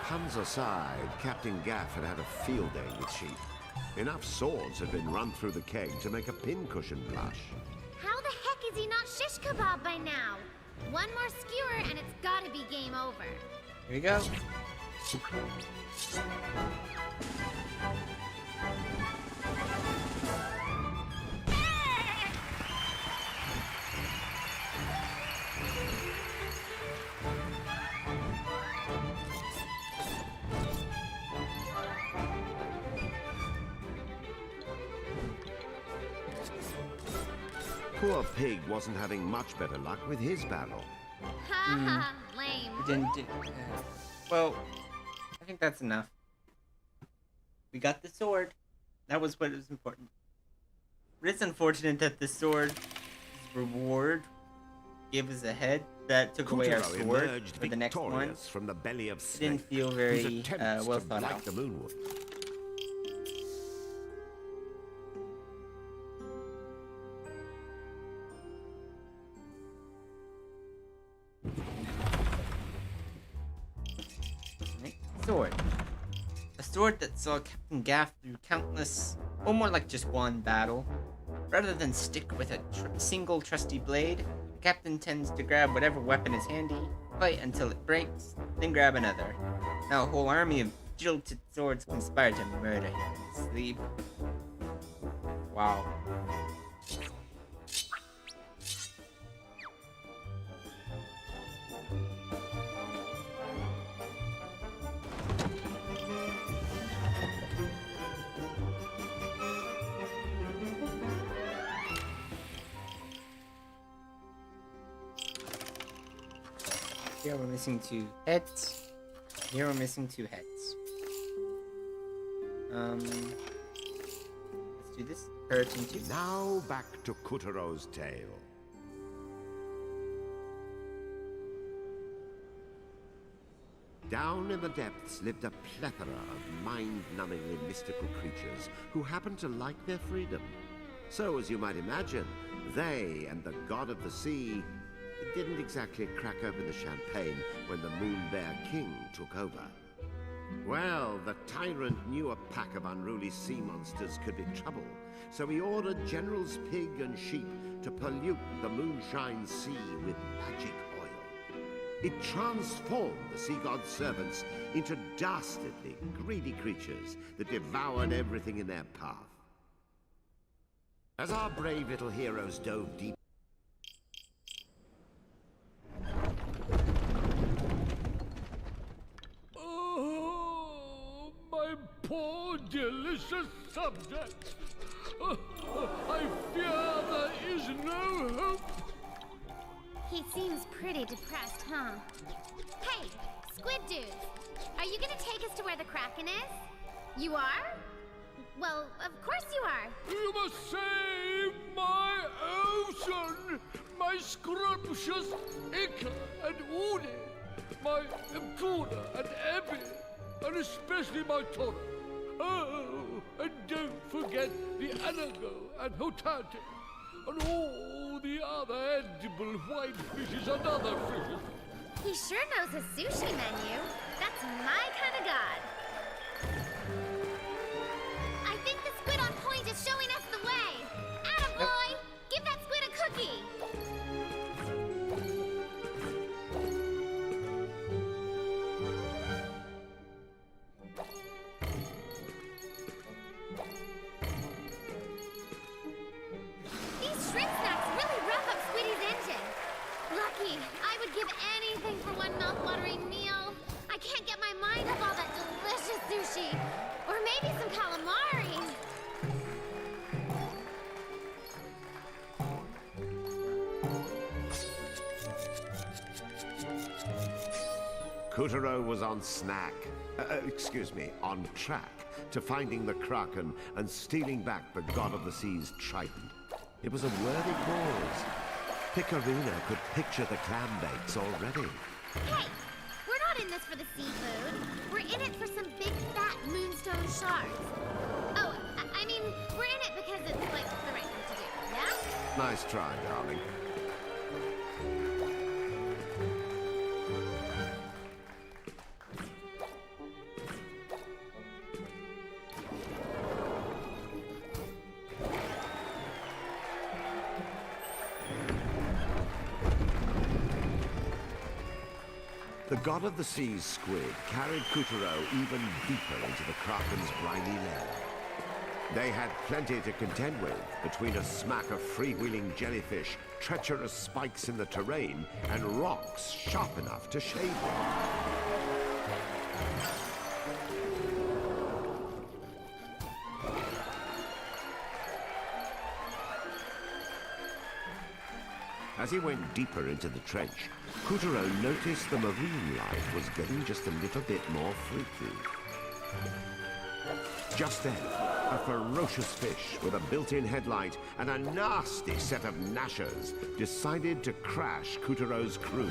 puns aside, Captain Gaff had had a field day with sheep. Enough swords had been run through the keg to make a pincushion blush. How the heck is he not shish kebab by now? One more skewer and it's gotta be game over. Here we go. Poor Pig wasn't having much better luck with his battle. Ha ha, lame. We didn't do... well, I think that's enough. We got the sword. That was what was important. But it's unfortunate that the sword's reward gave us a head that took away our Kuturo sword emerged for the next one. victorious from the belly of It Snake, didn't feel whose very attempts well to thought blight out. the moonwood. sword that saw Captain Gaff through countless, or more like just one battle. Rather than stick with a single trusty blade, the captain tends to grab whatever weapon is handy, fight until it breaks, then grab another. Now a whole army of jilted swords conspire to murder him in his sleep. Wow. Here we're missing 2 heads. Here we're missing 2 heads. Let's do this. Curtain 2. Now back to Kuturo's tale. Down in the depths lived a plethora of mind-numbingly mystical creatures who happened to like their freedom. So, as you might imagine, they and the god of the sea didn't exactly crack open the champagne when the Moon Bear King took over. Well, the tyrant knew a pack of unruly sea monsters could be trouble, so he ordered Generals Pig and Sheep to pollute the Moonshine Sea with magic oil. It transformed the sea god's servants into dastardly, greedy creatures that devoured everything in their path. As our brave little heroes dove deep, my poor, delicious subject. I fear there is no hope. He seems pretty depressed, huh? Hey, Squid Dudes, are you gonna take us to where the Kraken is? You are? Well, of course you are. You must save my ocean, my scrumptious Ica and Udi, my Tuna and Ebby, and especially my Toro. Oh, and don't forget the Anago and Hotante, and all the other edible white fishes and other fishes. He sure knows his sushi menu. That's my kind of god. I think the squid on point is showing us the way. Attaboy! Give that squid a cookie! These shrimp snacks really rev up Squiddy's engine. Lucky, I would give anything for one mouth-watering meal. I can't get my mind off all that delicious sushi. Or maybe some calamari. Kuturo was on on track to finding the Kraken and stealing back the god of the sea's trident. It was a worthy cause. Picarina could picture the clam bakes already. Hey, we're not in this for the seafood. We're in it for some big fat moonstone shards. Oh, I mean, we're in it because it's like the right thing to do, yeah? Nice try, darling. The god of the sea's squid carried Kuturo even deeper into the Kraken's briny lair. They had plenty to contend with between a smack of freewheeling jellyfish, treacherous spikes in the terrain, and rocks sharp enough to shave them. As he went deeper into the trench, Kuturo noticed the marine life was getting just a little bit more freaky. Just then, a ferocious fish with a built-in headlight and a nasty set of gnashers decided to crash Kuturo's cruise.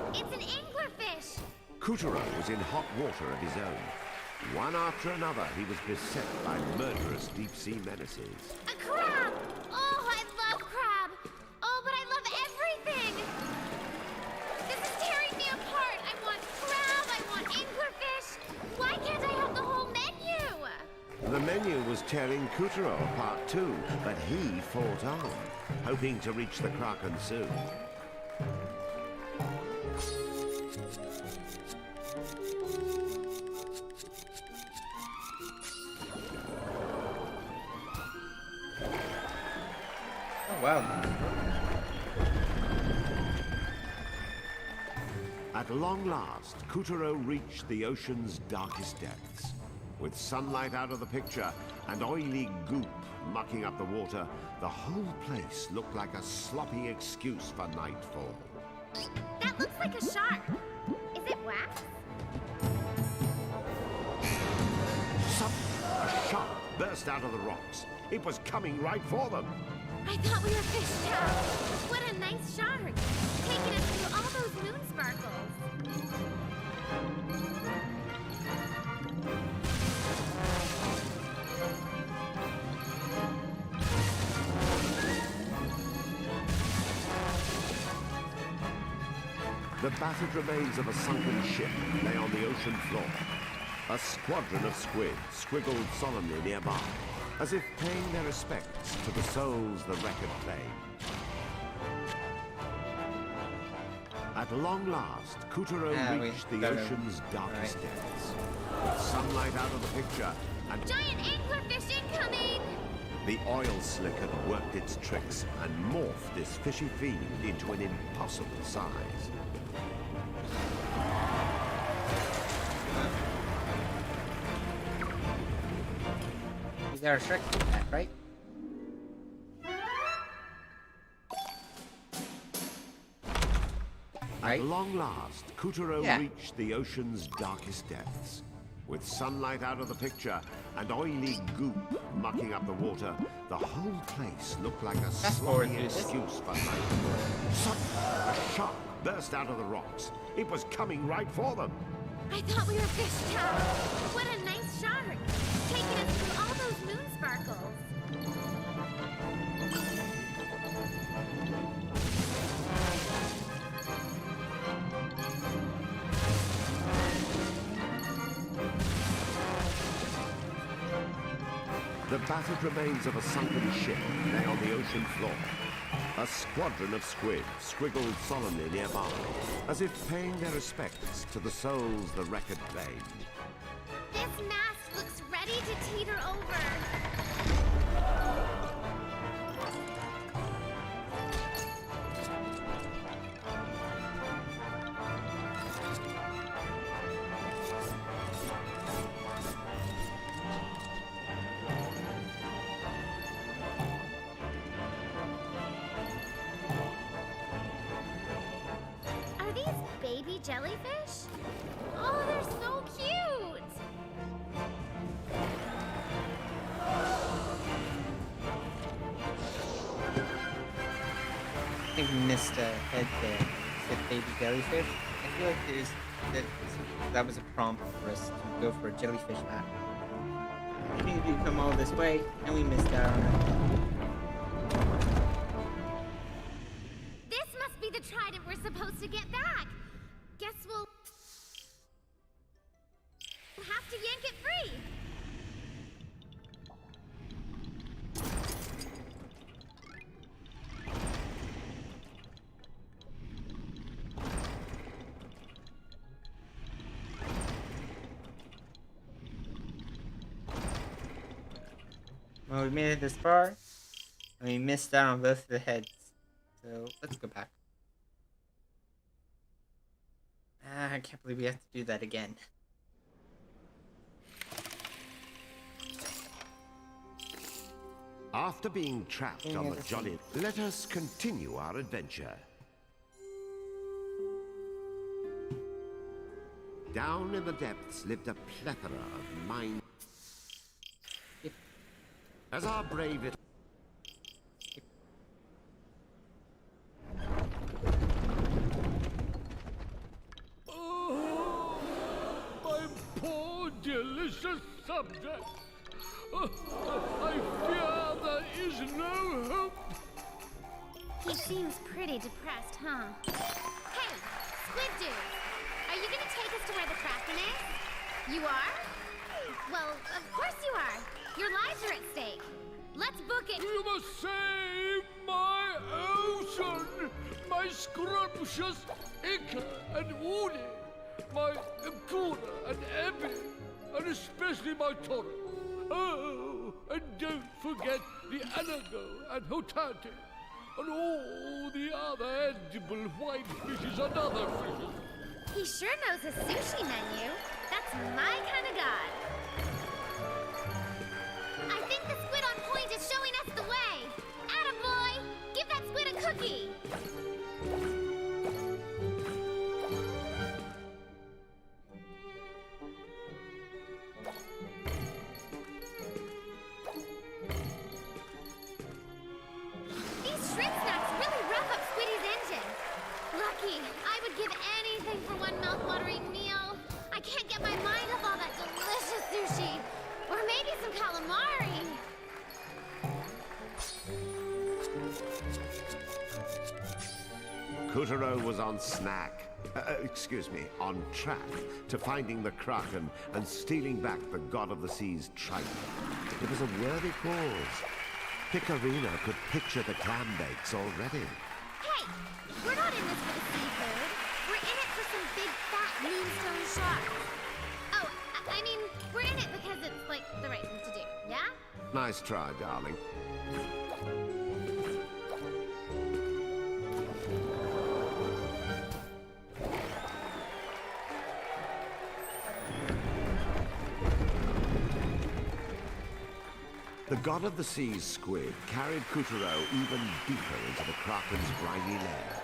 It's an anglerfish! Kuturo was in hot water of his own. One after another, he was beset by murderous deep-sea menaces. A crab! Oh, I love crab! Oh, but I love everything! This is tearing me apart! I want crab, I want anglerfish! Why can't I have the whole menu? The menu was tearing Kuturo apart too, but he fought on, hoping to reach the Kraken soon. Oh, wow. At long last, Kuturo reached the ocean's darkest depths. With sunlight out of the picture and oily goop mucking up the water, the whole place looked like a sloppy excuse for nightfall. That looks like a shark. Is it wax? Suddenly, a shark burst out of the rocks. It was coming right for them. I thought we were fished out. What a nice shark. Taking us through all those moon sparkles. The battered remains of a sunken ship lay on the ocean floor. A squadron of squid squiggled solemnly nearby, as if paying their respects to the souls the wreck had claimed. At long last, Kuturo reached the ocean's darkest depths. With sunlight out of the picture and Giant anglerfish incoming! the oil slick had worked its tricks and morphed this fishy fiend into an impossible size. You got a shark attack, right? At long last, Kuturo reached the ocean's darkest depths. With sunlight out of the picture and oily goop mucking up the water, the whole place looked like a sloppy excuse for nightfall. Suddenly, a shark burst out of the rocks. It was coming right for them. I thought we were fished out. What a nice shark. Taking us through all those moon sparkles. The battered remains of a sunken ship lay on the ocean floor. A squadron of squid squiggled solemnly nearby, as if paying their respects to the souls the wreck had claimed. This mast looks ready to teeter over. Are these baby jellyfish? Oh, they're so cute! I think we missed a head there. Said baby jellyfish. I feel like that was a prompt for us to go for a jellyfish map. Maybe we come all this way and we missed out on it. This must be the trident we're supposed to get back. Guess we'll have to yank it free. Well, we made it this far, and we missed out on both of the heads. So, let's go back. I can't believe we have to do that again. After being trapped on the jolly, let us continue our adventure. Down in the depths lived a plethora of mind. As our brave little... Oh, my poor delicious subject. I fear there is no hope. He seems pretty depressed, huh? Hey, Squid Dude! Are you gonna take us to where the Kraken is? You are? Well, of course you are. Your lives are at stake. Let's book it. You must save my ocean, my scrumptious Ika and Uni, my Kuna and Ebby, and especially my Toro. Oh, and don't forget the Anago and Hotante, and all the other edible white fishes and other fishes. He sure knows his sushi menu. That's my kind of god. I think the squid on point is showing us the way. Attaboy! Give that squid a cookie! These shrimp snacks really rev up Squiddy's engine. Lucky, I would give anything for one mouth-watering meal. I can't get my mind off all that delicious sushi. Or maybe some calamari. Kutaro was on track to finding the Kraken and stealing back the God of the Sea's trident. It was a worthy cause. Picarina could picture the clam bakes already. Hey, we're not in this for the seafood. We're in it for some big fat moonstone sharks. Oh, I mean, we're in it because it's like the right thing to do, yeah? Nice try, darling. The God of the Sea's squid carried Kutaro even deeper into the Kraken's grimy lair.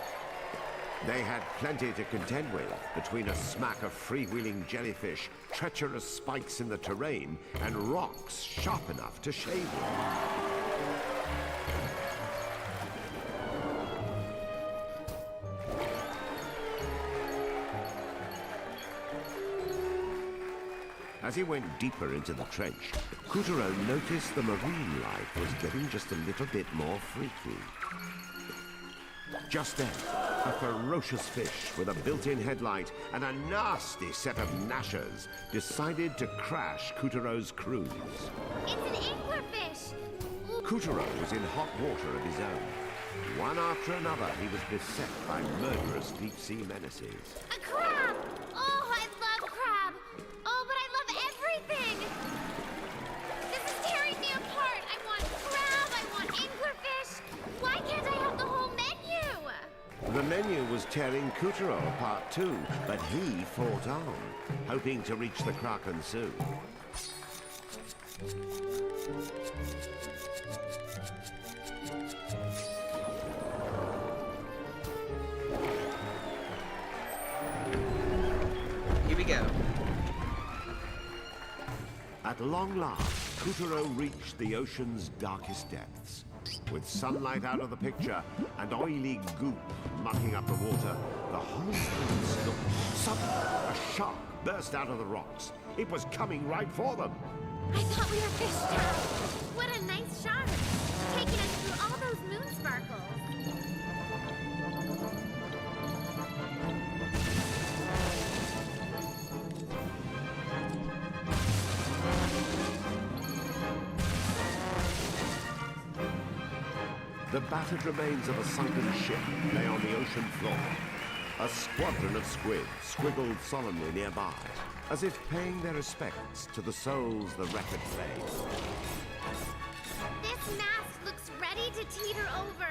They had plenty to contend with between a smack of freewheeling jellyfish, treacherous spikes in the terrain, and rocks sharp enough to shave with. As he went deeper into the trench, Kutaro noticed the marine life was getting just a little bit more freaky. Just then, a ferocious fish with a built-in headlight and a nasty set of gnashers decided to crash Kutaro's cruise. It's an anglerfish! Kutaro was in hot water of his own. One after another, he was beset by murderous deep-sea menaces. A crab! Oh, I love crab! Oh, but I love everything! This is tearing me apart! I want crab, I want anglerfish! Why can't I have the whole menu? The menu was tearing Kutaro apart too, but he fought on, hoping to reach the Kraken soon. Here we go. At long last, Kutaro reached the ocean's darkest depths. With sunlight out of the picture and oily goop mucking up the water, the whole thing stopped. Suddenly, a shark burst out of the rocks. It was coming right for them. I thought we were fished out. What a nice shark! Taking us through all those moon sparkles. The battered remains of a sunken ship lay on the ocean floor. A squadron of squid squiggled solemnly nearby, as if paying their respects to the souls the wreck had claimed. This mast looks ready to teeter over.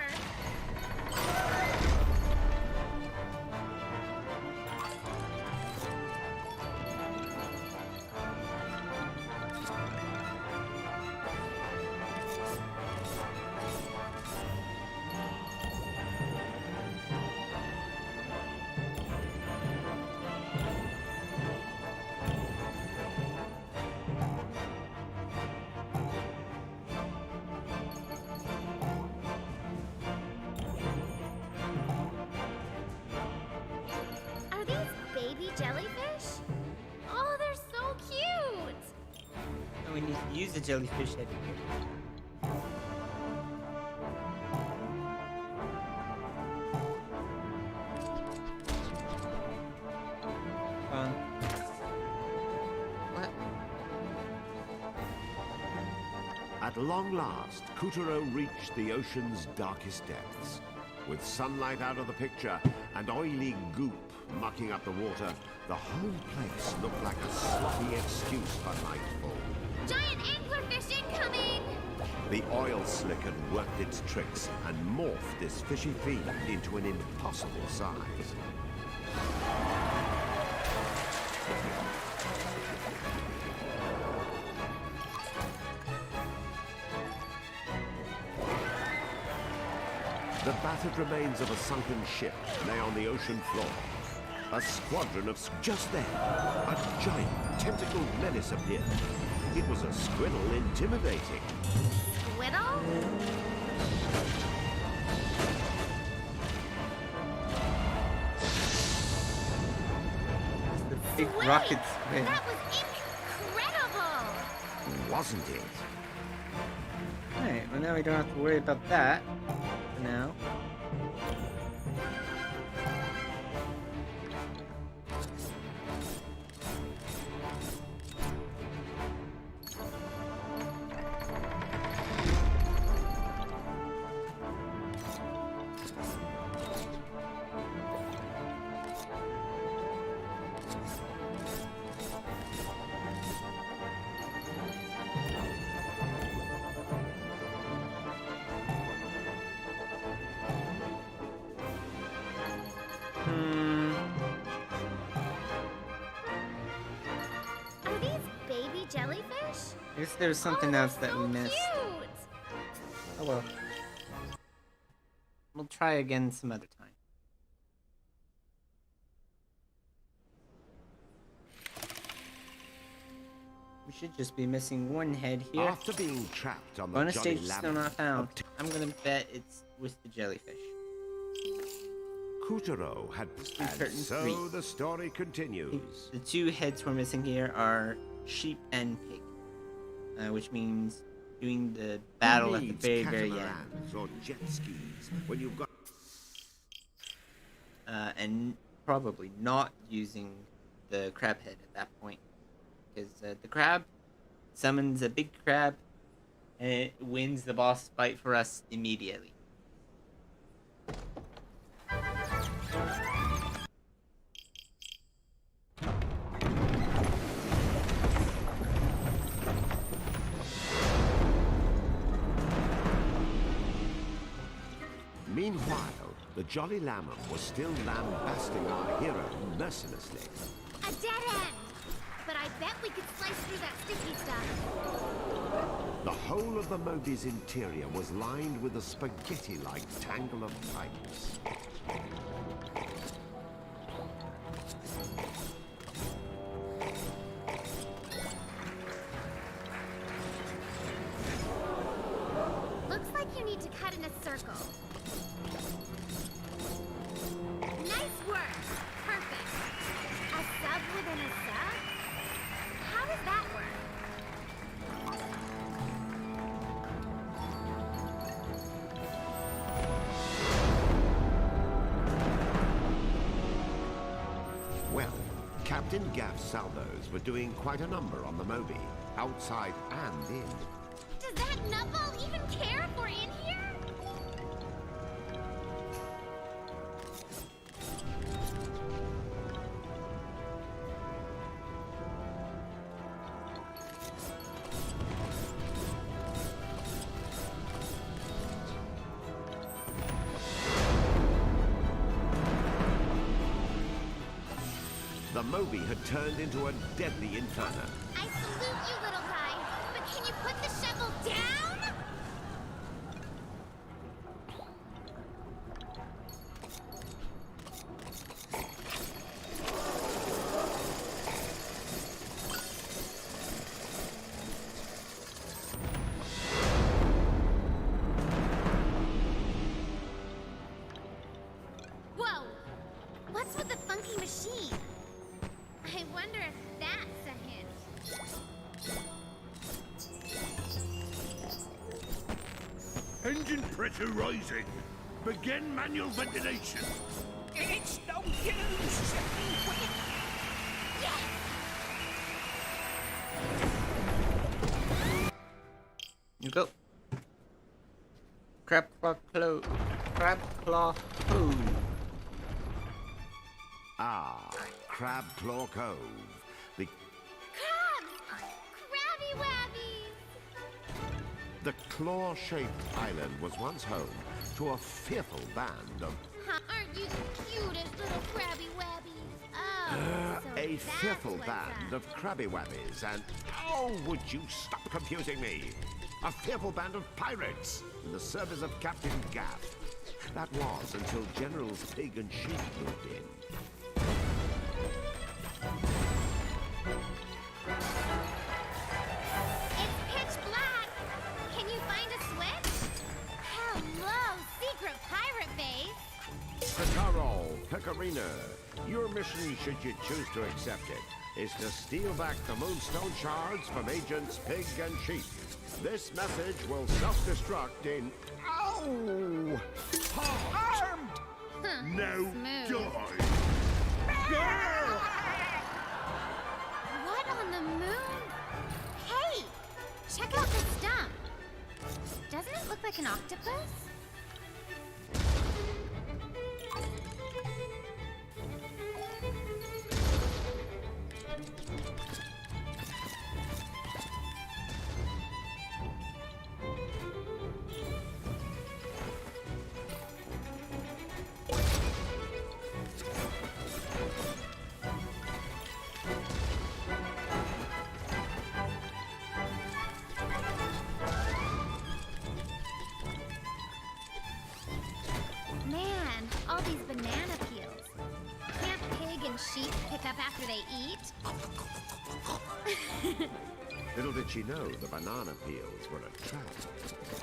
Jellyfish? Oh, they're so cute! And we need to use the jellyfish head here. What? At long last, Kuturo reached the ocean's darkest depths. With sunlight out of the picture and oily goop mucking up the water, the whole place looked like a sloppy excuse for nightfall. Giant anglerfish incoming! The oil slick had worked its tricks and morphed this fishy fiend into an impossible size. The battered remains of a sunken ship lay on the ocean floor. A squadron of... Just then, a giant tentacled menace appeared. It was a squirrel intimidating. Squirrel? The big rocket spin. That was incredible! Wasn't it? Alright, well now we don't have to worry about that for now. Are these baby jellyfish? I guess there's something else that we missed. Cute! Oh well. We'll try again some other time. We should just be missing one head here. After being trapped on the Bonus Jolly stage still Lammer, not found. I'm gonna bet it's with the jellyfish. Kuturo had... And curtain so three. the story continues. The two heads we're missing here are sheep and pig, which means doing the battle at the Needs very, very end. catamarans or jet skis when you've got... And probably not using the crab head at that point, because the crab summons a big crab and it wins the boss fight for us immediately. Meanwhile, the Jolly Lammer was still lambasting our hero mercilessly. A dead end! But I bet we could slice through that sticky stuff. The whole of the Moby's interior was lined with a spaghetti-like tangle of pipes. Looks like you need to cut in a circle. Nice work! Perfect. A sub within a sub? How does that work? Well, Captain Gaff's salvos were doing quite a number on the Moby, outside and in. Does that nutball even care if we're in here? The Moby had turned into a deadly inferno. I salute you, little guy, but can you put the shovel down? Whoa! What's with the funky machine? I wonder if that's a hint. Engine pressure rising. Begin manual ventilation. It's no use! Go. Crab claw cove. Ah, Crab Claw Cove. The Crabs! Crabby Wabbies! The claw-shaped island was once home to a fearful band of... Aren't you the cutest little Crabby Wabbies? Oh, so a that's fearful what's band up. of Crabby Wabbies and... Oh, would you stop confusing me? A fearful band of pirates in the service of Captain Gaff. That was until Generals Pig and Sheep moved in. It's pitch black. Can you find a switch? Hello, secret pirate base. Picaro, Picarina, your mission, should you choose to accept it, is to steal back the Moonstone shards from Agents Pig and Sheep. This message will self-destruct in... Ow! Armed! Now Smooth. die! What on the moon? Hey, check out the stump. Doesn't it look like an octopus? Man, all these banana peels. Can't Pig and Sheep pick up after they eat? Little did she know the banana peels were a trap.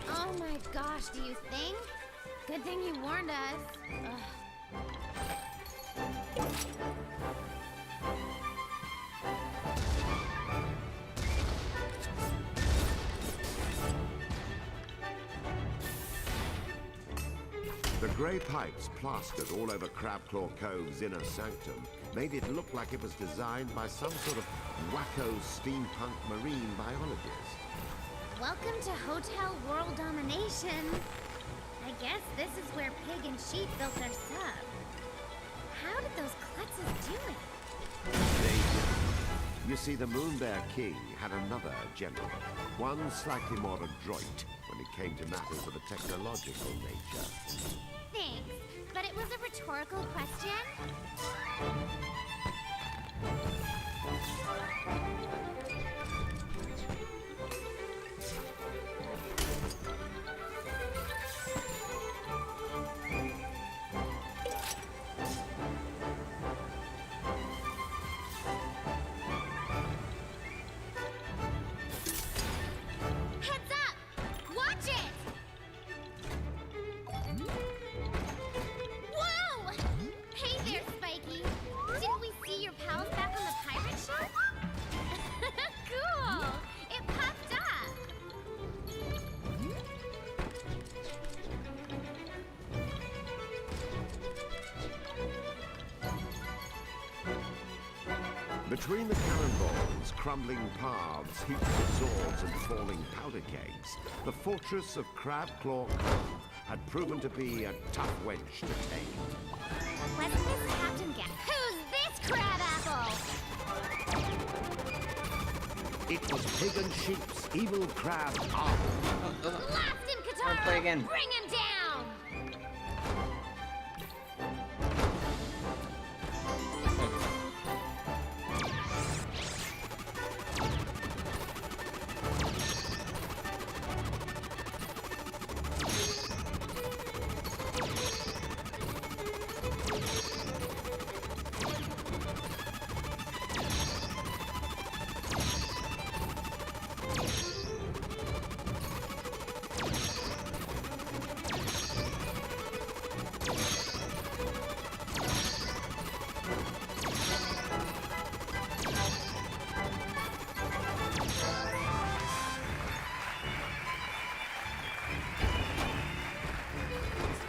Oh my gosh, do you think? Good thing you warned us. Ugh. The grey pipes plastered all over Crabclaw Cove's inner sanctum made it look like it was designed by some sort of wacko steampunk marine biologist. Welcome to Hotel World Domination. I guess this is where Pig and Sheep built their sub. How did those klutzes do it? They did. You see, the Moonbear King had another general, one slightly more adroit when it came to matters of a technological nature. Thanks, but it was a rhetorical question. Heads up! Watch it! Whoa! Hey there, Spiky. Didn't we see your pals back on the pirate ship? Cool! It popped up! Between the cannonballs, crumbling paths, heaps of swords, and falling powder kegs, the fortress of Crabclaw Cove had proven to be a tough wedge to tame. Wasn't this Captain Gap? Who's this crab apple? It was Pig and Sheep's evil crab army. Blast him, Wanna play Katara! again? Bring him down!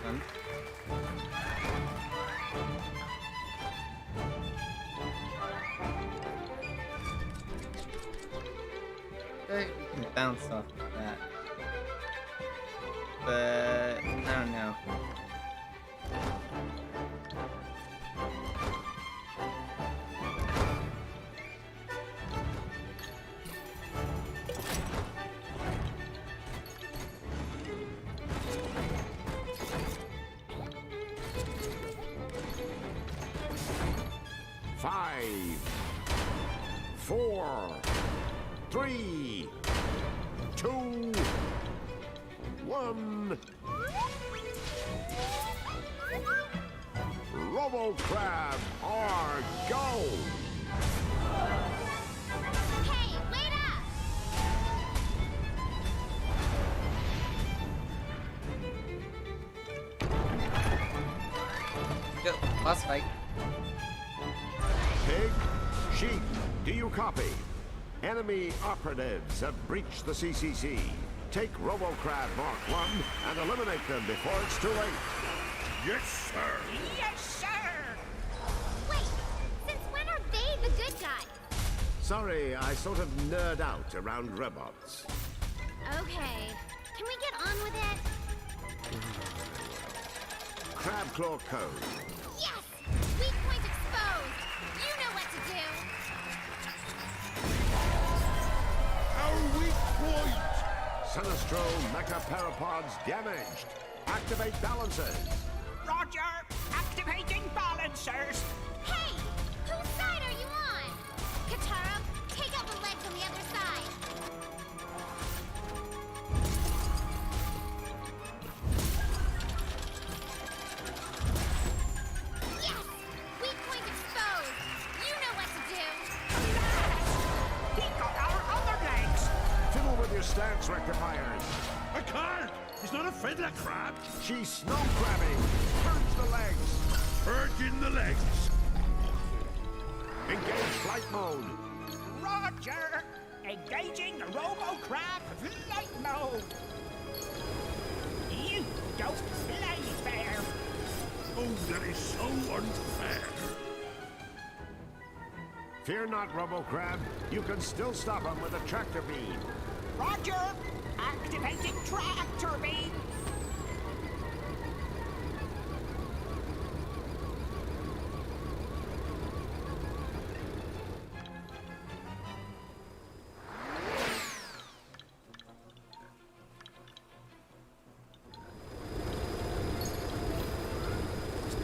Fun. I feel like we can bounce off of that. but I don't know. Five, 4, 3, 2, 1. Robo-Crab are go! Hey, wait up! Go, boss fight. Pig, sheep, do you copy? Enemy operatives have breached the CCC. Take Robo-Crab Mark 1 and eliminate them before it's too late. Yes, sir. Yes, sir! Wait, since when are they the good guys? Sorry, I sort of nerd out around robots. Okay, can we get on with it? Crab Claw Code. Yes! Weak point exposed! You know what to do! Our weak point. Sinistro Mecha Parapods damaged. Activate balancers. Roger! Activating balancers! Hey! Whose side are you on? Katara, take out the legs on the other side. Yes! Weak point exposed! You know what to do! He got our other legs! Fiddle with your stance rectifiers. I can't. He's not a fiddler crab. She's snow crabbing. Purge the legs. Purging the legs. Engage flight mode. Roger! Engaging the Robo-Crab flight mode! You don't play fair! Oh, that is so unfair. Fear not, Robo-Crab. You can still stop him with a tractor beam. Roger! Activating tractor beam!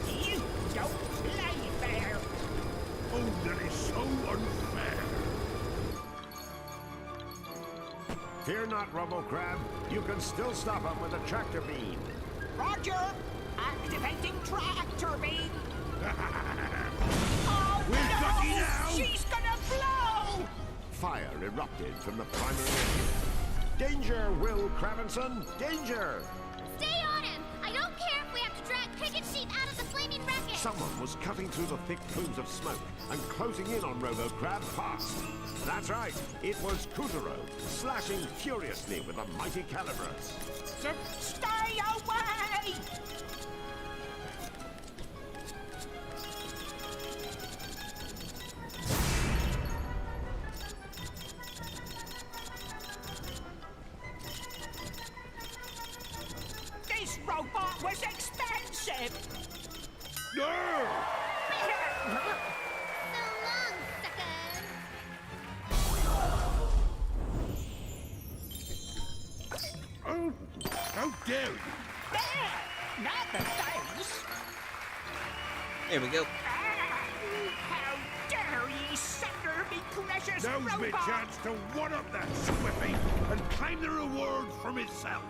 You don't play fair! Oh, that is so unfair. Fear not, Robo-Crab. You can still stop him with a tractor beam. Roger! Activating tractor beam! Oh We've no! got you now! She's gonna blow! Fire erupted from the primary engine. Danger, Will Cravenson! Danger! Stay on him! I don't care if we have to drag Picket Sheet out of the flaming wreckage! Someone was cutting through the thick plumes of smoke and closing in on Robo-Crab fast. That's right, it was Kuturo, slashing furiously with a mighty Calibros. Stay away! This robot was expensive! No! So long, suckers! Oh, how dare you! There! Not the face! Here we go. How dare ye sucker me precious Now's my robot! chance to one-up that squiffy and claim the reward for myself.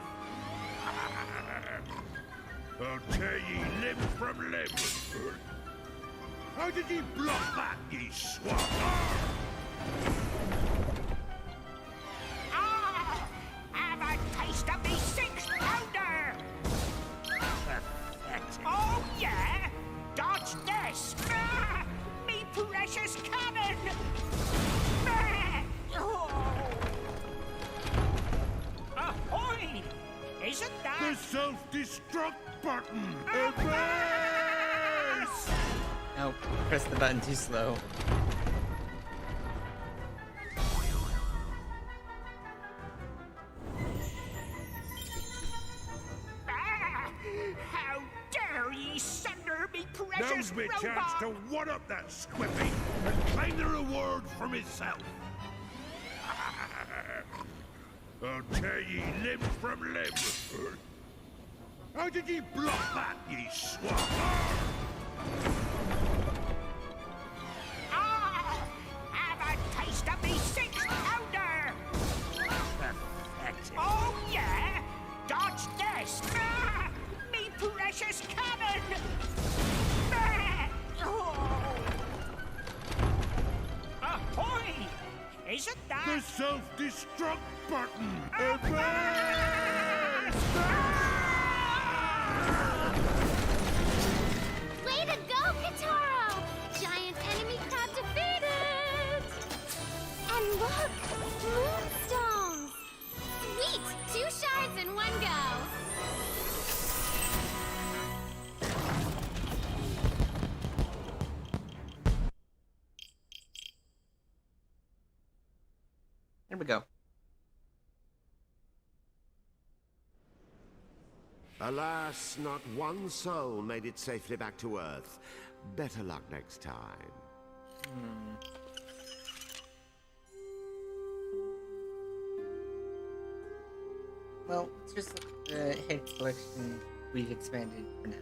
I'll tear ye limb from limb. How did ye block that, ye swat? Ah! Have a taste of me 6-pounder! Oh yeah! Dodge this! Ah! Me precious cannon! Ah! Oh! Ahoy! Isn't The that... self-destruct button! Advance! Oh, press the button too slow. Now's my chance to one-up that squiffy and claim the reward for myself. I'll tear ye limb from limb. How did ye block that, ye swab? Have a taste of me 6-pounder! Pathetic. Oh, yeah? Dodge this! Me precious cannon! Oh. Ahoy! Isn't that... The self-destruct button! Way to go, Kataro! Giant enemy crab defeated! And look! Moonstones! Sweet! 2 shards in one go! There we go. Alas, not one soul made it safely back to Earth. Better luck next time. Well, let's just look at the head collection we've expanded for now.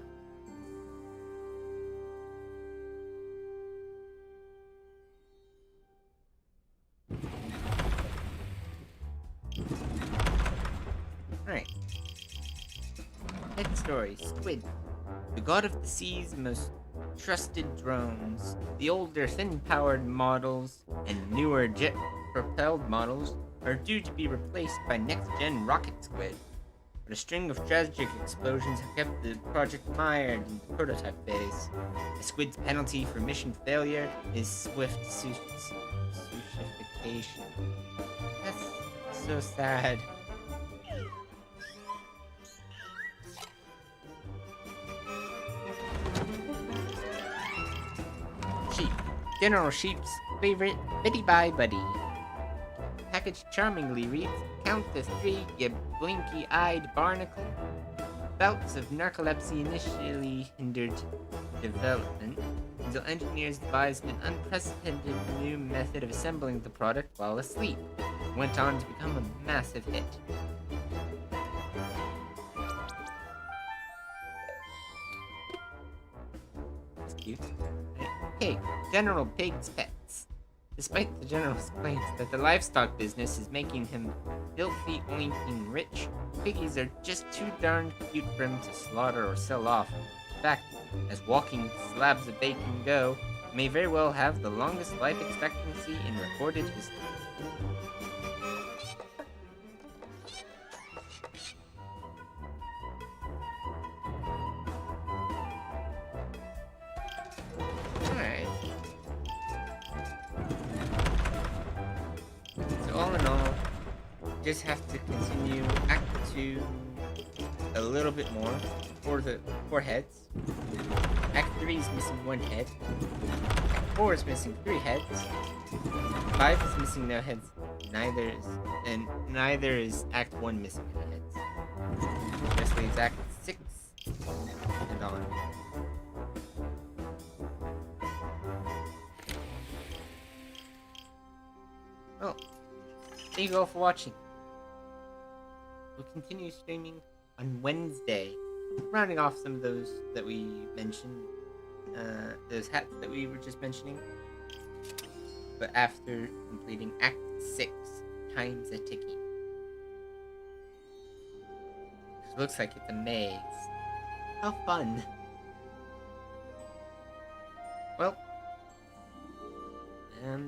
Alright. Head story, Squid. The god of the sea's most trusted drones. The older thin-powered models and newer jet-propelled models are due to be replaced by next-gen rocket Squid. But a string of tragic explosions have kept the project mired in the prototype phase. The Squid's penalty for mission failure is swift sushification. That's so sad. Sheep. General Sheep's favorite Bitty Bye Buddy. Package charmingly reads, "Count to 3, you blinky-eyed barnacle." Bouts of narcolepsy initially hindered development until engineers devised an unprecedented new method of assembling the product while asleep. It went on to become a massive hit. That's cute. Pig. General Pig's Pets. Despite the General's claims that the livestock business is making him filthy oinking rich, piggies are just too darn cute for him to slaughter or sell off. In fact, as walking slabs of bacon go, he may very well have the longest life expectancy in recorded history. All in all, just have to continue Act 2 a little bit more for the 4 heads. Act 3 is missing 1 head. Act 4 is missing 3 heads. 5 is missing no heads. Neither is Act 1 missing any heads. Just leaves Act 6 and on. Well, thank you all for watching. We'll continue streaming on Wednesday, rounding off some of those that we mentioned, those hats that we were just mentioning. But after completing Act 6, time's a ticking. It looks like it's a maze. How fun! Well,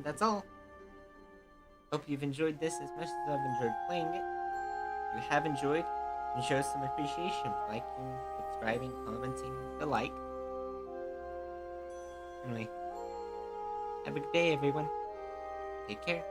that's all. Hope you've enjoyed this as much as I've enjoyed playing it. If you have enjoyed, you show some appreciation, liking, subscribing, commenting, the like. Anyway, have a good day, everyone. Take care.